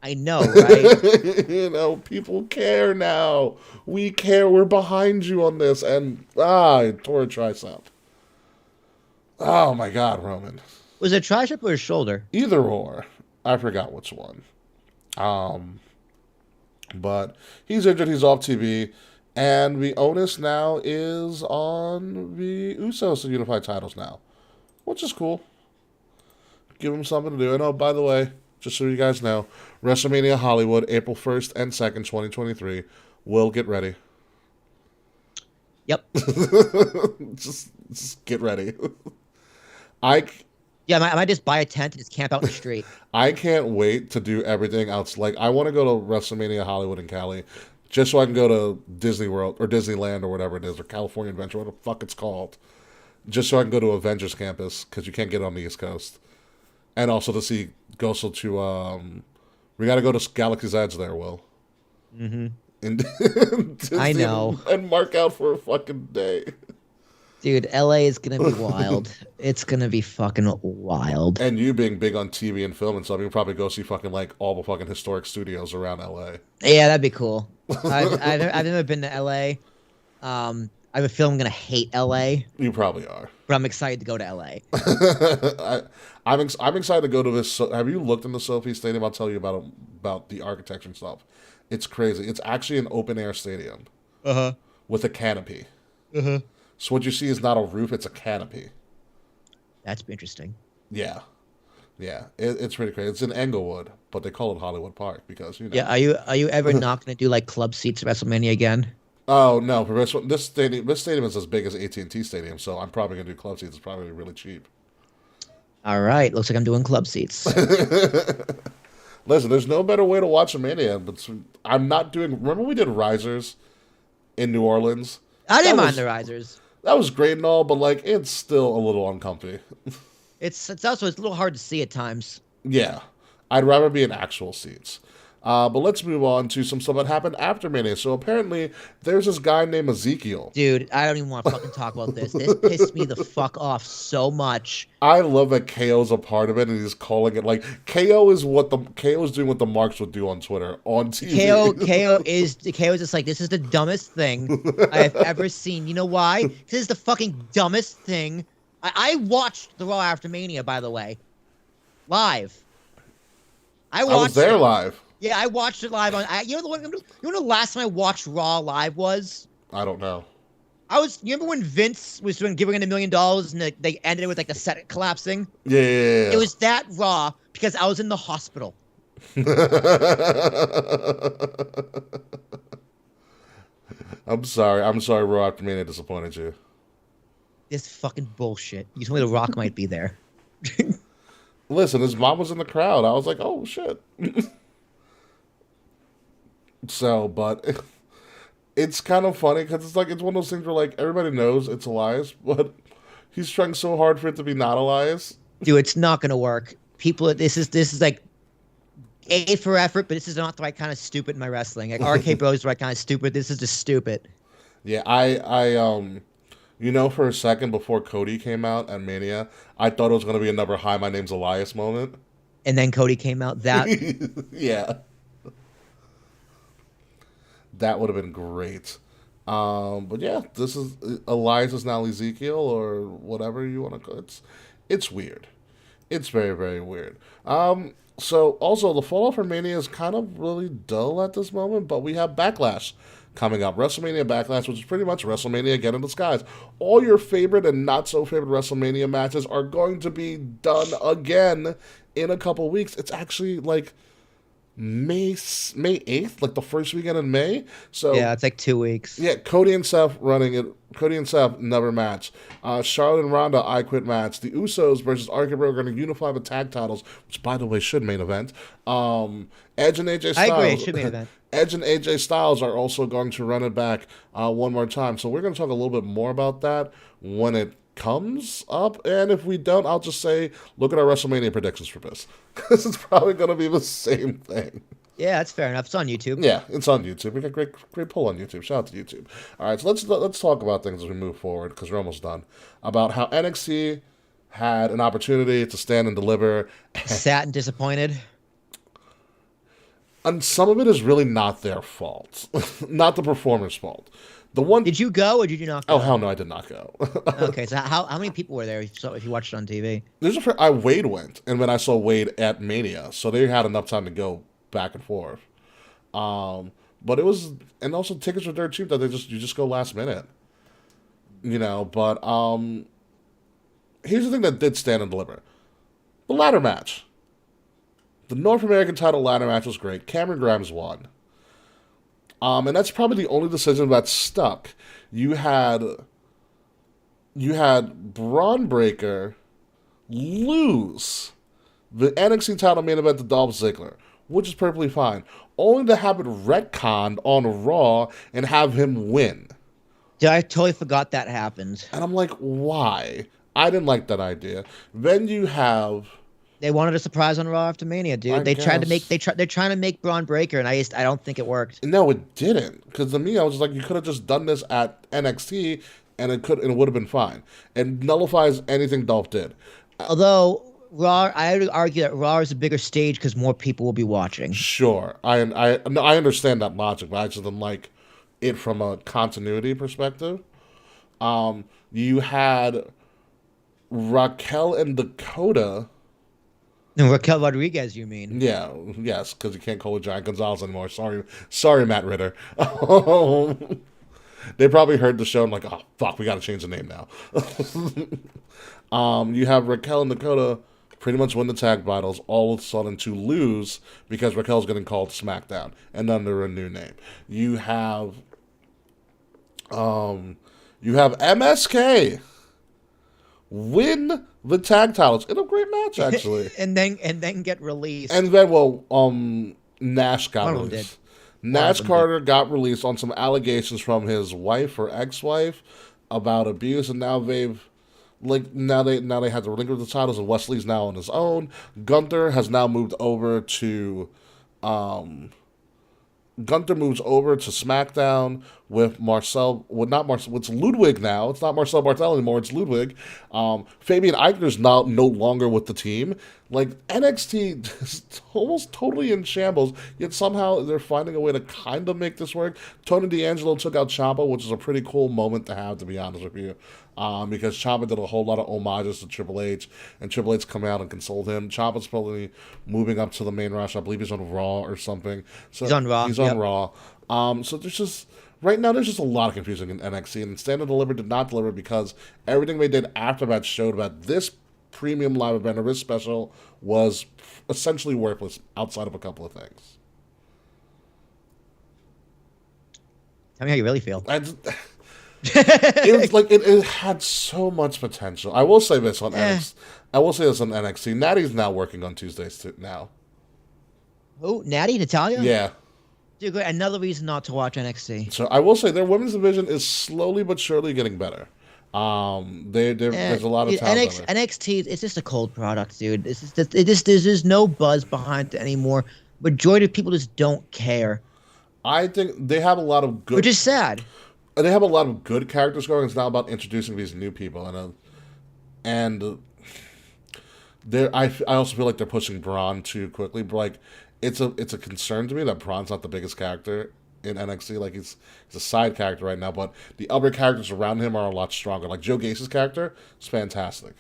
I know, right? People care now. We care. We're behind you on this. And, I tore a tricep. Oh, my God, Roman. Was it tricep or his shoulder? Either or. I forgot which one. But he's injured. He's off TV. And the onus now is on the Usos to unify titles now, which is cool. Give them something to do. And, oh, by the way, just so you guys know, WrestleMania Hollywood, April 1st and 2nd, 2023. Will get ready. Yep. just get ready. Yeah, I might just buy a tent and just camp out in the street. I can't wait to do everything else. Like, I want to go to WrestleMania Hollywood in Cali just so I can go to Disney World or Disneyland or whatever it is, or California Adventure, whatever the fuck it's called, just so I can go to Avengers Campus because you can't get it on the East Coast. And also to we got to go to Galaxy's Edge there, Will. Mm-hmm. I know. And mark out for a fucking day. Dude, LA is going to be wild. It's going to be fucking wild. And you being big on TV and film and stuff, you can probably go see fucking like all the fucking historic studios around LA. Yeah, that'd be cool. I've never been to LA. I have a feeling I'm going to hate LA. You probably are. But I'm excited to go to LA. I'm excited to go to this. Have you looked in the Sophie Stadium? I'll tell you about the architecture and stuff. It's crazy. It's actually an open air stadium. Uh-huh. With a canopy. Uh-huh. So what you see is not a roof, it's a canopy. That's interesting. Yeah. Yeah. It's pretty crazy. It's in Englewood, but they call it Hollywood Park because, Yeah, are you ever not going to do like club seats at WrestleMania again? Oh, no. This stadium is as big as AT&T Stadium, so I'm probably going to do club seats. It's probably really cheap. All right. Looks like I'm doing club seats. Listen, there's no better way to watch a Mania, but I'm not doing... Remember we did Risers in New Orleans? I didn't mind the Risers. That was great and all, but like it's still a little uncomfy. It's a little hard to see at times. Yeah, I'd rather be in actual seats. But let's move on to some stuff that happened after Mania. So apparently, there's this guy named Ezekiel. Dude, I don't even want to fucking talk about this. This pissed me the fuck off so much. I love that KO's a part of it, and he's calling it like KO is doing what the Marks would do on Twitter on TV. KO is just like, this is the dumbest thing I have ever seen. You know why? This is the fucking dumbest thing. I watched the Raw after Mania, by the way, live. I was there it. live. Yeah, I watched it live on. You know the last time I watched Raw live was? I don't know. You remember when Vince was giving in $1 million and they ended it with like the set collapsing? Yeah. It was that Raw because I was in the hospital. I'm sorry, Raw after Mania disappointed you. This fucking bullshit. You told me The Rock might be there. Listen, his mom was in the crowd. I was like, oh shit. So, but it's kind of funny because it's one of those things where like everybody knows it's Elias, but he's trying so hard for it to be not Elias. Dude, it's not gonna work. People, this is like A for effort, but this is not the right kind of stupid in my wrestling. Like RK Bro is the right kind of stupid. This is just stupid. Yeah, for a second before Cody came out at Mania, I thought it was gonna be another "Hi, my name's Elias" moment. And then Cody came out. That yeah. That would have been great. But yeah, this is Elias is now Ezekiel or whatever you want to call it. It's weird. It's very, very weird. So also the fallout for Mania is kind of really dull at this moment, but we have Backlash coming up. WrestleMania Backlash, which is pretty much WrestleMania again in disguise. All your favorite and not so favorite WrestleMania matches are going to be done again in a couple weeks. It's actually like May 8th, like the first weekend in May. So yeah, it's like 2 weeks. Yeah, Cody and Seth running it. Cody and Seth, another match. Charlotte and Ronda, I Quit match. The Usos versus RK Bro are going to unify the tag titles, which, by the way, should main event. Edge and AJ Styles. I agree, it should main event. Edge and AJ Styles are also going to run it back one more time. So we're going to talk a little bit more about that when it comes up. And if we don't, I'll just say, look at our WrestleMania predictions for this. Because it's probably going to be the same thing. Yeah, that's fair enough. It's on YouTube. Yeah, it's on YouTube. We got great pull on YouTube. Shout out to YouTube. All right, so let's talk about things as we move forward because we're almost done. About how NXT had an opportunity to stand and deliver. Sat and disappointed. And some of it is really not their fault, not the performer's fault. The one. Did you go or did you not go? Oh hell no, I did not go. Okay, so how many people were there? If you watched it on TV, Wade went, and when I saw Wade at Mania, so they had enough time to go back and forth. But it was, and also tickets were dirt cheap that you just go last minute. But here's the thing that did stand and deliver. The ladder match. The North American title ladder match was great. Cameron Grimes won. And that's probably the only decision that stuck. You had Braun Breaker lose the NXT title main event to Dolph Ziggler, which is perfectly fine. Only to have it retconned on Raw and have him win. Yeah, I totally forgot that happened. And I'm like, why? I didn't like that idea. Then you have. They wanted a surprise on Raw after Mania, dude. They're trying to make Braun Breaker, and I don't think it worked. No, it didn't. Because to me, I was just like, you could have just done this at NXT, and it would have been fine. It nullifies anything Dolph did. Although Raw, I would argue that Raw is a bigger stage because more people will be watching. Sure, I understand that logic, but I just didn't like it from a continuity perspective. You had Raquel and Dakota. No, Raquel Rodriguez, you mean? Yeah, yes, because you can't call it Giant Gonzalez anymore. Sorry, Matt Ritter. They probably heard the show and like, oh fuck, we got to change the name now. You have Raquel and Dakota pretty much win the tag battles, all of a sudden to lose because Raquel's getting called to SmackDown and under a new name. You have MSK win the tag titles in a great match, actually. and then get released. And then, Nash got released. Nash Carter got released on some allegations from his wife or ex-wife about abuse, and now they had to relinquish the titles, and Wesley's now on his own. Gunther has now moved over to Gunther moves over to SmackDown with Marcel. Well, not Marcel. It's Ludwig now. It's not Marcel Bartel anymore. It's Ludwig. Fabian Eichner's now no longer with the team. Like NXT is almost totally in shambles. Yet somehow they're finding a way to kind of make this work. Tony D'Angelo took out Ciampa, which is a pretty cool moment to have, to be honest with you. Because Ciampa did a whole lot of homages to Triple H, and Triple H come out and consoled him. Ciampa's probably moving up to the main roster. I believe he's on Raw or something. So He's on Raw. He's on Raw. So there's just right now there's just a lot of confusion in NXT, and Stand and Deliver did not deliver because everything they did after that showed about this premium live event or this special was essentially worthless outside of a couple of things. Tell me how you really feel. It was like it had so much potential. I will say this on NXT. I will say this on NXT. Natty's now working on Tuesdays now. Oh, Natty, Natalia? Yeah. Dude, great. Another reason not to watch NXT. So I will say their women's division is slowly but surely getting better. There's a lot of talent. NXT, it's just a cold product, dude. There's no buzz behind it anymore. Majority of people just don't care. I think they have a lot of good, which is sad. They have a lot of good characters going. It's now about introducing these new people, and I also feel like they're pushing Braun too quickly. But like, it's a concern to me that Braun's not the biggest character in NXT. Like he's a side character right now, but the other characters around him are a lot stronger. Like Joe Gacy's character is fantastic.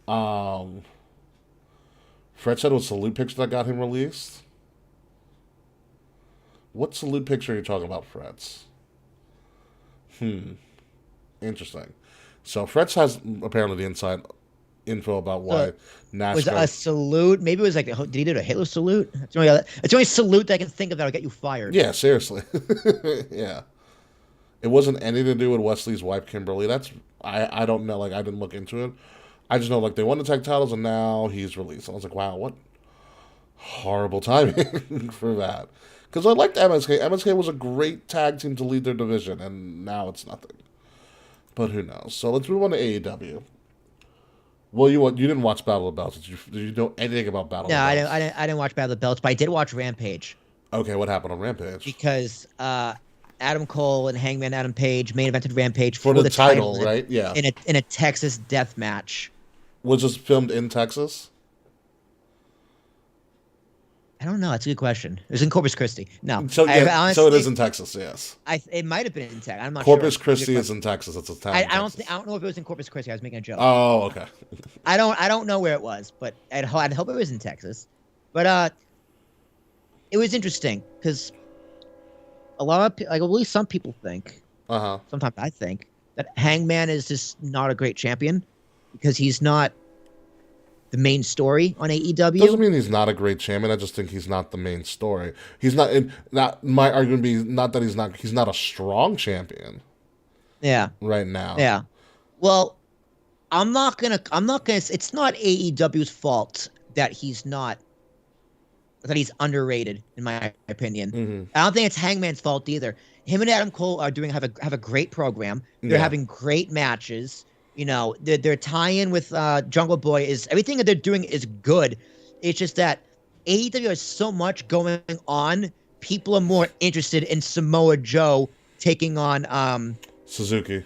Fred said it was a salute picture that got him released. What salute picture are you talking about, Fred's? Interesting. So Fretz has apparently the inside info about why NASCAR... Was it a salute? Maybe it was like, did he do a Hitler salute? It's the only salute that I can think of that'll get you fired. Yeah, seriously. Yeah. It wasn't anything to do with Wesley's wife, Kimberly. I don't know. Like, I didn't look into it. I just know, like, they won the tag titles and now he's released. And I was like, wow, what horrible timing for that. Because I liked MSK. MSK was a great tag team to lead their division, and now it's nothing. But who knows? So let's move on to AEW. Well, you didn't watch Battle of the Belts. Did you know anything about Battle of the Belts? No, I didn't watch Battle of the Belts, but I did watch Rampage. Okay, what happened on Rampage? Because Adam Cole and Hangman Adam Page main evented Rampage for the title, right? Yeah. In a Texas death match. Was this filmed in Texas? I don't know. That's a good question. It was in Corpus Christi. No. So, honestly, so it is in Texas, yes. It might have been in Texas. I'm not Corpus sure. Christi is in Texas. It's a town. I don't know if it was in Corpus Christi. I was making a joke. Oh, okay. I don't know where it was, but I'd hope it was in Texas. But it was interesting because a lot of, like, at least some people think, sometimes I think, that Hangman is just not a great champion because he's not the main story on AEW. Doesn't mean he's not a great champion. I just think he's not the main story. He's not. Not my argument be not that he's not a strong champion. Yeah. Right now. Yeah. Well, I'm not gonna. It's not AEW's fault that he's underrated, in my opinion. Mm-hmm. I don't think it's Hangman's fault either. Him and Adam Cole are have a great program. They're having great matches. You know, their tie-in with Jungle Boy is everything that they're doing is good. It's just that AEW has so much going on. People are more interested in Samoa Joe taking on Suzuki,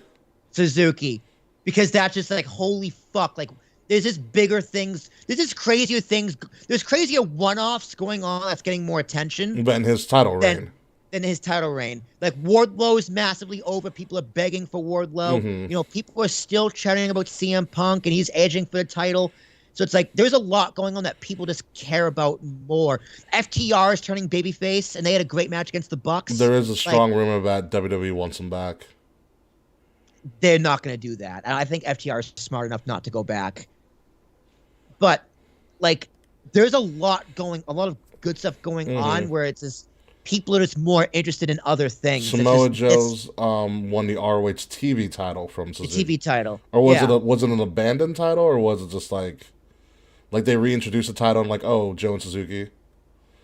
because that's just like, holy fuck! Like, there's just bigger things. There's just crazier things. There's crazier one-offs going on that's getting more attention than his title reign. Than his title reign. Like, Wardlow is massively over. People are begging for Wardlow. Mm-hmm. You know, people are still chatting about CM Punk, and he's edging for the title. So it's like there's a lot going on that people just care about more. FTR is turning babyface, and they had a great match against the Bucks. There is a strong rumor that WWE wants him back. They're not going to do that. And I think FTR is smart enough not to go back. But, like, there's a lot of good stuff going on where it's just people are just more interested in other things. Samoa Joe's won the ROH TV title from Suzuki. The TV title. Or was it an abandoned title, or was it just like they reintroduced the title and like, oh, Joe and Suzuki?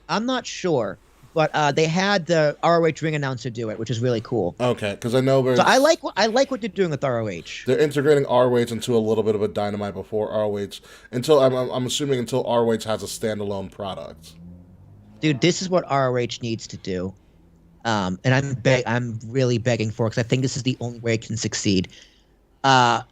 I'm not sure, but they had the ROH ring announcer do it, which is really cool. Okay, because I know so I like what they're doing with ROH. They're integrating ROH into a little bit of a Dynamite before ROH, until I'm assuming until ROH has a standalone product. Dude, this is what ROH needs to do. And I'm really begging for it because I think this is the only way it can succeed. I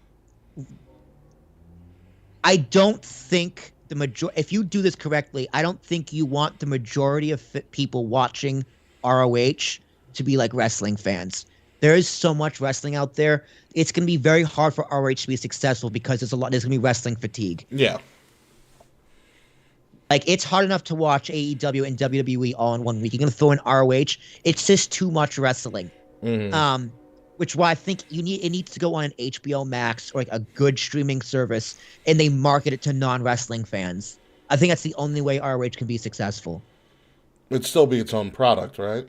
don't think if you do this correctly, I don't think you want the majority of people watching ROH to be like wrestling fans. There is so much wrestling out there. It's going to be very hard for ROH to be successful because there's going to be wrestling fatigue. Yeah. Like, it's hard enough to watch AEW and WWE all in 1 week. You're going to throw in ROH. It's just too much wrestling. Mm-hmm. Which why I think it needs to go on an HBO Max or like a good streaming service, and they market it to non-wrestling fans. I think that's the only way ROH can be successful. It'd still be its own product, right?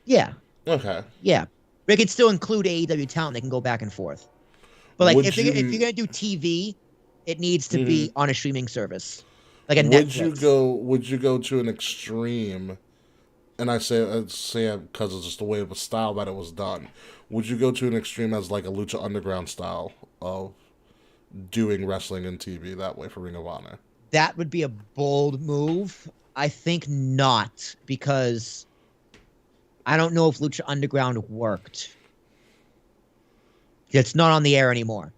Yeah. Okay. Yeah. They could still include AEW talent. They can go back and forth. But like, if you're going to do TV, it needs to be on a streaming service. Like a Netflix. Would you go to an extreme, and I say because it's just the way of the style that it was done, would you go to an extreme as like a Lucha Underground style of doing wrestling and TV that way for Ring of Honor? That would be a bold move. I think not, because I don't know if Lucha Underground worked. It's not on the air anymore.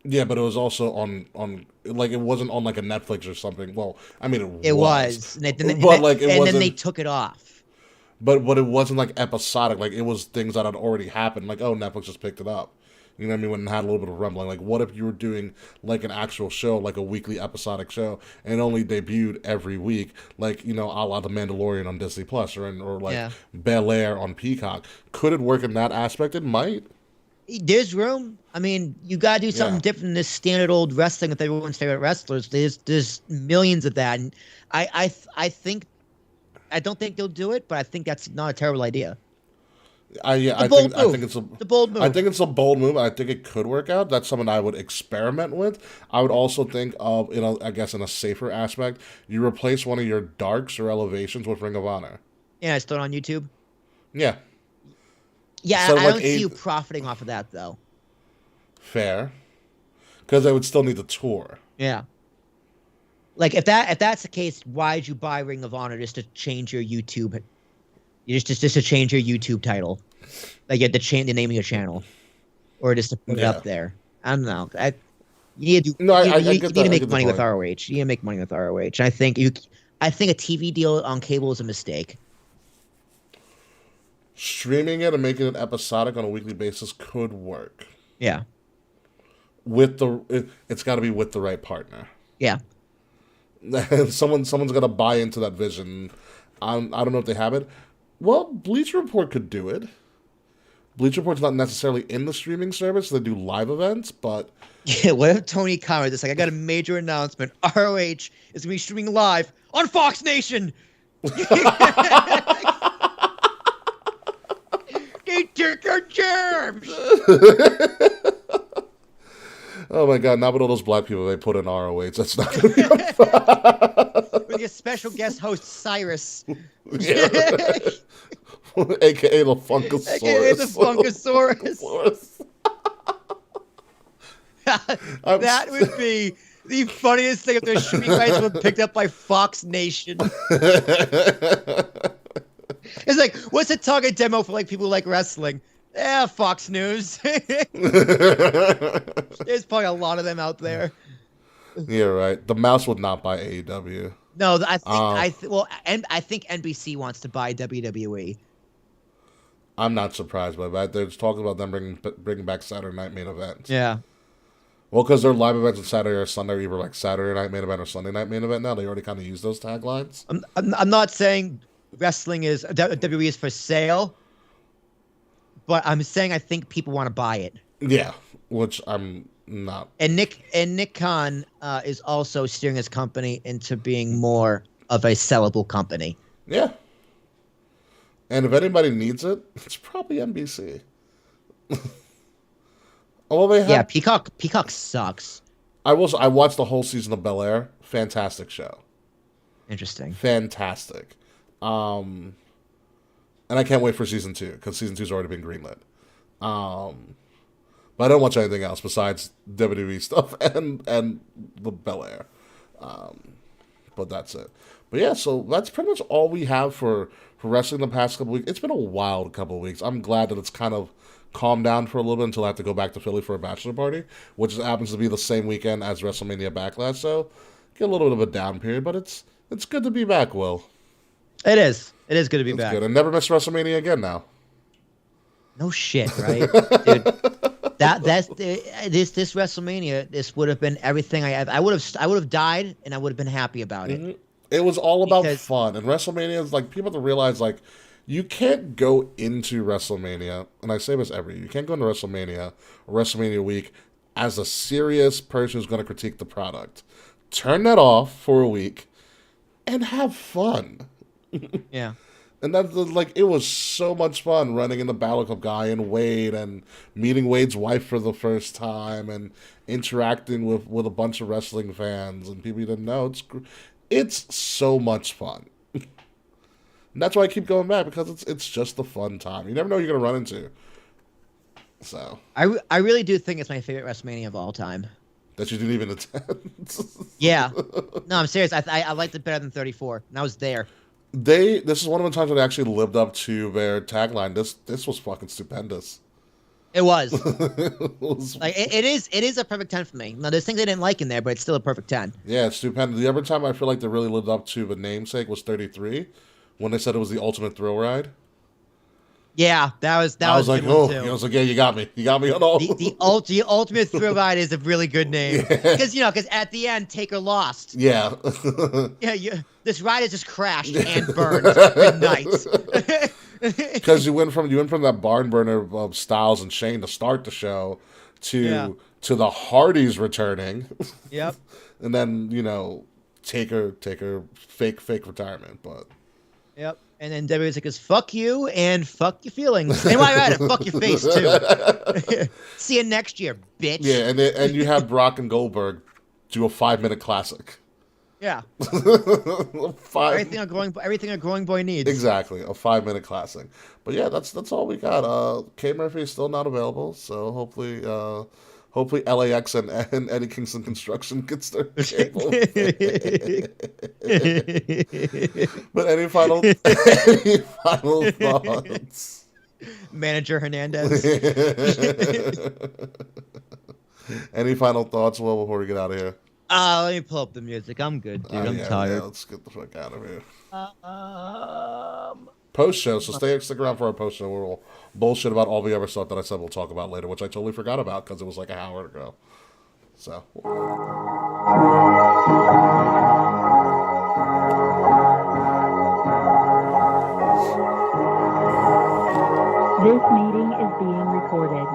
Yeah, but it was also on like, it wasn't on like a Netflix or something. Well, I mean, it was. And then they took it off. But it wasn't like episodic. Like, it was things that had already happened. Like, oh, Netflix just picked it up. You know what I mean? When it had a little bit of rumbling. Like, what if you were doing like an actual show, like a weekly episodic show, and it only debuted every week, like, you know, a la The Mandalorian on Disney Plus, or like Bel Air on Peacock? Could it work in that aspect? It might. There's room. I mean, you gotta do something different than this standard old wrestling with everyone's favorite wrestlers. There's millions of that, and I don't think they'll do it, but I think that's not a terrible idea. I think it's a bold move. I think it's a bold move. I think it could work out. That's something I would experiment with. I would also think of, you know, I guess in a safer aspect, you replace one of your darks or elevations with Ring of Honor. Yeah, it's still on YouTube. Yeah. Yeah, So I like don't see you profiting off of that, though. Fair. Because they would still need the tour. Yeah. Like, if that's the case, why'd you buy Ring of Honor just to change your YouTube? Just to change your YouTube title, like you had to change the name of your channel, or just to put it up there. I don't know. You need to make money with ROH. You need to make money with ROH. I think a TV deal on cable is a mistake. Streaming it and making it episodic on a weekly basis could work. Yeah. It's got to be with the right partner. Yeah. Someone's got to buy into that vision. I don't know if they have it. Well, Bleacher Report could do it. Bleacher Report's not necessarily in the streaming service. They do live events, but... Yeah, what if Tony Khan is like, I got a major announcement. ROH is going to be streaming live on Fox Nation! They took our jobs! Oh my god, not with all those black people they put in ROH. That's not going to be fun. With your special guest host, Cyrus. Yeah, right. AKA the Funkasaurus. AKA the Funkasaurus. That would be the funniest thing if their streaming rights were picked up by Fox Nation. It's like, what's the target demo for like people who like wrestling? Yeah, Fox News. There's probably a lot of them out there. Yeah, right. The mouse would not buy AEW. No, I think NBC wants to buy WWE. I'm not surprised by that. There's talking about them bringing back Saturday Night Main Events. Yeah. Well, because their live events on Saturday or Sunday are either like Saturday Night Main Event or Sunday Night Main Event now. They already kind of use those taglines. I'm not saying WWE is for sale, but I'm saying I think people want to buy it. Yeah, which I'm not. And Nick Khan is also steering his company into being more of a sellable company. Yeah. And if anybody needs it, it's probably NBC. Oh, they have... Yeah, Peacock sucks. I watched the whole season of Bel Air. Fantastic show. Interesting. Fantastic. And I can't wait for season 2 because season 2's already been greenlit. But I don't watch anything else besides WWE stuff and the Bel Air. But that's it. But But yeah, so that's pretty much all we have for wrestling the past couple weeks. It's been a wild couple weeks. I'm glad that it's kind of calmed down for a little bit until I have to go back to Philly for a bachelor party, which happens to be the same weekend as WrestleMania Backlash. So get a little bit of a down period, but it's good to be back, Will. It is. It is good to be It's back. good. And never miss WrestleMania again now. No shit, right? Dude, that's this WrestleMania. This would have been everything I would have died, and I would have been happy about it. Mm-hmm. It was all about Because- fun. And WrestleMania is like, people have to realize, like, you can't go into WrestleMania, and I say this every year, you can't go into WrestleMania or WrestleMania week as a serious person who's going to critique the product. Turn that off for a week and have fun. Yeah. And that's like, it was so much fun running in the Battle Cup guy and Wade and meeting Wade's wife for the first time and interacting with a bunch of wrestling fans and people you didn't know. It's so much fun. And that's why I keep going back, because it's just a fun time. You never know what you're going to run into. So. I really do think it's my favorite WrestleMania of all time. That you didn't even attend. Yeah. No, I'm serious. I liked it better than 34. And I was there. This is one of the times when they actually lived up to their tagline. This was fucking stupendous. It was. It was Like it is a perfect 10 for me. Now there's things I didn't like in there, but it's still a perfect 10. Yeah, it's stupendous. The other time I feel like they really lived up to the namesake was 33, when they said it was the ultimate thrill ride. Yeah, that was I was a like, good one, oh, too. I was like, yeah, you got me on all. The ultimate thrill ride is a really good name, because at the end Taker lost. Yeah. Yeah, this ride has just crashed and burned. Good night. Because you went from that barn burner of Styles and Shane to start the show to the Hardys returning. Yep. And then, Taker fake retirement, but. Yep. And then WWE's like, fuck you and fuck your feelings. And while you're at it, fuck your face too. See you next year, bitch. Yeah, and you have Brock and Goldberg do a 5-minute classic. Yeah. Everything a growing boy needs. Exactly, a 5-minute classic. But yeah, that's all we got. K Murphy is still not available, so hopefully LAX and Eddie Kingston Construction gets their cable. But any final thoughts? Manager Hernandez. Any final thoughts, Will, before we get out of here? Let me pull up the music. I'm good, dude. I'm tired. Yeah, let's get the fuck out of here. Post show, so stick around for our post show where we'll bullshit about all the other stuff that I said we'll talk about later, which I totally forgot about because it was like an hour ago. So. This meeting is being recorded.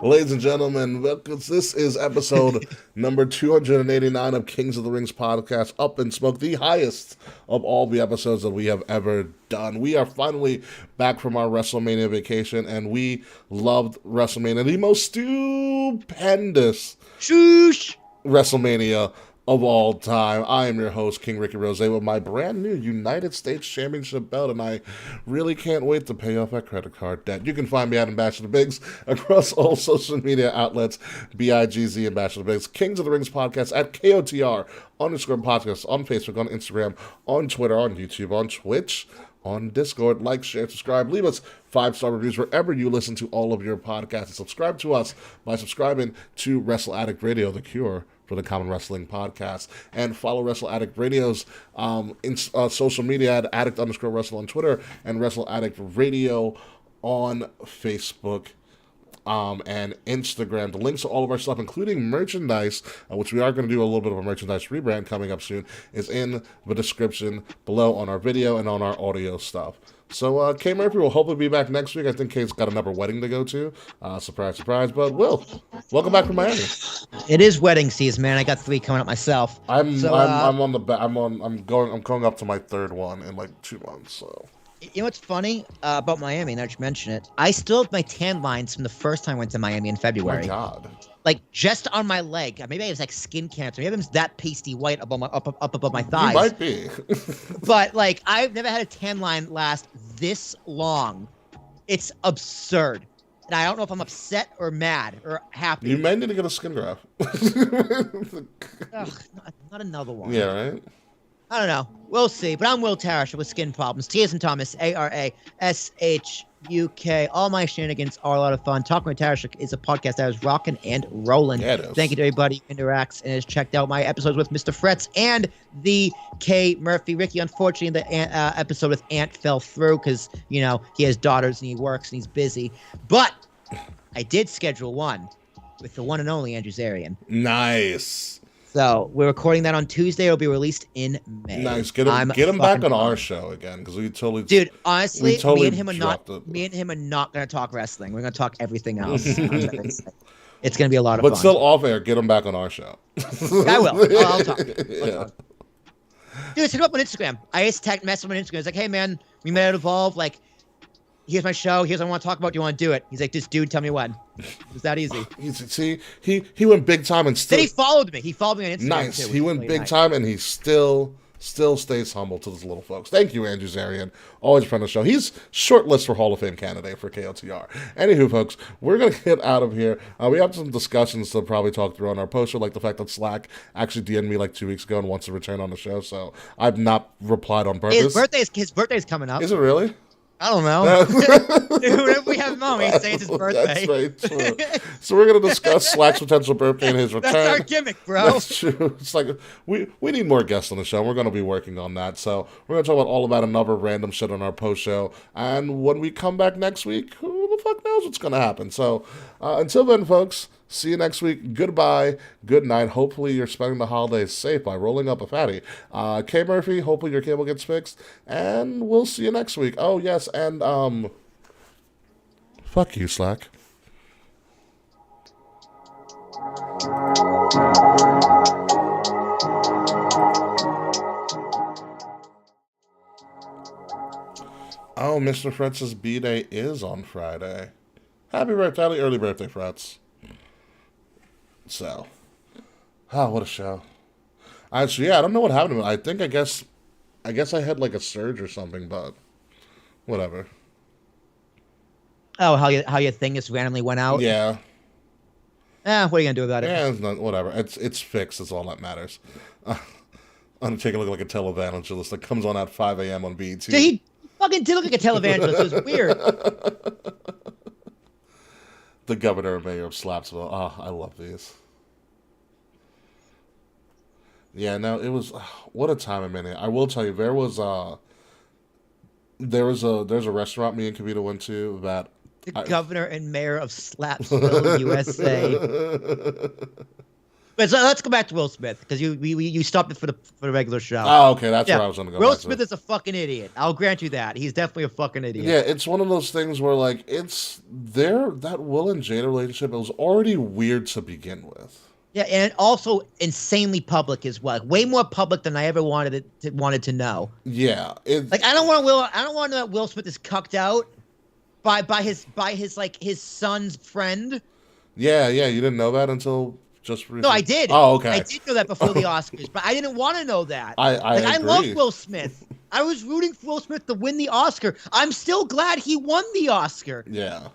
Ladies and gentlemen, this is episode number 289 of Kings of the Rings podcast, Up in Smoke, the highest of all the episodes that we have ever done. We are finally back from our WrestleMania vacation, and we loved WrestleMania, the most stupendous WrestleMania of all time. I am your host, King Ricky Rose, with my brand new United States Championship belt, and I really can't wait to pay off that credit card debt. You can find me at Ambassador Biggs across all social media outlets, BIGZ Ambassador Biggs, Kings of the Rings podcast at KOTR _podcast on Facebook, on Instagram, on Twitter, on YouTube, on Twitch, on Discord. Like, share, subscribe. Leave us 5-star reviews wherever you listen to all of your podcasts. And subscribe to us by subscribing to Wrestle Addict Radio, the cure for the Common Wrestling Podcast. And follow Wrestle Addict Radio's social media at addict_wrestle on Twitter and Wrestle Addict Radio on Facebook and Instagram. The links to all of our stuff, including merchandise, which we are going to do a little bit of a merchandise rebrand coming up soon, is in the description below on our video and on our audio stuff. So, K Murphy will hopefully be back next week. I think K's got another wedding to go to. Surprise, surprise. But Will, welcome back from Miami. It is wedding season, man. I got 3 coming up myself. I'm going up to my 3rd one in like 2 months. So. You know what's funny about Miami? Now that you mention it, I still have my tan lines from the first time I went to Miami in February. Oh my God. Like just on my leg. Maybe I was like skin cancer. Maybe I'm that pasty white above my up above my thighs. You might be. But like I've never had a tan line last this long. It's absurd. and I don't know if I'm upset or mad or happy. You may need to get a skin graft. Ugh, not another one. Yeah, right? I don't know. We'll see. But I'm Will Tarashuk with Skin Problems. T.S. and Thomas, ARASHUK. All my shenanigans are a lot of fun. Talking with Tarashuk is a podcast that is rocking and rolling. Yeah, it is. Thank you to everybody who interacts and has checked out my episodes with Mr. Fretz and the K. Murphy. Ricky, unfortunately, the episode with Ant fell through because, he has daughters and he works and he's busy. But I did schedule one with the one and only Andrew Zarian. Nice. So we're recording that on Tuesday. It'll be released in May. Nice. Get him back on our show again because we totally. Dude, honestly, me and him are not going to talk wrestling. We're going to talk everything else. It's going to be a lot of fun. But still off air, get him back on our show. I will. I'll talk. Yeah. Dude, hit him up on Instagram. I just messaged him on Instagram. It's like, hey man, we met at Evolve. Like, here's my show. Here's what I want to talk about. Do you want to do it? He's like, just dude, tell me when. It's that easy. See, he went big time and still. Then he followed me. He followed me on Instagram. Nice. Too, He went big time and he still stays humble to those little folks. Thank you, Andrew Zarian. Always a friend of the show. He's shortlist for Hall of Fame candidate for KOTR. Anywho, folks, we're going to get out of here. We have some discussions to probably talk through on our post show, like the fact that Slack actually DM'd me like 2 weeks ago and wants to return on the show, so I've not replied on purpose. His birthday's coming up. Is it really? I don't know. Whenever we have him on, we say it's his birthday. That's right. True. So we're going to discuss Slack's potential birthday and his return. That's our gimmick, bro. That's true. It's like we need more guests on the show. We're going to be working on that. So we're going to talk about another random shit on our post show. And when we come back next week, who the fuck knows what's going to happen? So until then, folks, see you next week. Goodbye. Good night. Hopefully you're spending the holidays safe by rolling up a fatty. K. Murphy, hopefully your cable gets fixed. And we'll see you next week. Oh, yes. And, fuck you, Slack. Oh, Mr. Fretz's B-Day is on Friday. Happy birthday, early birthday, Fretz. So, what a show. Actually, yeah, I don't know what happened to me. I guess I had like a surge or something, but whatever. Oh, how your thing just randomly went out? Yeah. What are you gonna do about it? Yeah, it's not, whatever. It's fixed. That's all that matters. Undertaker looked like a televangelist that comes on at 5 a.m. on BET. Dude, he fucking did look like a televangelist. It was weird. The governor and mayor of Slapsville. Oh, I love these. Yeah, no, it was what a time of minute. I will tell you, there's a restaurant me and Kavita went to that Governor and mayor of Slapsville, USA. But so let's go back to Will Smith because you stopped it for the regular show. Oh, okay, that's where I was going to go. Will Smith is a fucking idiot. I'll grant you that. He's definitely a fucking idiot. Yeah, it's one of those things where like that Will and Jada relationship, it was already weird to begin with. Yeah, and also insanely public as well. Like, way more public than I ever wanted to know. Yeah, I don't want to know that Will Smith is cucked out by his son's friend. Yeah, you didn't know that until just recently. No, I did. Oh, okay. I did know that before the Oscars, but I didn't want to know that. I agree. I love Will Smith. I was rooting for Will Smith to win the Oscar. I'm still glad he won the Oscar. Yeah.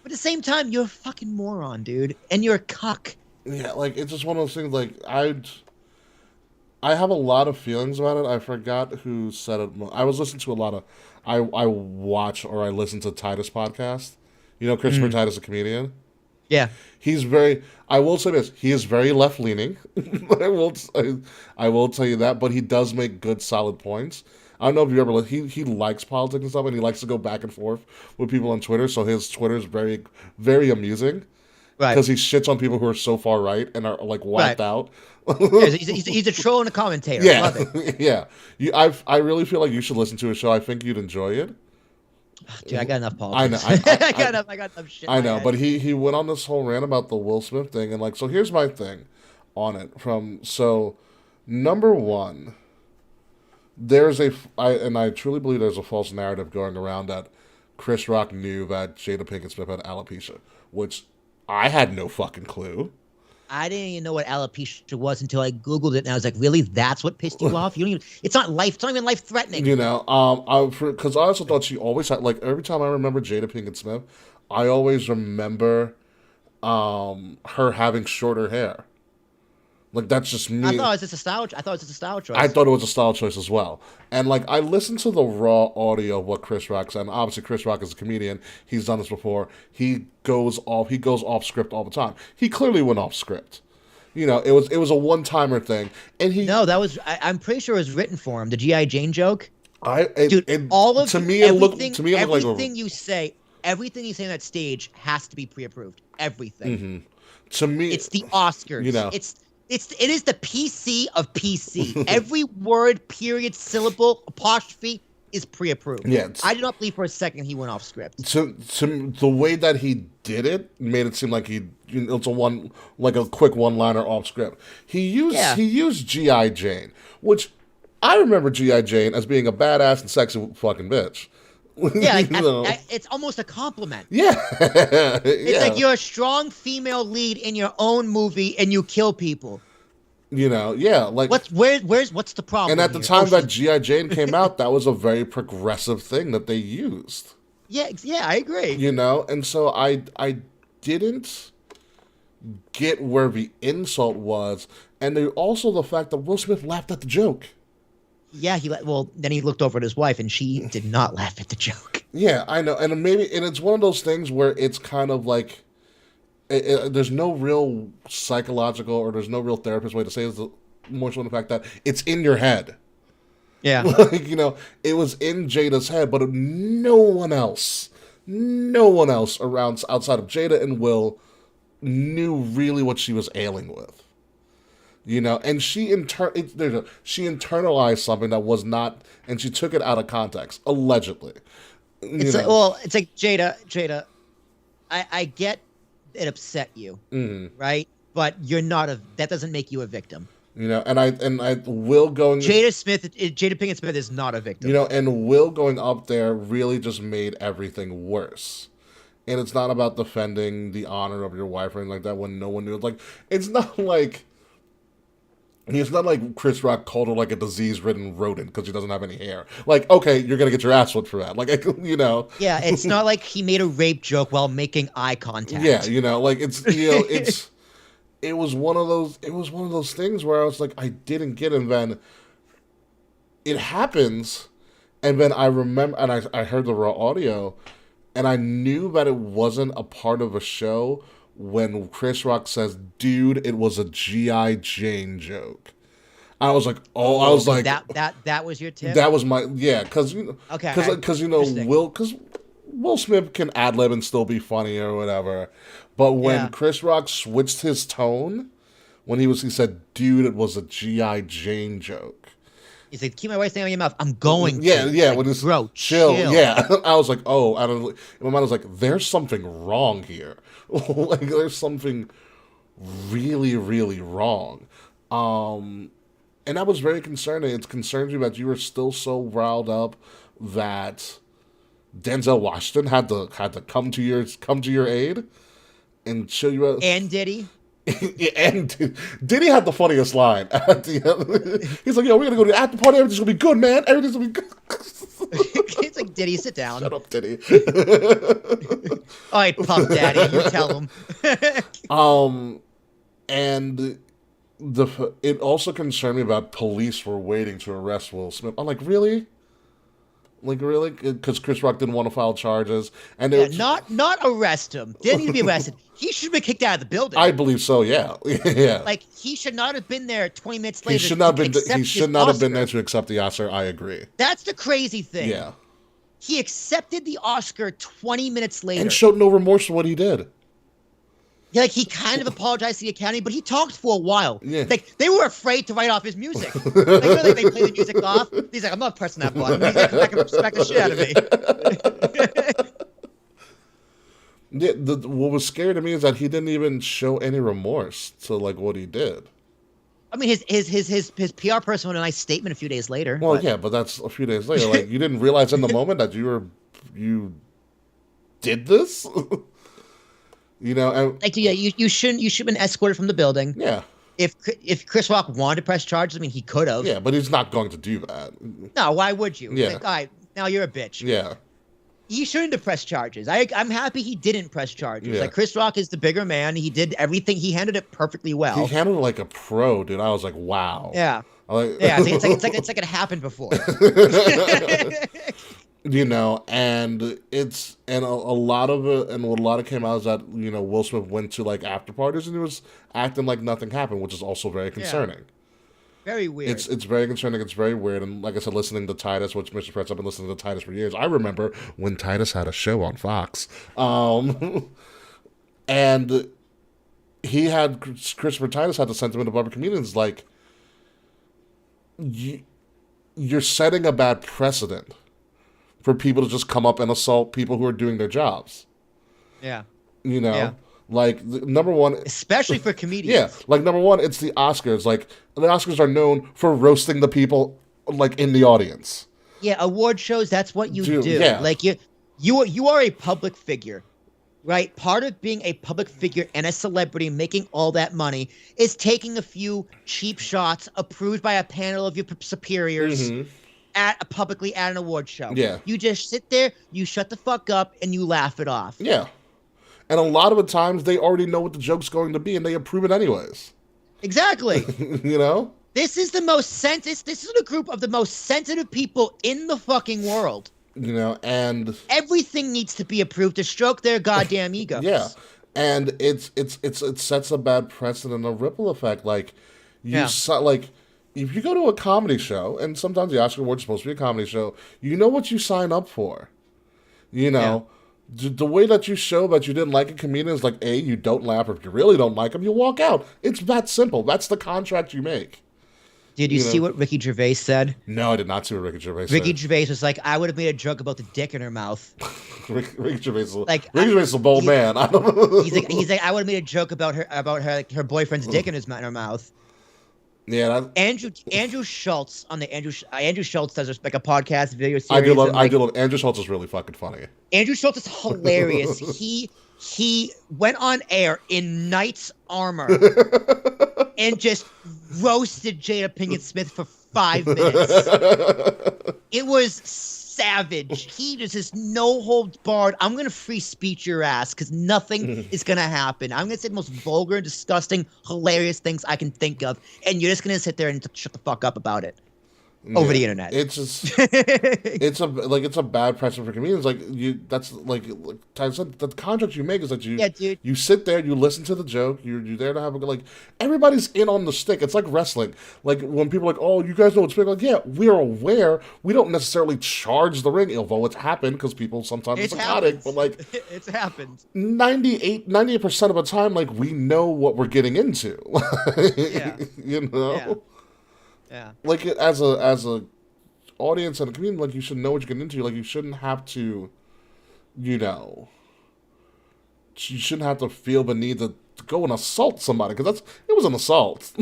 But at the same time, you're a fucking moron, dude, and you're a cuck. Yeah, like it's just one of those things. Like I have a lot of feelings about it. I forgot who said it. I was listening to a lot of. I watch or I listen to Titus podcast. You know, Christopher Titus, a comedian. Yeah, he's very. I will say this: he is very left leaning. I will tell you that, but he does make good, solid points. I don't know if you ever. He likes politics and stuff, and he likes to go back and forth with people on Twitter. So his Twitter is very, very amusing. Right. Because he shits on people who are so far right and are like wiped out. Yeah, he's a troll and a commentator. Yeah, I love it. Yeah. I really feel like you should listen to his show. I think you'd enjoy it. Dude, I got enough politics. I know. I got enough shit. I know, but he went on this whole rant about the Will Smith thing, and like, so here's my thing on it. Number one, I truly believe there's a false narrative going around that Chris Rock knew that Jada Pinkett Smith had alopecia, which I had no fucking clue. I didn't even know what alopecia was until I Googled it, and I was like, really? That's what pissed you off? It's not even life-threatening. You know, because I also thought she always had, like, every time I remember Jada Pinkett Smith, I always remember her having shorter hair. Like, that's just me. I thought it was just a style. I thought it was just a style choice. I thought it was a style choice as well. And, like, I listened to the raw audio of what Chris Rock said. And obviously, Chris Rock is a comedian. He's done this before. He goes off script all the time. He clearly went off script. You know, it was a one-timer thing. And No, that was... I'm pretty sure it was written for him. The G.I. Jane joke. Everything you say, everything you say on that stage has to be pre-approved. Everything. Mm-hmm. To me... It's the Oscars. You know... It is the PC of PC. Every word, period, syllable, apostrophe is pre-approved. Yeah, I do not believe for a second he went off script. To the way that he did it made it seem like it's a quick one-liner off script. He used G.I. Jane, which I remember G.I. Jane as being a badass and sexy fucking bitch. Yeah, like, it's almost a compliment. Yeah. It's like you're a strong female lead in your own movie and you kill people. You know, yeah, like what's the problem? And at the time that G.I. Jane came out, that was a very progressive thing that they used. Yeah, I agree. You know, and so I didn't get where the insult was, and also the fact that Will Smith laughed at the joke. Yeah, then he looked over at his wife, and she did not laugh at the joke. Yeah, I know, and it's one of those things where it's kind of like there's no real psychological or there's no real therapist way to say it, more so the fact that it's in your head. Yeah, like, you know, it was in Jada's head, but no one else around outside of Jada and Will knew really what she was ailing with. You know, and she internalized something that was not, and she took it out of context, allegedly. It's like Jada. I get it upset you, right? But you're not that doesn't make you a victim. You know, and I Will going Jada Pinkett Smith is not a victim. You know, and Will going up there really just made everything worse. And it's not about defending the honor of your wife or anything like that when no one knew. It's not like Chris Rock called her like a disease-ridden rodent because she doesn't have any hair. Like, okay, you're gonna get your ass whipped for that. Like, you know. Yeah, it's not like he made a rape joke while making eye contact. Yeah, you know, like it was one of those things where I was like, I didn't get it, and then it happens, and then I remember, and I heard the raw audio, and I knew that it wasn't a part of a show. When Chris Rock says, "Dude, it was a G.I. Jane joke," I was like, that was your tip. That was because Will Smith can ad lib and still be funny or whatever, but when Chris Rock switched his tone, when he said, "Dude, it was a G.I. Jane joke." He said, "Keep my wife's name on your mouth. I'm going to." Yeah. Like, when it's bro, chill. Yeah, I was like, oh, I don't. In my mind, I was like, there's something wrong here. Like, there's something really, really wrong. And that was very concerning. It concerns me that you were still so riled up that Denzel Washington had to come to your aid and show you. And did he? And Diddy had the funniest line at the end. He's like, "Yo, we're gonna go to the after party. Everything's gonna be good, man. Everything's gonna be good." It's like, Diddy, sit down. Shut up, Diddy. All right, Puff Daddy, you tell him. And it also concerned me about police were waiting to arrest Will Smith. I'm like, really? Like, really? Because Chris Rock didn't want to file charges. And not arrest him. Didn't need to be arrested. He should have been kicked out of the building. I believe so, yeah. Yeah. Like, he should not have been there 20 minutes later. He should not have been there to accept the Oscar. I agree. That's the crazy thing. Yeah. He accepted the Oscar 20 minutes later. And showed no remorse for what he did. Yeah, like, he kind of apologized to the Academy, but he talked for a while. Yeah. Like, they were afraid to write off his music. Like, you know, they play the music off. He's like, I'm not pressing that button. He's going to smack the shit out of me. Yeah, what was scary to me is that he didn't even show any remorse to, like, what he did. I mean, his PR person wrote a nice statement a few days later. Well, yeah, but that's a few days later. Like, you didn't realize in the moment that you did this? You know, and, like, yeah, you should have been escorted from the building. Yeah. If Chris Rock wanted to press charges, I mean, he could have. Yeah, but he's not going to do that. No, why would you? Yeah. Like, all right, now you're a bitch. Yeah. he shouldn't have pressed charges. I'm happy he didn't press charges. Yeah. Like, Chris Rock is the bigger man. He did everything. He handled it perfectly well. He handled it like a pro, dude. I was like, wow. Yeah. Like, Yeah, it's like it happened before. You know, and a lot of it, and what a lot of came out is that, you know, Will Smith went to like after parties and he was acting like nothing happened, which is also very concerning. Very weird. It's very concerning. It's very weird. And like I said, listening to Titus, which Mr. Prince, I've been listening to Titus for years. I remember when Titus had a show on Fox, and he had Christopher Titus had the sentiment of other comedians like, you're setting a bad precedent for people to just come up and assault people who are doing their jobs. Yeah. You know? Yeah. Like, number one... Especially for comedians. Yeah. Like, number one, it's the Oscars. Like, the Oscars are known for roasting the people, like, in the audience. Yeah, award shows, that's what you do. Yeah. Like, you are a public figure, right? Part of being a public figure and a celebrity making all that money is taking a few cheap shots approved by a panel of your superiors publicly at an award show. Yeah. You just sit there, you shut the fuck up, and you laugh it off. Yeah. And a lot of the times, they already know what the joke's going to be, and they approve it anyways. Exactly. You know? This is this is a group of the most sensitive people in the fucking world. You know, and... Everything needs to be approved to stroke their goddamn egos. Yeah. And it sets a bad precedent, a ripple effect. Like, like, if you go to a comedy show, and sometimes the Oscar Awards are supposed to be a comedy show, you know what you sign up for. You know? Yeah. The way that you show that you didn't like a comedian is like, A, you don't laugh, or if you really don't like him, you walk out. It's that simple. That's the contract you make. Did you see what Ricky Gervais said? No, I did not see what Ricky Gervais said. Ricky Gervais was like, I would have made a joke about the dick in her mouth. Ricky Gervais is a bold man. He's like, I would have made a joke about her boyfriend's dick in her mouth. Yeah, Andrew Schultz on the Andrew Schultz does like a podcast video series. I do love Andrew Schultz is really fucking funny. Andrew Schultz is hilarious. He went on air in knight's armor and just roasted Jada Pinkett Smith for 5 minutes. It was savage. He just no holds barred. I'm gonna free speech your ass because nothing is gonna happen. I'm gonna say the most vulgar, disgusting, hilarious things I can think of, and you're just gonna sit there and shut the fuck up about it over the internet. It's just it's a bad precedent for comedians. Like that's like Ty said, the contract you make is that you sit there, you listen to the joke, you're there to have a everybody's in on the stick. It's like wrestling. Like when people are like, oh, you guys know what's big. Like, yeah, we're aware. We don't necessarily charge the ring, although it's happened because people sometimes it's psychotic. But like, it's happened. 98% of the time, like we know what we're getting into. Yeah. You know. Yeah. Yeah. Like as a audience and a community, like you should know what you're getting into. Like you shouldn't have to, you shouldn't have to feel the need to go and assault somebody because it was an assault.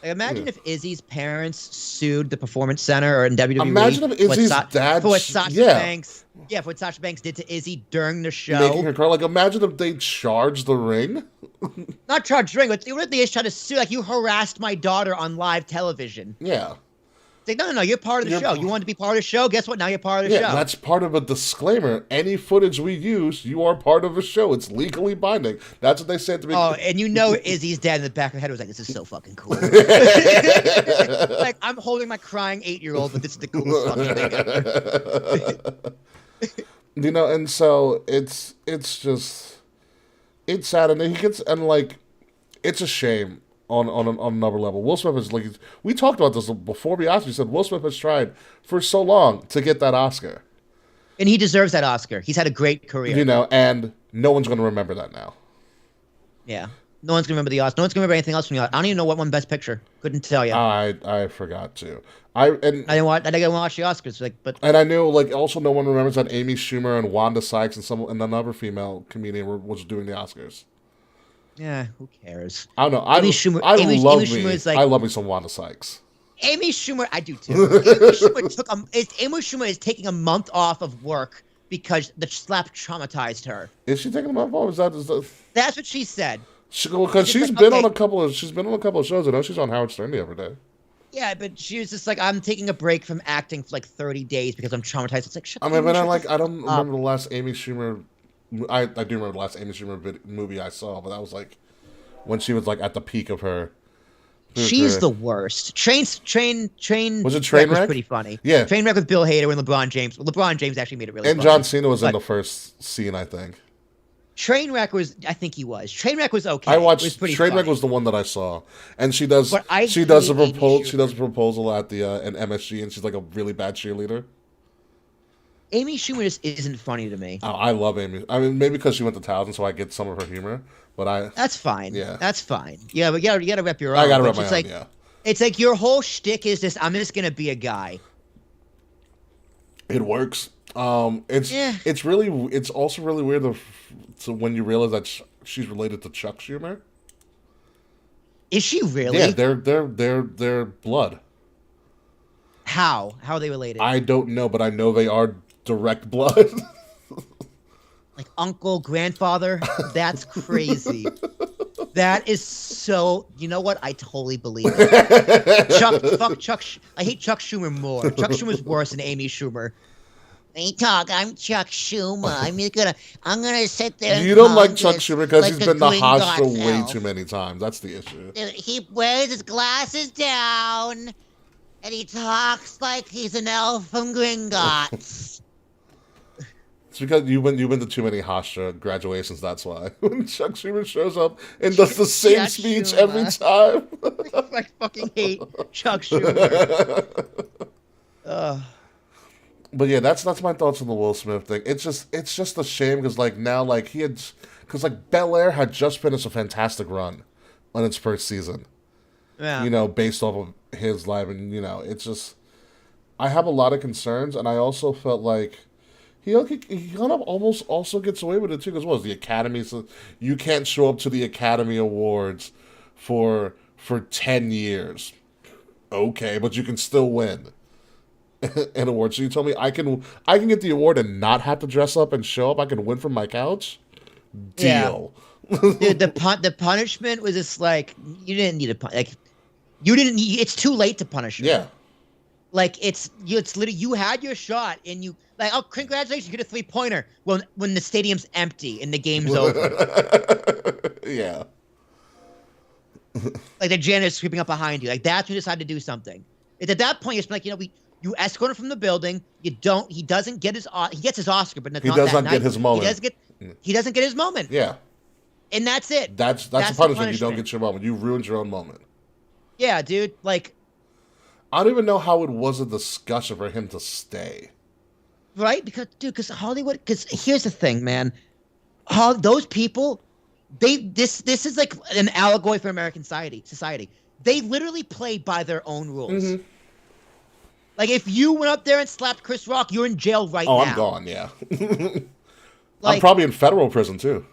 Like, imagine if Izzy's parents sued the Performance Center or in WWE. Imagine if Izzy's dad, for what Sasha Banks did to Izzy during the show, making her cry. Like imagine if they charged the ring. Not charged the ring, but even if they just tried to sue, like you harassed my daughter on live television. Yeah. It's like, no, you're part of the show. You wanted to be part of the show. Guess what? Now you're part of the show. Yeah, that's part of a disclaimer. Any footage we use, you are part of the show. It's legally binding. That's what they said to me. Oh, and Izzy's dad in the back of the head was like, this is so fucking cool. Like, I'm holding my crying 8-year-old, but this is the coolest fucking thing ever. You know, and so it's just, it's sad. And it's a shame. On another level, Will Smith is like, we talked about this before the Oscars. We said Will Smith has tried for so long to get that Oscar, and he deserves that Oscar. He's had a great career, you know, and no one's going to remember that now. Yeah, no one's going to remember the Oscar. No one's going to remember anything else from the Oscar. I don't even know what won Best Picture. Couldn't tell you. I forgot to. I didn't watch the Oscars, and I knew also no one remembers that Amy Schumer and Wanda Sykes and another female comedian was doing the Oscars. Yeah, who cares? I don't know. Amy Schumer I love me some Wanda Sykes. Amy Schumer, I do too. Amy Schumer is taking a month off of work because the slap traumatized her. Is she taking a month off? That's what she said. Because she's been on a couple of shows. I know she's on Howard Stern the other day. Yeah, but she was just like, I'm taking a break from acting for like 30 days because I'm traumatized. It's like, shut I mean, but shut the I don't fuck up. remember the last Amy Schumer. I do remember the last Amy Schumer movie I saw, but that was like when she was like at the peak of her She's career. the worst. Train Was it Wreck was Trainwreck? pretty funny. Yeah. Trainwreck with Bill Hader and LeBron James. LeBron James actually made it really And funny. John Cena was in But the first scene, I think. Trainwreck was, I think he was. Trainwreck was okay. I It was watched pretty Trainwreck funny. was the one that I saw, and she does But I she does a hate Amy proposal she does a Schumer. proposal at the an MSG, and she's like a really bad cheerleader. Amy Schumer just isn't funny to me. Oh, I love Amy. I mean, maybe because she went to Towson, so I get some of her humor. But That's fine. Yeah. That's fine. Yeah, but you gotta rep your own. I gotta but rep my it's own. like, Yeah, it's like your whole shtick is this, I'm just gonna be a guy. it works. Yeah. It's also really weird to when you realize that she's related to Chuck Schumer. Is she really? Yeah, they're blood. How? How are they related? I don't know, but I know they are direct blood. Like uncle, grandfather? That's crazy. That is so. You know what? I totally believe it. Fuck Chuck. I hate Chuck Schumer more. Chuck Schumer's worse than Amy Schumer. Hey, talk. I'm Chuck Schumer. I'm gonna sit there. You don't like Chuck Schumer because he's been to Hofstra way too many times. That's the issue. He wears his glasses down, and he talks like he's an elf from Gringotts. It's because you've been to too many Hofstra graduations. That's why. When Chuck Schumer shows up and does the same Chuck speech Schumer. every time. I fucking hate Chuck Schumer. Ugh. But yeah, that's my thoughts on the Will Smith thing. It's just a shame because like now like because like Bel Air had just finished a fantastic run on its first season. Yeah. You know, based off of his life, and you know, it's just I have a lot of concerns, and I also felt like he kind of almost also gets away with it too, because what was the Academy? So you can't show up to the Academy Awards for 10 years. Okay, but you can still win an award. So you told me I can get the award and not have to dress up and show up. I can win from my couch. Deal. Yeah. Dude, the punishment was just like you didn't need it's too late to punish him. Yeah. Like it's literally you had your shot and you like, oh, congratulations, you get a 3-pointer when the stadium's empty and the game's over. Yeah. Like the janitor's creeping up behind you. Like that's when you decide to do something. It's at that point you're just like, you escort him from the building. He doesn't get he gets his Oscar, but He does not get his moment. He doesn't get his moment. Yeah. And that's it. That's the punishment. You don't get your moment. You ruined your own moment. Yeah, dude. Like, I don't even know how it was a discussion for him to stay. Right? Because Hollywood. Because here's the thing, man. Those people, this is like an allegory for American society. They literally play by their own rules. Mm-hmm. Like if you went up there and slapped Chris Rock, you're in jail now. Oh, I'm gone. Yeah. Like, I'm probably in federal prison too.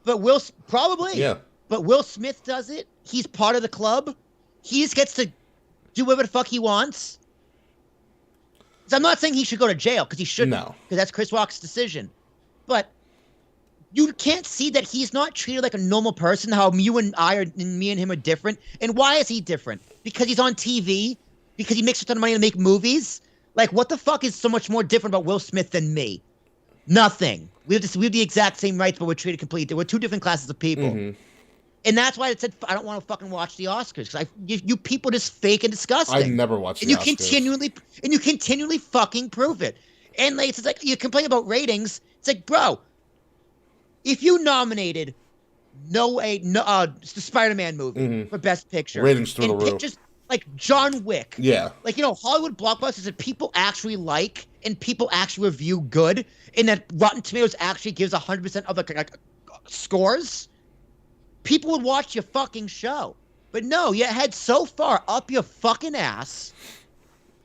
But probably. Yeah. But Will Smith does it. He's part of the club. He just gets to do whatever the fuck he wants. So I'm not saying he should go to jail because he shouldn't. No. Because that's Chris Rock's decision. But you can't see that he's not treated like a normal person. How me and him are different. And why is he different? Because he's on TV. Because he makes a ton of money to make movies. Like what the fuck is so much more different about Will Smith than me? Nothing. We have the exact same rights, but we're treated completely. We're two different classes of people. Mm-hmm. And that's why I said I don't want to fucking watch the Oscars because you people just fake and disgusting. I never watched the Oscars. You continually fucking prove it. And like it's like you complain about ratings. It's like, bro, if you nominated the Spider-Man movie for Best Picture, ratings through the roof, just like John Wick, yeah, like Hollywood blockbusters that people actually like and people actually review good, and that Rotten Tomatoes actually gives 100% of the scores. People would watch your fucking show. But no, you head so far up your fucking ass,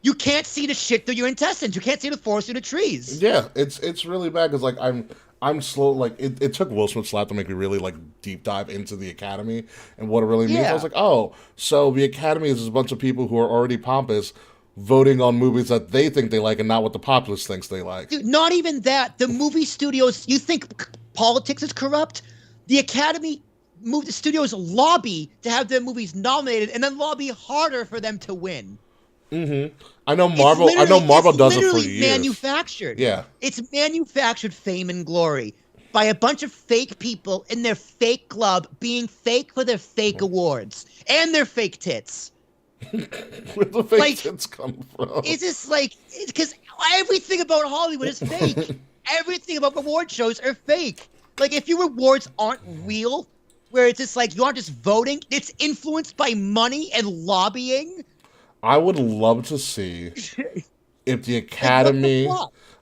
you can't see the shit through your intestines. You can't see the forest through the trees. Yeah, it's really bad because like I'm slow. Like it took Will Smith's slap to make me really like deep dive into the Academy and what it really means. Yeah. I was like, oh, so the Academy is a bunch of people who are already pompous voting on movies that they think they like and not what the populace thinks they like. Dude, not even that. The movie studios, you think politics is corrupt? The Academy the studios lobby to have their movies nominated, and then lobby harder for them to win. Mm-hmm. I know Marvel does it for years. Manufactured. Yeah. It's manufactured fame and glory by a bunch of fake people in their fake club being fake for their fake awards and their fake tits. Where the fake tits come from? It's just because everything about Hollywood is fake. Everything about award shows are fake. Like, if your awards aren't real, where it's just you aren't just voting, it's influenced by money and lobbying. I would love to see if the Academy.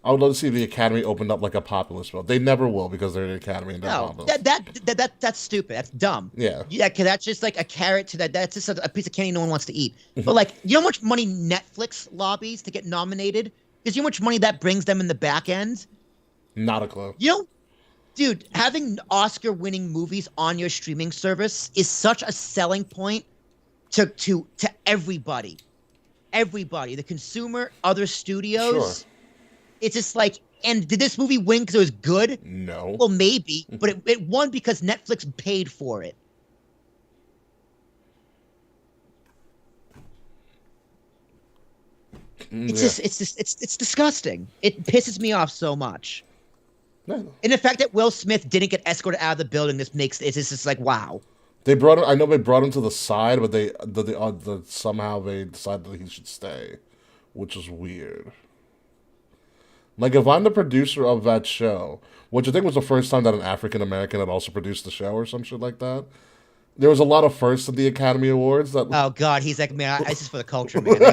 I would love to see if the Academy opened up like a populist vote. They never will because they're the Academy and they're populist. That's stupid. That's dumb. Yeah. Yeah, because that's just a carrot to that. That's just a piece of candy no one wants to eat. But you know how much money Netflix lobbies to get nominated? Because you know how much money that brings them in the back end? Not a clue. Dude, having Oscar-winning movies on your streaming service is such a selling point to everybody. Everybody, the consumer, other studios. Sure. It's just and did this movie win because it was good? No. Well, maybe, but it won because Netflix paid for it. It's disgusting. It pisses me off so much. No. And the fact that Will Smith didn't get escorted out of the building, it's just wow. They brought him. I know they brought him to the side, but somehow they decided that he should stay, which is weird. Like, if I'm the producer of that show, which I think was the first time that an African American had also produced the show or some shit like that, there was a lot of firsts at the Academy Awards. Oh God, he's like, man, this is for the culture, man. I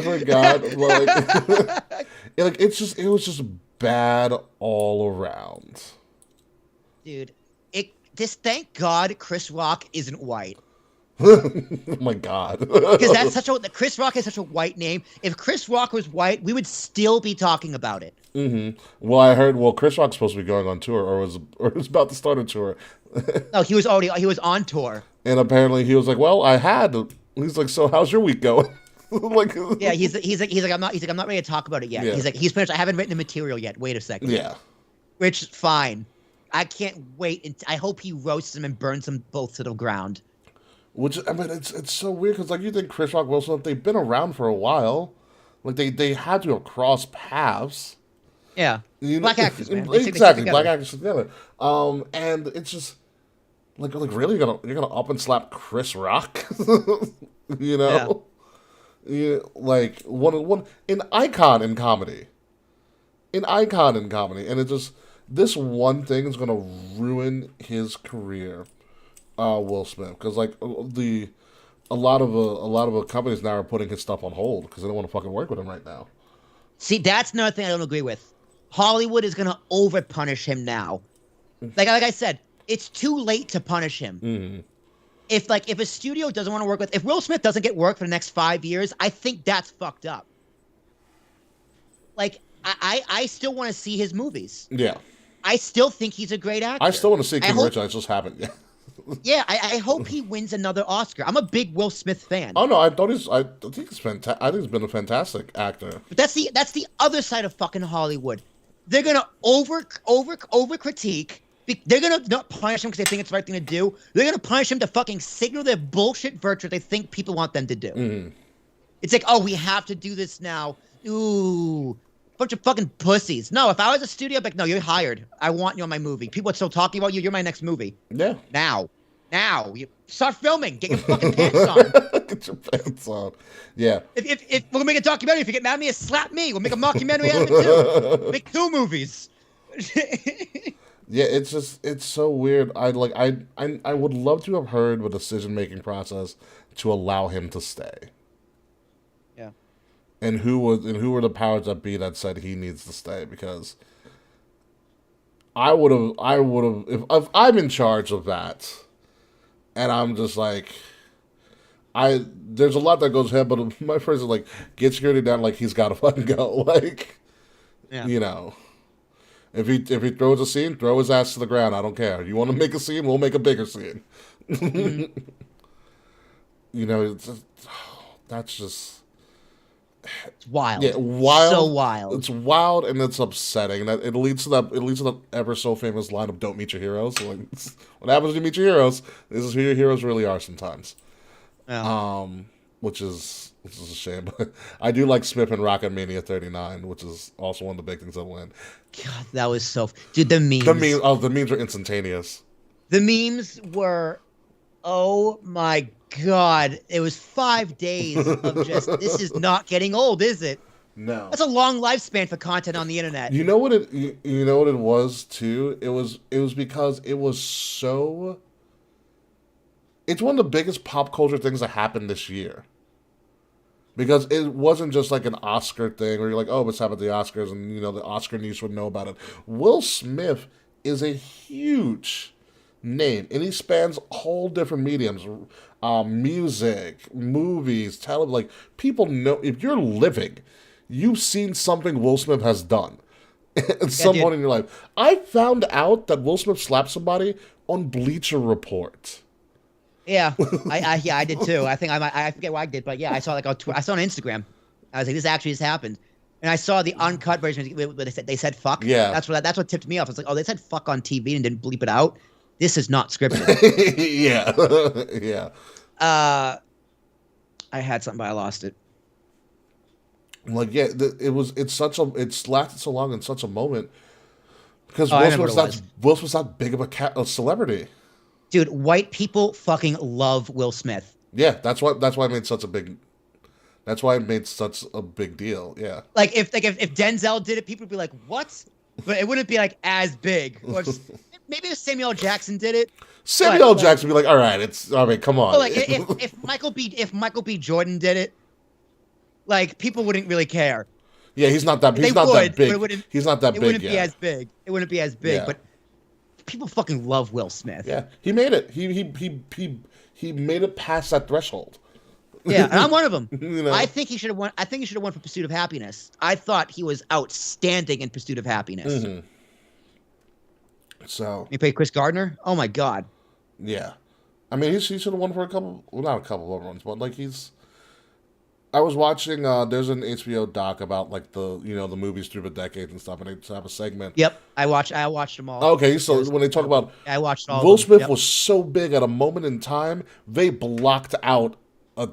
forgot. It was just bad all around. Dude, just thank God Chris Rock isn't white. Oh my God. Because Chris Rock is such a white name. If Chris Rock was white, we would still be talking about it. Mm-hmm. Well, I heard. Well, Chris Rock's supposed to be going on tour, or was about to start a tour. No, he was on tour. And apparently, he was like, "Well, I had." He's like, "So, how's your week going?" Yeah, he's like, I'm not ready to talk about it yet. Yeah. He's finished. I haven't written the material yet. Wait a second. Yeah. Which fine. I can't wait. I hope he roasts them and burns them both to the ground. Which, I mean, it's so weird because you think Chris Rock, Will Smith, they've been around for a while. They had to have crossed paths. Yeah. Black actors, man. Exactly, black actors together. And it's just really you're gonna up and slap Chris Rock, you know? Yeah. One an icon in comedy, and it's just this one thing is gonna ruin his career. Will Smith, because a lot of companies now are putting his stuff on hold because they don't want to fucking work with him right now. See, that's another thing I don't agree with. Hollywood is gonna over punish him now. Like I said, it's too late to punish him. Mm-hmm. If a studio doesn't want to work if Will Smith doesn't get work for the next 5 years, I think that's fucked up. I still want to see his movies. Yeah. I still think he's a great actor. I still want to see King Richard. I just haven't yet. Yeah, I hope he wins another Oscar. I'm a big Will Smith fan. Oh no, I think he's fantastic. I think he's been a fantastic actor. But that's the other side of fucking Hollywood. They're gonna over critique. They're gonna not punish him because they think it's the right thing to do. They're gonna punish him to fucking signal their bullshit virtue they think people want them to do. Mm-hmm. It's like, oh, we have to do this now. Ooh, bunch of fucking pussies. No, if I was a studio, I'd be like, no, you're hired. I want you on my movie. People are still talking about you. You're my next movie. Yeah. Now, you start filming. Get your fucking pants on. Get your pants on. Yeah. If we're gonna make a documentary, if you get mad at me, slap me. We'll make a mockumentary out of it too. Make 2 movies. Yeah, it's so weird. I would love to have heard the decision-making process to allow him to stay. Yeah. And who were the powers that be that said he needs to stay? Because I would have if I'm in charge of that, and I'm just like, there's a lot that goes ahead, but my first is get security down, he's got to fucking go, yeah. You know. If he throws a scene, throw his ass to the ground. I don't care. You want to make a scene, we'll make a bigger scene. Mm-hmm. You know, that's just It's wild. Yeah, wild. So wild. It's wild and it's upsetting. That it leads to that. It leads to the ever so famous line of "Don't meet your heroes." Like, what happens when you meet your heroes? This is who your heroes really are sometimes. Yeah. Which is a shame. But I do like Smith and Rocket Mania 39, which is also one of the big things that win. God, that was so. Dude, the memes. The memes are instantaneous. The memes were. Oh my God! It was 5 days of just. This is not getting old, is it? No. That's a long lifespan for content on the internet. You know what it? You know what it was too. It was because it was so. It's one of the biggest pop culture things that happened this year. Because it wasn't just like an Oscar thing where you're like, oh, what's happened at the Oscars, and you know the Oscar news would know about it. Will Smith is a huge name, and he spans whole different mediums, music, movies, television. Like, people know, if you're living, you've seen something Will Smith has done at some point in your life. I found out that Will Smith slapped somebody on Bleacher Report. Yeah, I did too. I think I forget what I did, but yeah, I saw like on Twitter, I saw on Instagram. I was like, this actually has happened, and I saw the uncut version where they said fuck. Yeah, that's what tipped me off. I was like, oh, they said fuck on TV and didn't bleep it out. This is not scripted. Yeah, yeah. I had something, but I lost it. Like, yeah, it's lasted so long in such a moment because Will Smith's not big of a celebrity. Dude, white people fucking love Will Smith. Yeah, that's why it made such a big. That's why it made such a big deal. Yeah. Like if Denzel did it, people would be like, "What?" But it wouldn't be like as big. Or maybe if Samuel L. Jackson did it. Samuel L. Jackson would be like, "All right, come on." But like if Michael B. Jordan did it, like people wouldn't really care. Yeah, he's not that. He's not that big. He's not that big. It wouldn't be as big. It wouldn't be as big, yeah. But people fucking love Will Smith. Yeah, he made it. He made it past that threshold. Yeah, and I'm one of them. You know? I think he should have won. I think he should have won for Pursuit of Happiness. I thought he was outstanding in Pursuit of Happiness. Mm-hmm. So he played Chris Gardner. Oh my God. Yeah, I mean he should have won for a couple. Well, not a couple of ones, but like I was watching. There's an HBO doc about like the movies through the decades and stuff, and they have a segment. Yep, I watched them all. Okay, so when they talk about, I watched all. Will Smith was so big at a moment in time, they blocked out a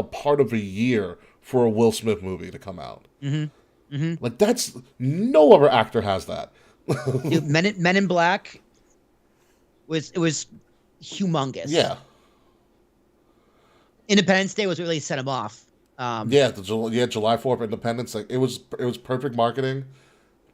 part of a year for a Will Smith movie to come out. Mm-hmm. Mm-hmm. Like that's no other actor has that. Dude, Men in Black was humongous. Yeah. Independence Day was really set him off. July 4th, Independence. Like it was perfect marketing,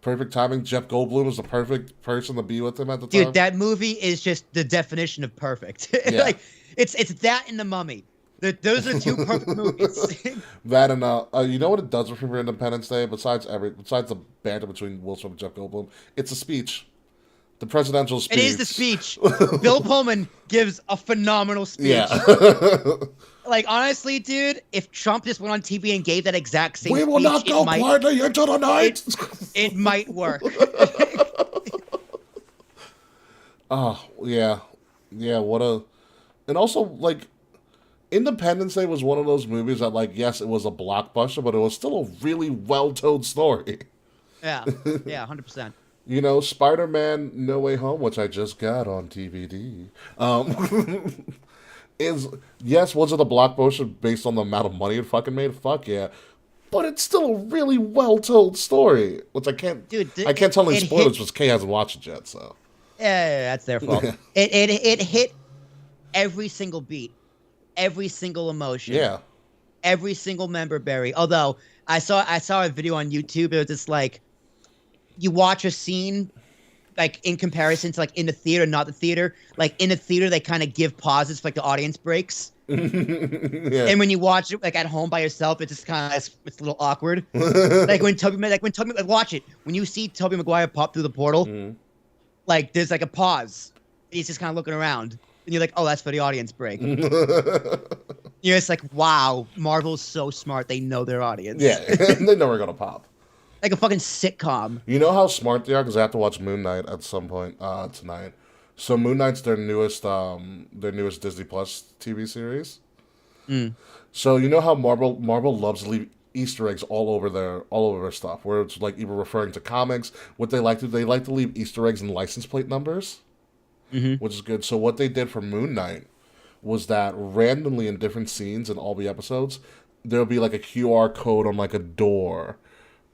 perfect timing. Jeff Goldblum was the perfect person to be with him at the time. Dude, that movie is just the definition of perfect. Yeah. Like it's that and The Mummy. Those are two perfect movies. That and you know what it does for Independence Day besides the banter between Will Smith and Jeff Goldblum? It's a speech. The presidential speech. It is the speech. Bill Pullman gives a phenomenal speech. Yeah. Like, honestly, dude, if Trump just went on TV and gave that exact same speech... We will not go quietly into the night! It might work. Oh, yeah. Yeah, what a... And also, like, Independence Day was one of those movies that, like, yes, it was a blockbuster, but it was still a really well-told story. Yeah, 100%. You know, Spider-Man No Way Home, which I just got on DVD, was it a blockbuster based on the amount of money it fucking made? Fuck yeah. But it's still a really well-told story, which I can't tell any spoilers because Kay hasn't watched it yet, so. Yeah, that's their fault. It hit every single beat, every single emotion. Yeah. Every single member berry. Although, I saw a video on YouTube, it was just like, you watch a scene, like, in comparison to, like, in the theater, not the theater. Like, in the theater, they kind of give pauses for, like, the audience breaks. Yeah. And when you watch it, like, at home by yourself, it's just kind of, it's a little awkward. Watch it. When you see Tobey Maguire pop through the portal, like, there's, like, a pause. He's just kind of looking around. And you're like, oh, that's for the audience break. You're just like, wow, Marvel's so smart. They know their audience. Yeah, they know we're going to pop. Like a fucking sitcom. You know how smart they are? Because I have to watch Moon Knight at some point tonight. So Moon Knight's their newest Disney Plus TV series. So you know how Marvel loves to leave Easter eggs all over their stuff, where it's like either referring to comics. What they like to leave Easter eggs and license plate numbers, which is good. So what they did for Moon Knight was that randomly in different scenes in all the episodes, there'll be like a QR code on like a door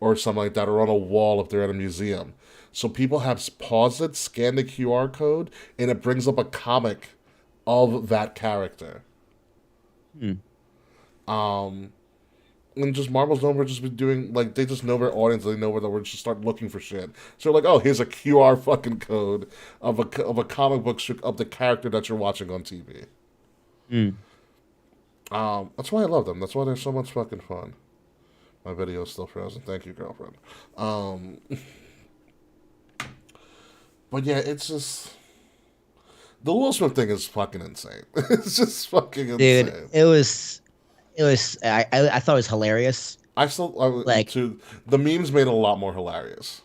or something like that, or on a wall if they're at a museum. So people have paused it, scanned the QR code, and it brings up a comic of that character. And just Marvel's known for just be doing, like, they just know their audience, they know where they'll just start looking for shit. So like, oh, here's a QR fucking code of a comic book strip of the character that you're watching on TV. That's why I love them. That's why they're so much fucking fun. My video's still frozen. Thank you, girlfriend. But yeah, it's just... The Will Smith thing is fucking insane. It's just fucking insane. Dude, it was I thought it was hilarious. Like, the memes made it a lot more hilarious.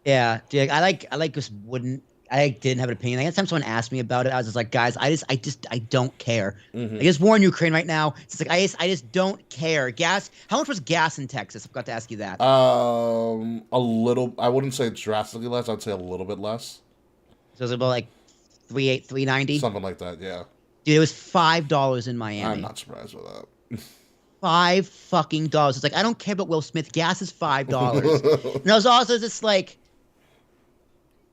Yeah, dude, I didn't have an opinion. Like, anytime someone asked me about it, I was just like, guys, I don't care. I just war in Ukraine right now. It's like I just don't care. Gas. How much was gas in Texas? I forgot to ask you that. A little. I wouldn't say drastically less. I'd say a little bit less. So it was about like $3.90, something like that. Yeah. Dude, it was $5 in Miami. I'm not surprised with that. $5 It's like, I don't care about Will Smith. Gas is $5. And I was also just like,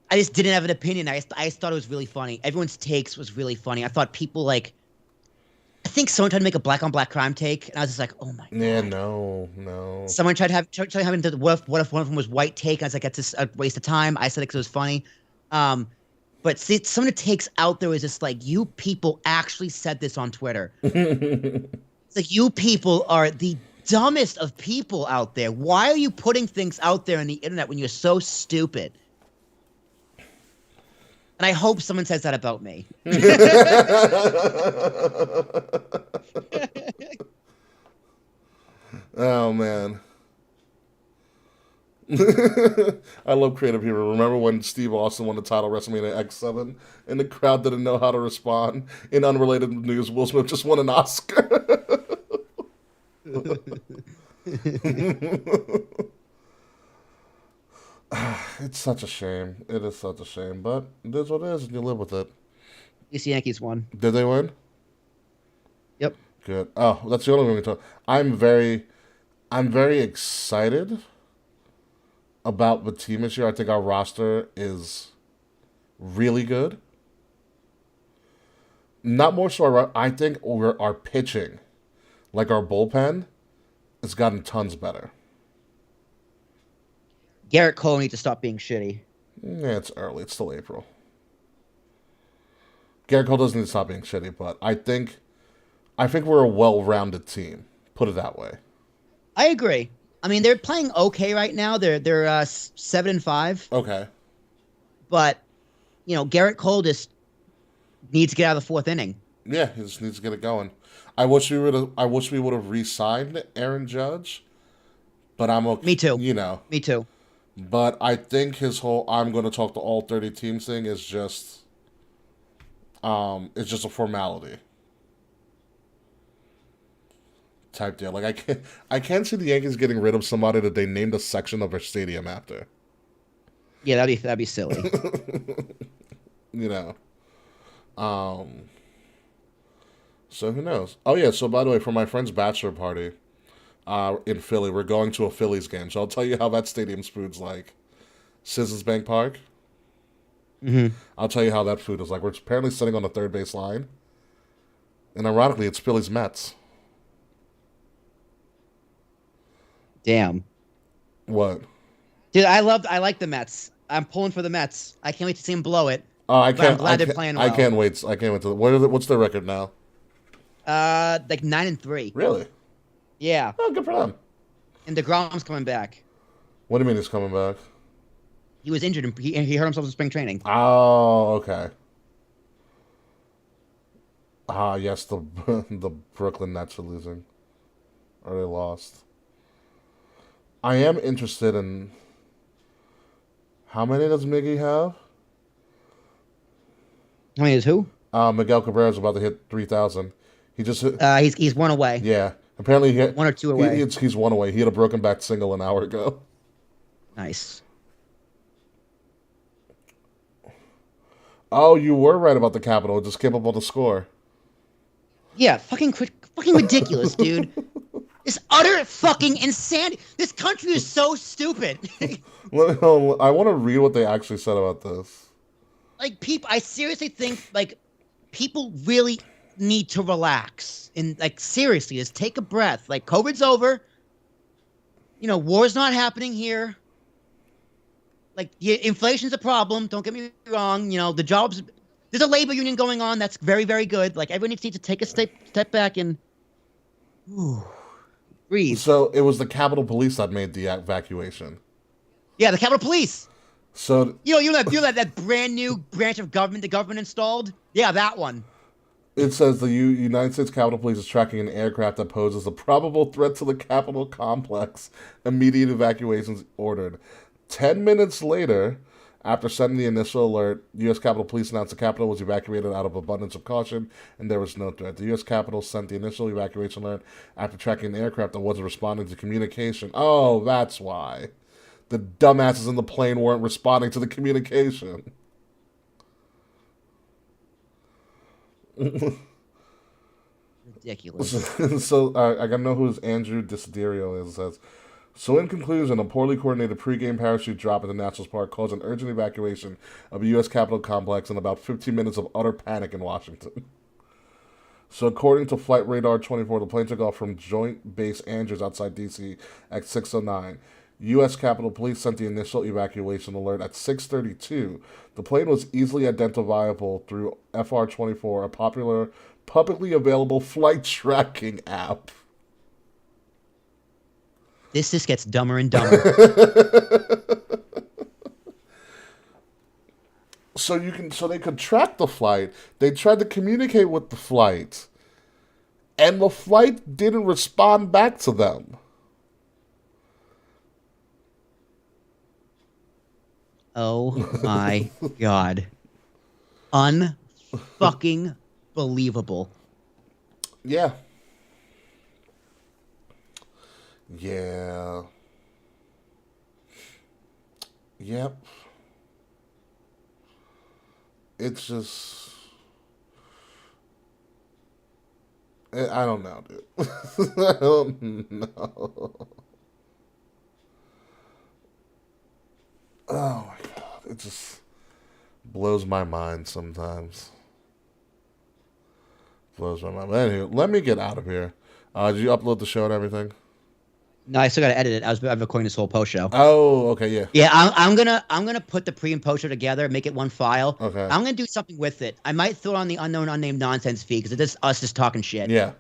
I just didn't have an opinion. I just thought it was really funny. Everyone's takes was really funny. I thought people like, I think someone tried to make a black on black crime take, and I was just like, oh my god. Yeah, no. Someone tried having the what if one of them was white take? I was like, that's just a waste of time. I said it because it was funny. But see, some of the takes out there was just like, you people actually said this on Twitter. It's like, you people are the dumbest of people out there. Why are you putting things out there on the internet when you're so stupid? And I hope someone says that about me. Oh, man. I love creative people. Remember when Steve Austin won the title WrestleMania X7 and the crowd didn't know how to respond? In unrelated news, Will Smith just won an Oscar. It's such a shame. It is such a shame, but it is what it is, and you live with it. DC Yankees won. Did they win? Yep. Good. Oh, that's the only thing we can talk. I'm very excited about the team this year. I think our roster is really good. Not more so. I think our pitching, like our bullpen, has gotten tons better. Garrett Cole needs to stop being shitty. Yeah, it's early. It's still April. Garrett Cole doesn't need to stop being shitty, but I think we're a well-rounded team. Put it that way. I agree. I mean, they're playing okay right now. They're 7-5. Okay. But Garrett Cole just needs to get out of the fourth inning. Yeah, he just needs to get it going. I wish we would have re-signed Aaron Judge, but I'm okay. Me too. Me too. But I think his whole "I'm going to talk to all 30 teams" thing is just it's just a formality type deal. Like I can't see the Yankees getting rid of somebody that they named a section of their stadium after. Yeah, that'd be silly. So who knows? Oh yeah. So by the way, for my friend's bachelor party, in Philly, we're going to a Phillies game. So I'll tell you how that stadium's food's like. Citizens Bank Park. Mm-hmm. I'll tell you how that food is like. We're apparently sitting on the third base line, and ironically, it's Phillies Mets. Damn. What? Dude, I like the Mets. I'm pulling for the Mets. I can't wait to see them blow it. Oh, I can't. I'm glad they're playing well. I can't wait. I can't wait to. What's their record now? Like 9-3. Really? Yeah. Oh, good for them. And DeGrom's coming back. What do you mean he's coming back? He was injured and he hurt himself in spring training. Oh, okay. Ah, yes, the Brooklyn Nets are losing. Or they lost. I am interested in... How many does Miggy have? How many is who? Miguel Cabrera's about to hit 3,000. He just hit... He's one away. Yeah. Apparently, one or two away. He's one away. He had a broken back single an hour ago. Nice. Oh, you were right about the Capitol. It just came up on the score. Yeah, fucking ridiculous, dude. It's utter fucking insanity. This country is so stupid. I want to read what they actually said about this. Like, I seriously think, like, people really need to relax. And, like, seriously, just take a breath. Like, COVID's over. You know, war's not happening here. Like, inflation's a problem. Don't get me wrong. You know, there's a labor union going on that's very, very good. Like, everyone needs to take a step back and breathe. So it was the Capitol Police that made the evacuation. Yeah, the Capitol Police. So you know that brand new branch of government the government installed? Yeah, that one. It says the United States Capitol Police is tracking an aircraft that poses a probable threat to the Capitol complex. Immediate evacuations ordered. 10 minutes later, after sending the initial alert, U.S. Capitol Police announced the Capitol was evacuated out of abundance of caution, and there was no threat. The U.S. Capitol sent the initial evacuation alert after tracking an aircraft that wasn't responding to communication. Oh, that's why. The dumbasses in the plane weren't responding to the communication. Ridiculous. So I gotta know who Andrew Desiderio is. It says, so in conclusion, a poorly coordinated pregame parachute drop at the Nationals Park caused an urgent evacuation of the U.S. Capitol complex and about 15 minutes of utter panic in Washington. So according to Flight Radar 24, the plane took off from Joint Base Andrews outside D.C. at 6:09. U.S. Capitol Police sent the initial evacuation alert at 6:32. The plane was easily identifiable through FR24, a popular, publicly available flight tracking app. This just gets dumber and dumber. So they could track the flight. They tried to communicate with the flight, and the flight didn't respond back to them. Oh my god. Unfucking believable. Yeah. Yeah. Yep. It's just... I don't know, dude. I don't know. Oh my god. It just blows my mind sometimes. Blows my mind. But anyway, let me get out of here. Did you upload the show and everything? No, I still gotta edit it. I'm recording this whole post show. Oh, okay, yeah. Yeah, I'm gonna put the pre and post show together, make it one file. Okay. I'm gonna do something with it. I might throw it on the unknown unnamed nonsense feed because it's us just talking shit. Yeah.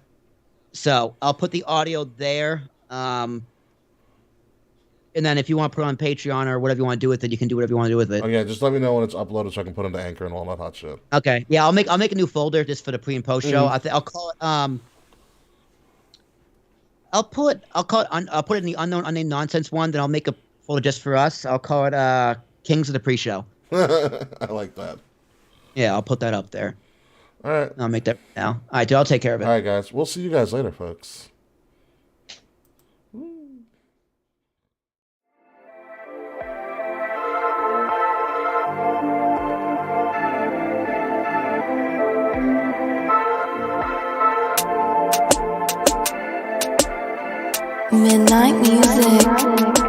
So I'll put the audio there. And then if you want to put it on Patreon or whatever you want to do with it, you can do whatever you want to do with it. Oh yeah, just let me know when it's uploaded so I can put it into Anchor and all that hot shit. Okay. Yeah, I'll make a new folder just for the pre and post show. I'll call it I'll put it in the unknown unnamed nonsense one. Then I'll make a folder just for us. I'll call it Kings of the Pre-Show. I like that. Yeah, I'll put that up there. All right. I'll make that now. All right, dude. I'll take care of it. All right, guys. We'll see you guys later, folks. Midnight music.